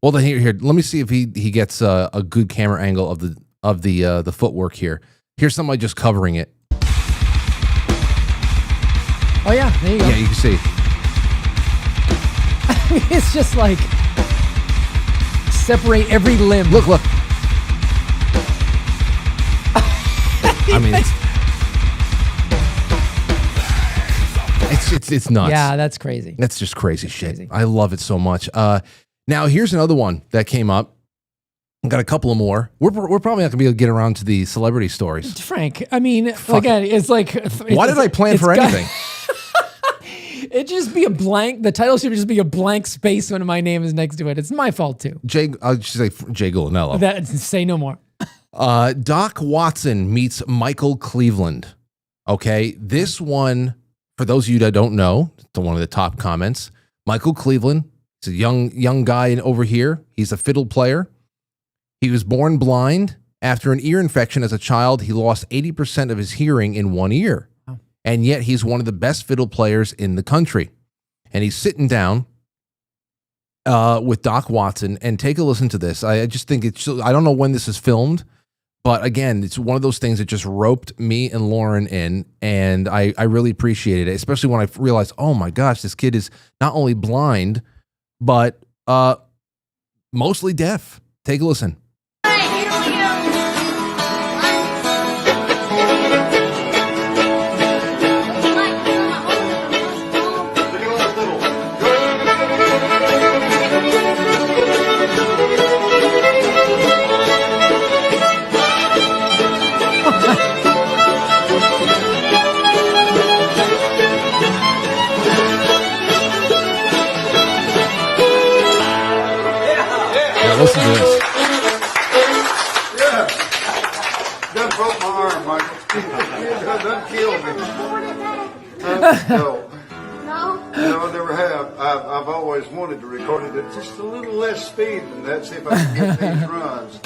Well, then here. Let me see if he gets a good camera angle of the footwork here. Here's somebody just covering it. Oh yeah, there you go. Yeah, you can see. It's just like separate every limb. Look. I mean, it's nuts. Yeah, that's crazy. That's just crazy shit. Crazy. I love it so much. Now here's another one that came up. I've got a couple of more. We're probably not gonna be able to get around to the celebrity stories. Frank, I mean, again, it's like. Why did I plan for anything? It just be a blank. The title should just be a blank space when my name is next to it. It's my fault too. I'll just say Jay Gulinello. Say no more. Doc Watson meets Michael Cleveland. Okay, this one, for those of you that don't know, it's one of the top comments. Michael Cleveland, he's a young guy over here. He's a fiddle player. He was born blind. After an ear infection as a child, he lost 80% of his hearing in one ear. Wow. And yet he's one of the best fiddle players in the country. And he's sitting down with Doc Watson, and take a listen to this. I just think I don't know when this is filmed, but again, it's one of those things that just roped me and Lauren in, and I really appreciated it, especially when I realized, oh my gosh, this kid is not only blind, but mostly deaf. Take a listen. Listen to this. Yeah. Done broke my arm, Michael. Done killed me. No. No, I never have. I've always wanted to record it at just a little less speed than that, see if I can get these runs.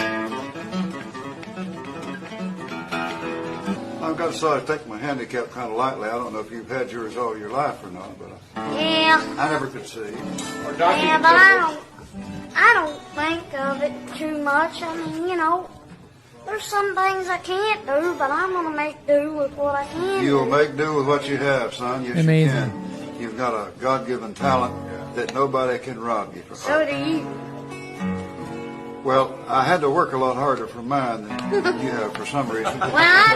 I've got to say, I take my handicap kind of lightly. I don't know if you've had yours all your life or not, but I never could see. Yeah, but I don't think of it too much. I mean, there's some things I can't do, but I'm going to make do with what I can. You'll make do with what you have, son. Yes, amazing. You can. You've got a God-given talent that nobody can rob you from. So do you. Well, I had to work a lot harder for mine than you have for some reason. Well, I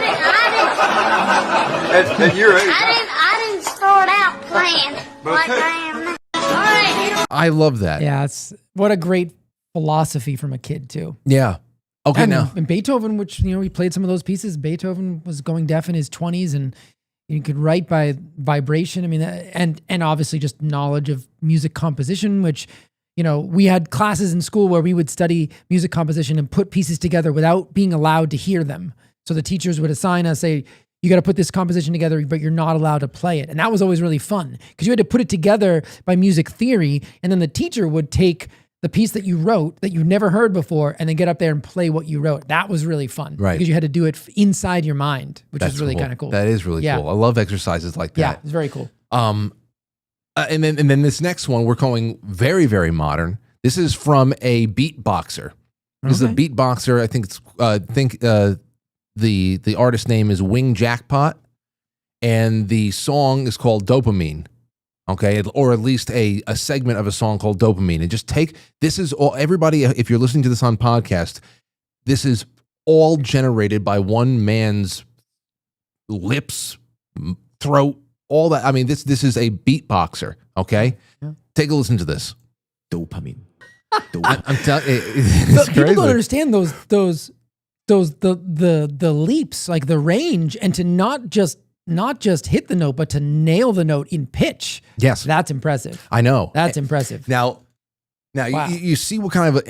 didn't. At your age. I didn't start out playing like I am now. All right. I love that. Yeah, what a great philosophy from a kid too. Yeah. Okay, and Beethoven, which he played some of those pieces. Beethoven was going deaf in his 20s, and you could write by vibration. I mean, and obviously just knowledge of music composition, which we had classes in school where we would study music composition and put pieces together without being allowed to hear them. So the teachers would assign us, say, you got to put this composition together, but you're not allowed to play it. And that was always really fun because you had to put it together by music theory. And then the teacher would take the piece that you wrote that you never heard before, and then get up there and play what you wrote. That was really fun. Right. Because you had to do it inside your mind, which That's was really cool. kind of cool. That is really cool. I love exercises like that. Yeah, it's very cool. And then this next one, we're going very, very modern. This is from a beatboxer. This is a beatboxer. I think the artist name is Wing Jackpot, and the song is called Dopamine. Okay, or at least a segment of a song called Dopamine. And just this is all, everybody, if you're listening to this on podcast, this is all generated by one man's lips, throat, all that. I mean, this is a beatboxer. Okay, take a listen to this. Dopamine. I'm telling you, it's People crazy. don't understand the leaps, like the range, and to not just hit the note, but to nail the note in pitch. Yes, that's impressive. I know. That's impressive. Now, Wow. you see what kind of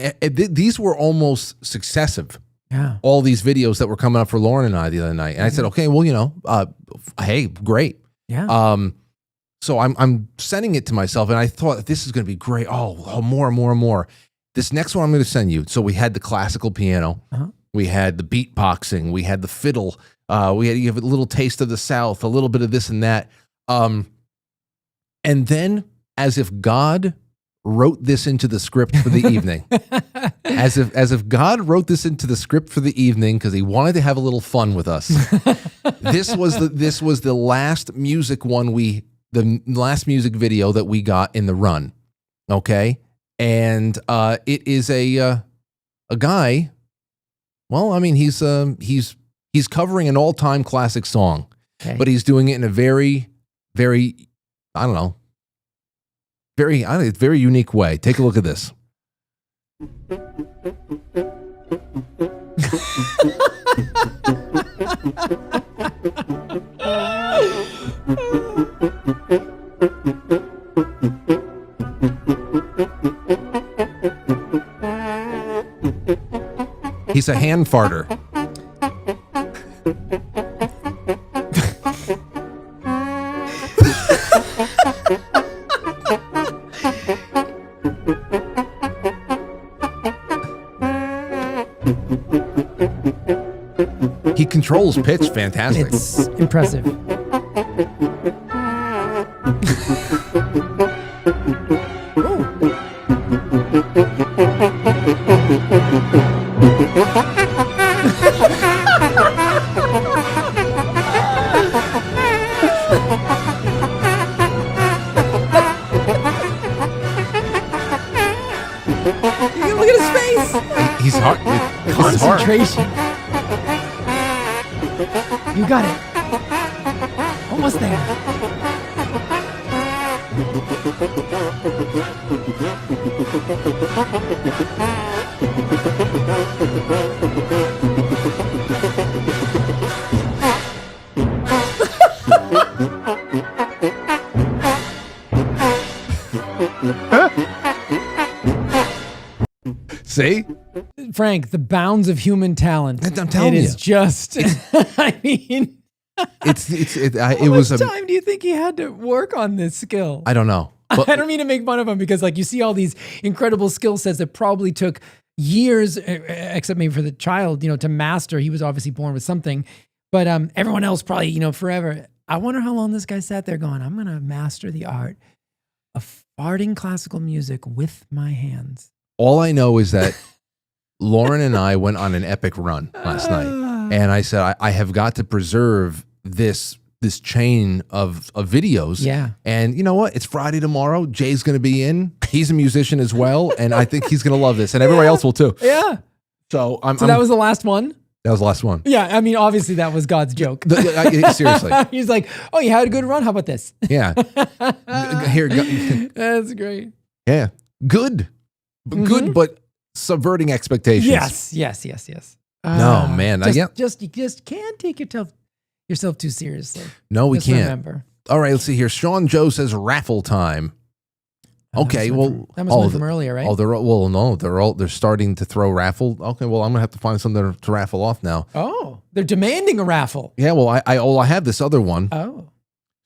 these were almost successive. Yeah. All these videos that were coming up for Lauren and I the other night, and I said, okay, well, hey, great. Yeah. So I'm sending it to myself, and I thought this is going to be great. Oh, more and more and more. This next one I'm going to send you. So we had the classical piano, we had the beatboxing, we had the fiddle, you have a little taste of the South, a little bit of this and that, and then as if God wrote this into the script for the evening, as if God wrote this into the script for the evening because he wanted to have a little fun with us. This was the last music the last music video that we got in the run. Okay. And it is a guy. Well, I mean, he's covering an all-time classic song, but he's doing it in a very, very, I don't know, very unique way. Take a look at this. He's a hand farter. He controls pitch fantastic. It's impressive. Look at his face. He's hard. Concentration. You got it. Almost there. See? Frank, the bounds of human talent. I'm telling it you. is just, I mean, it was how much time do you think he had to work on this skill? I don't know. But I don't mean to make fun of him because, like, you see all these incredible skill sets that probably took years, except maybe for the child, to master. He was obviously born with something, but everyone else probably, forever. I wonder how long this guy sat there going, I'm going to master the art of farting classical music with my hands. All I know is that Lauren and I went on an epic run last night, and I said I have got to preserve this chain of videos. Yeah. And you know what? It's Friday tomorrow. Jay's going to be in. He's a musician as well, and I think he's going to love this, and everybody else will too. Yeah. So that was the last one? That was the last one. Yeah, I mean, obviously that was God's joke. Seriously. He's like, oh, you had a good run? How about this? Yeah. Here, That's great. Yeah. Good. Good, but subverting expectations. Yes. No, man. You just can't take yourself too seriously. No, we Just can't. Remember. All right, let's see here. Sean Joe says raffle time. Okay, that must have been from earlier, right? Oh, they're starting to throw raffle. Okay, well, I'm gonna have to find something to raffle off now. Oh, they're demanding a raffle. Yeah, well, I have this other one. Oh,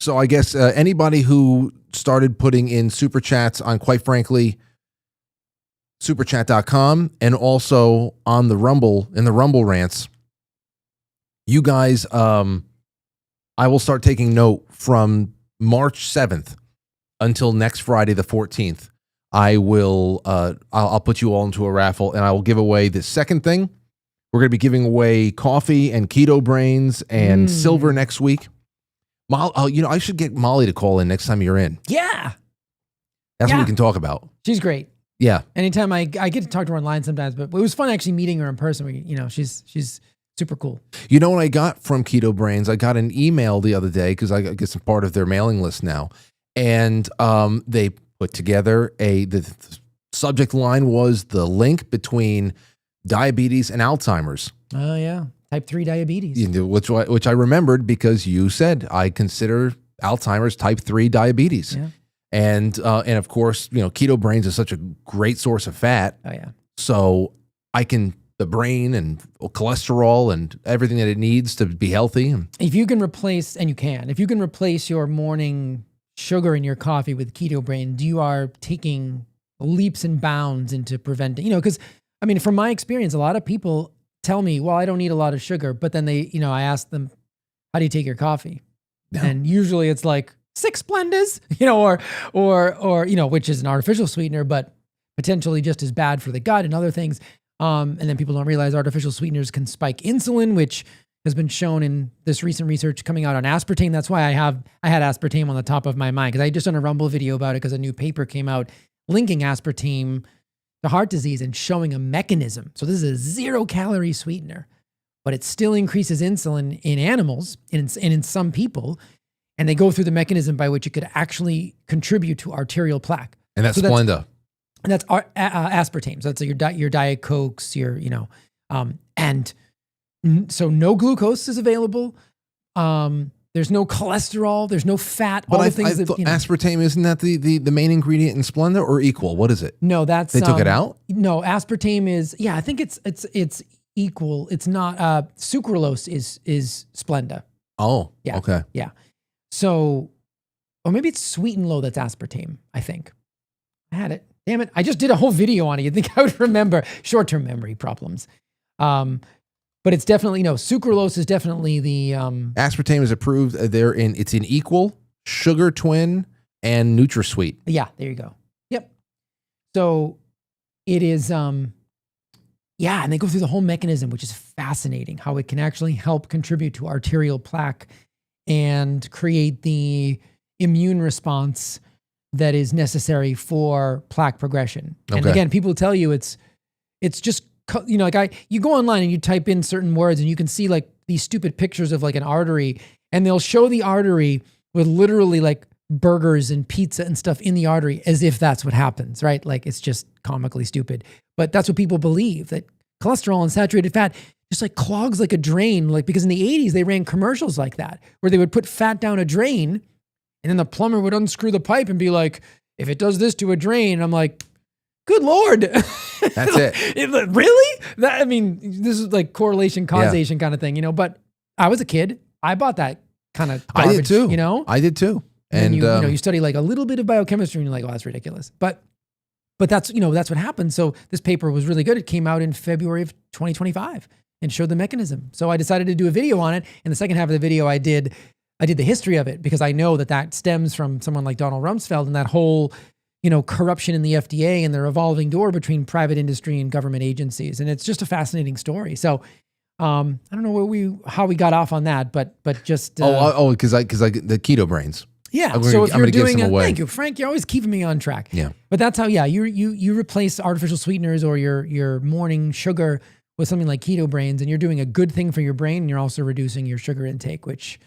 so I guess anybody who started putting in super chats on, quite frankly, superchat.com, and also on the Rumble, in the Rumble rants. You guys, I will start taking note from March 7th until next Friday, the 14th. I will, I'll put you all into a raffle, and I will give away the second thing. We're going to be giving away coffee and keto brains and silver next week. I should get Molly to call in next time you're in. Yeah. That's what we can talk about. She's great. Yeah. Anytime I get to talk to her online sometimes, but it was fun actually meeting her in person. She's super cool. You know what I got from Keto Brains? I got an email the other day because I guess I'm part of their mailing list now. And they put together the subject line was the link between diabetes and Alzheimer's. Oh, yeah. Type 3 diabetes. Which I remembered because you said I consider Alzheimer's type 3 diabetes. Yeah. And of course, Keto Brains is such a great source of fat. Oh, yeah. So the brain and cholesterol and everything that it needs to be healthy. If you can replace your morning sugar in your coffee with Keto Brains, you are taking leaps and bounds into preventing, because from my experience, a lot of people tell me, well, I don't need a lot of sugar, but then I ask them, how do you take your coffee? Yeah. And usually it's like 6 Splendas, or which is an artificial sweetener, but potentially just as bad for the gut and other things. And then people don't realize artificial sweeteners can spike insulin, which has been shown in this recent research coming out on aspartame. That's why I had aspartame on the top of my mind, because I just done a Rumble video about it because a new paper came out linking aspartame to heart disease and showing a mechanism. So this is a 0-calorie sweetener, but it still increases insulin in animals and in some people. And they go through the mechanism by which it could actually contribute to arterial plaque. And that's Splenda. And that's aspartame. So that's your Diet Cokes, so no glucose is available. There's no cholesterol. There's no fat. But aspartame, isn't that the main ingredient in Splenda, or equal? What is it? No, that's they took it out. No, aspartame is I think it's equal. It's not. Sucralose is Splenda. Oh, yeah. Okay, yeah. So, or maybe it's Sweet and Low that's aspartame. I think I had it. Damn it! I just did a whole video on it. You'd think I would remember. Short-term memory problems. But it's definitely sucralose is definitely the aspartame is approved. It's in Equal, Sugar Twin, and NutraSweet. Yeah, there you go. Yep. So it is and they go through the whole mechanism, which is fascinating, how it can actually help contribute to arterial plaque and create the immune response that is necessary for plaque progression. Okay. And again, people tell you it's just, you go online and you type in certain words and you can see like these stupid pictures of like an artery, and they'll show the artery with literally like burgers and pizza and stuff in the artery as if that's what happens, right? Like it's just comically stupid. But that's what people believe, that cholesterol and saturated fat just like clogs like a drain, like because in the 80s they ran commercials like that where they would put fat down a drain and then the plumber would unscrew the pipe and be like, if it does this to a drain, and I'm like, good Lord. That's it. Really? This is like correlation, causation kind of thing, but I was a kid. I bought that kind of garbage, I did too. I did too. And you study like a little bit of biochemistry and you're like, oh, that's ridiculous. But that's, that's what happened. So this paper was really good. It came out in February of 2025 and showed the mechanism. So I decided to do a video on it. In the second half of the video, I did the history of it because I know that stems from someone like Donald Rumsfeld and that whole, corruption in the FDA and the revolving door between private industry and government agencies. And it's just a fascinating story. So I don't know how we got off on that, but just because I the Keto Brains. Yeah. I'm you're doing thank you, Frank. You're always keeping me on track. Yeah. But that's how you replace artificial sweeteners or your morning sugar with something like Keto Brains, and you're doing a good thing for your brain, and you're also reducing your sugar intake, which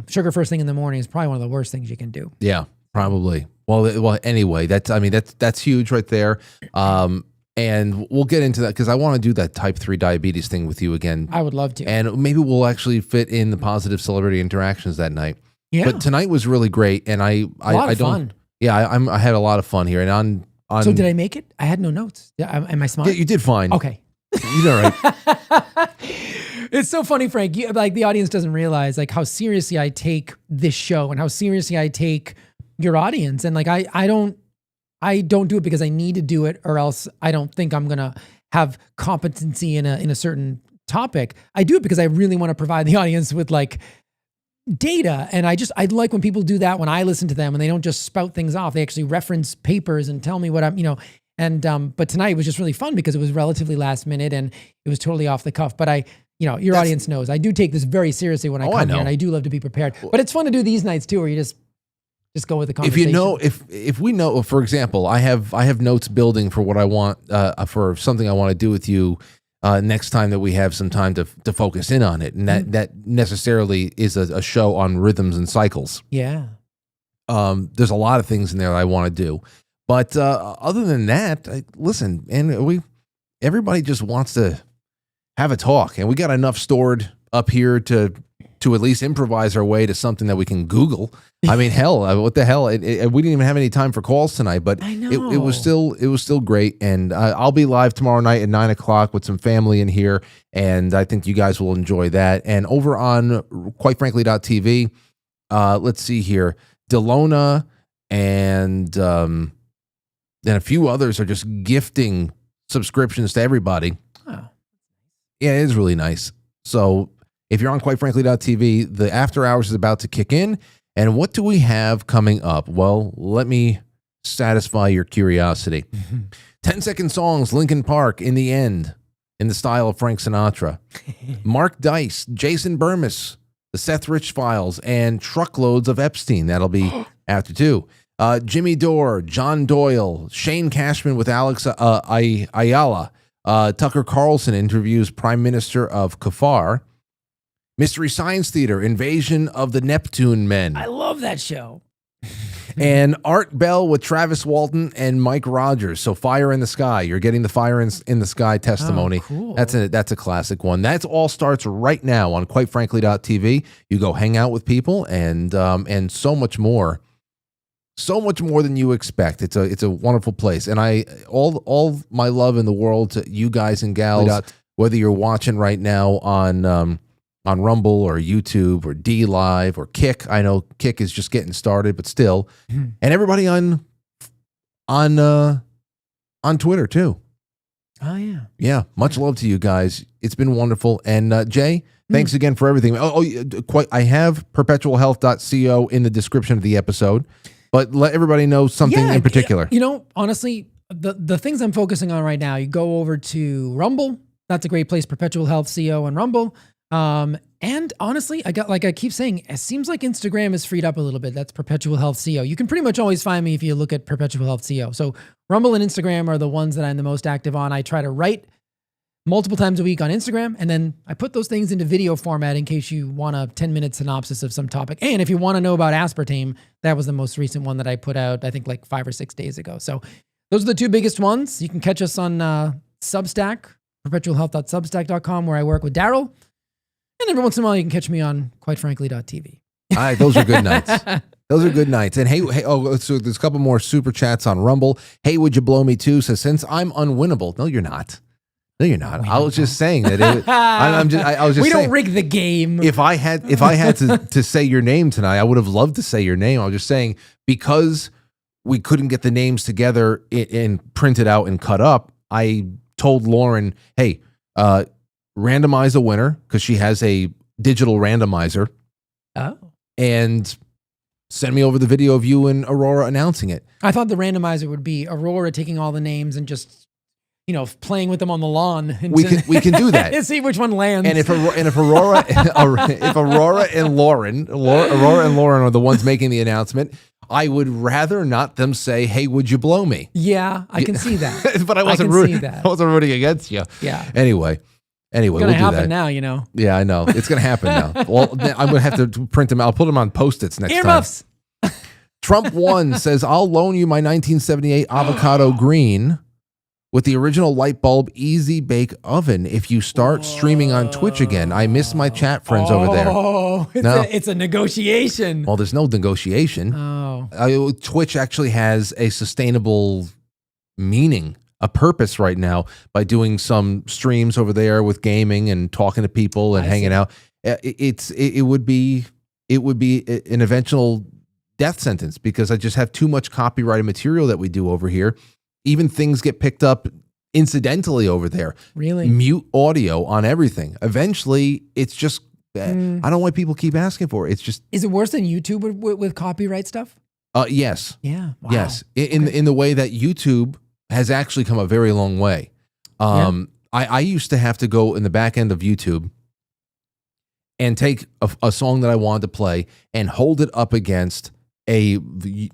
sugar first thing in the morning is probably one of the worst things you can do. Yeah, probably. Well, anyway, that's huge right there. And we'll get into that because I want to do that type 3 diabetes thing with you again. I would love to. And maybe we'll actually fit in the positive celebrity interactions that night. Yeah. But tonight was really great, and I don't. Fun. Yeah, I had a lot of fun here, and on. So did I make it? I had no notes. Am I smart? Yeah, you did fine. Okay. You did all right. It's so funny, Frank. Like the audience doesn't realize like how seriously I take this show and how seriously I take your audience. And like I don't I don't do it because I need to do it, or else I don't think I'm gonna have competency in a certain topic. I do it because I really want to provide the audience with like data. And I like when people do that when I listen to them and they don't just spout things off. They actually reference papers and tell me what I'm, and, but tonight was just really fun because it was relatively last minute and it was totally off the cuff. But your audience knows I do take this very seriously when I come here, and I do love to be prepared. But it's fun to do these nights too, where you just go with the conversation. If we know, for example, I have notes building for what I want, for something I want to do with you next time that we have some time to focus in on it. And that necessarily is a show on rhythms and cycles. Yeah. There's a lot of things in there that I want to do. But other than that, listen, and everybody just wants to have a talk. And we got enough stored up here to at least improvise our way to something that we can Google. I mean, hell, what the hell? We didn't even have any time for calls tonight, but it was still great. And I'll be live tomorrow night at 9:00 with some family in here, and I think you guys will enjoy that. And over on quitefrankly.tv, let's see here, Delona and a few others are just gifting subscriptions to everybody. Oh. Yeah, it is really nice. So if you're on quitefrankly.tv, the after hours is about to kick in. And what do we have coming up? Well, let me satisfy your curiosity. 10-second songs, Linkin Park, In the End, in the style of Frank Sinatra. Mark Dice, Jason Burmis, The Seth Rich Files, and Truckloads of Epstein. That'll be after 2. Jimmy Dore, John Doyle, Shane Cashman with Alex Ayala. Tucker Carlson interviews Prime Minister of Qatar. Mystery Science Theater, Invasion of the Neptune Men. I love that show. And Art Bell with Travis Walton and Mike Rogers. So Fire in the Sky. You're getting the Fire in the Sky testimony. Oh, cool. That's a classic one. That all starts right now on quitefrankly.tv. You go hang out with people and so much more. So much more than you expect. It's a wonderful place. And all my love in the world to you guys and gals, whether you're watching right now on Rumble or YouTube or D Live or Kick. I know Kick is just getting started, but still. And everybody on Twitter too. Oh yeah. Yeah. Much love to you guys. It's been wonderful. And Jay, thanks again for everything. I have perpetualhealth.co in the description of the episode, but let everybody know something in particular. Honestly, the things I'm focusing on right now, you go over to Rumble. That's a great place, Perpetual Health CO on Rumble. And honestly, I keep saying, it seems like Instagram is freed up a little bit. That's Perpetual Health CO. You can pretty much always find me if you look at Perpetual Health CO. So Rumble and Instagram are the ones that I'm the most active on. I try to write multiple times a week on Instagram, and then I put those things into video format in case you want a 10-minute synopsis of some topic. And if you want to know about aspartame, that was the most recent one that I put out, I think like 5 or 6 days ago. So those are the two biggest ones. You can catch us on Substack, perpetualhealth.substack.com, where I work with Daryl. And every once in a while, you can catch me on quitefrankly.tv. All right, those are good nights. Those are good nights. And so there's a couple more super chats on Rumble. Hey, would you blow me too? So since I'm unwinnable, no, you're not. No, you're not. I was just saying that. I was just. We saying, don't rig the game. If I had to say your name tonight, I would have loved to say your name. I was just saying because we couldn't get the names together and printed out and cut up. I told Lauren, hey, randomize a winner because she has a digital randomizer. Oh. And send me over the video of you and Aurora announcing it. I thought the randomizer would be Aurora taking all the names and just, playing with them on the lawn. We can do that and see which one lands. And if Aurora and Lauren are the ones making the announcement, I would rather not them say, "Hey, would you blow me?" Yeah, I can see that. But I wasn't rooting against you. Yeah. Anyway, it's we'll gonna do happen that. now. Yeah, I know it's gonna happen now. Well, I'm gonna have to print them out. I'll put them on Post-its next Earmuffs. time. Trump 1 says, "I'll loan you my 1978 avocado green with the original light bulb easy bake oven if you start streaming on Twitch again. I miss my chat friends over there." Oh, it's a negotiation. Well, there's no negotiation. Oh. Twitch actually has a sustainable meaning, a purpose right now by doing some streams over there with gaming and talking to people and hanging out. It would be an eventual death sentence because I just have too much copyrighted material that we do over here. Even things get picked up incidentally over there. Really? Mute audio on everything. Eventually, it's just, I don't know why people keep asking for it. It's just. Is it worse than YouTube with copyright stuff? Yes. Yeah. Wow. Yes. In the way that YouTube has actually come a very long way. I used to have to go in the back end of YouTube and take a song that I wanted to play and hold it up against a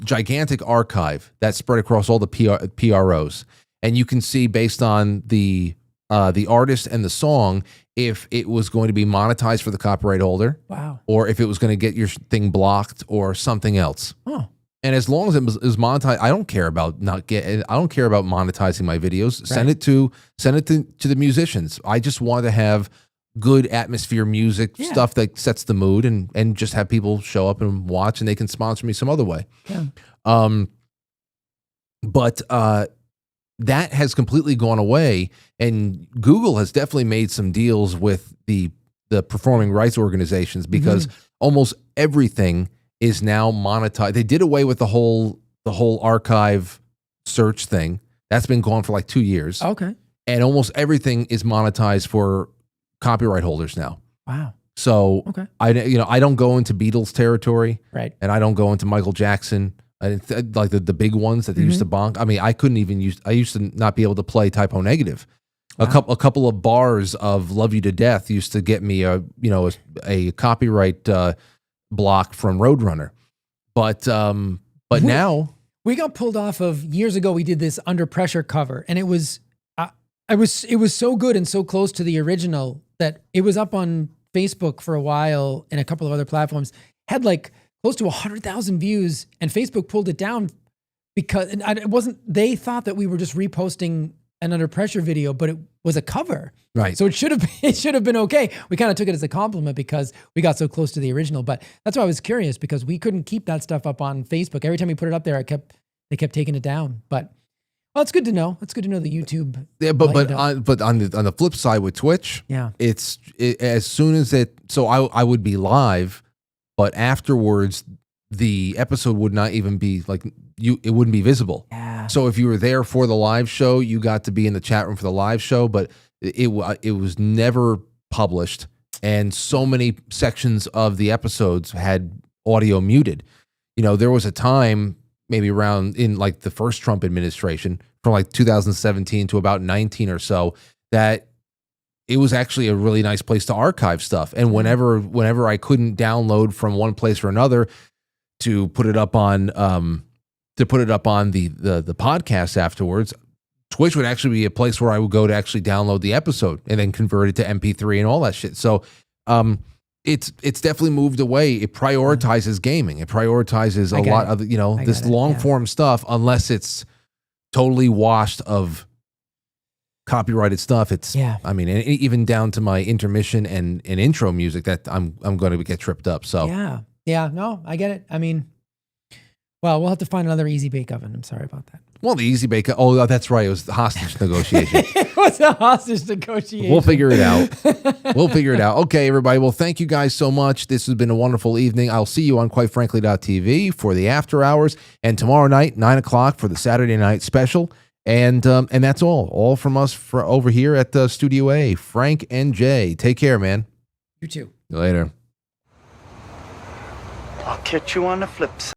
gigantic archive that spread across all the PROs. And you can see based on the artist and the song, if it was going to be monetized for the copyright holder. Wow. Or if it was going to get your thing blocked or something else. Oh. And as long as it is monetized, I don't care about monetizing my videos. Right. Send it to the musicians. I just want to have good atmosphere music, stuff that sets the mood, and just have people show up and watch, and they can sponsor me some other way. Yeah. But that has completely gone away, and Google has definitely made some deals with the performing rights organizations because almost everything is now monetized. They did away with the whole archive search thing. That's been gone for like 2 years. Okay. And almost everything is monetized for copyright holders now. Wow. So I don't go into Beatles territory, right? And I don't go into Michael Jackson. Like the big ones that they used to bonk. I mean, I used to not be able to play Typo Negative. Wow. A couple of bars of Love You to Death used to get me a copyright block from Roadrunner. But now we got pulled off of years ago. We did this Under Pressure cover, and it was so good and so close to the original that it was up on Facebook for a while and a couple of other platforms. Had like close to 100,000 views, and Facebook pulled it down because it wasn't. They thought that we were just reposting an Under Pressure video, but it was a cover, right? So it should have been okay. We kind of took it as a compliment because we got so close to the original. But that's why I was curious, because we couldn't keep that stuff up on Facebook. Every time we put it up there, they kept taking it down. But well, it's good to know. It's good to know the YouTube. Yeah, but on the flip side with Twitch, it's as soon as it. So I would be live, but afterwards the episode would not even be like it wouldn't be visible. Yeah. So if you were there for the live show, you got to be in the chat room for the live show, but it was never published, and so many sections of the episodes had audio muted. There was a time maybe around in like the first Trump administration from like 2017 to about 19 or so that it was actually a really nice place to archive stuff. And whenever I couldn't download from one place or another to put it up on the podcast afterwards, Twitch would actually be a place where I would go to actually download the episode and then convert it to MP3 and all that shit. So it's definitely moved away. It prioritizes gaming. It prioritizes a lot of this long form stuff, unless it's totally washed of copyrighted stuff. I mean, and even down to my intermission and intro music that I'm going to get tripped up. So no, I get it. I mean, well, we'll have to find another Easy Bake Oven. I'm sorry about that. Well, the Easy Bake. Oh, that's right. It was the hostage negotiation. It was a hostage negotiation. We'll figure it out. Okay, everybody. Well, thank you guys so much. This has been a wonderful evening. I'll see you on QuiteFrankly.tv for the after hours, and tomorrow night, 9:00 for the Saturday night special. And that's all from us for over here at Studio A. Frank and Jay. Take care, man. You too. Later. I'll catch you on the flip side.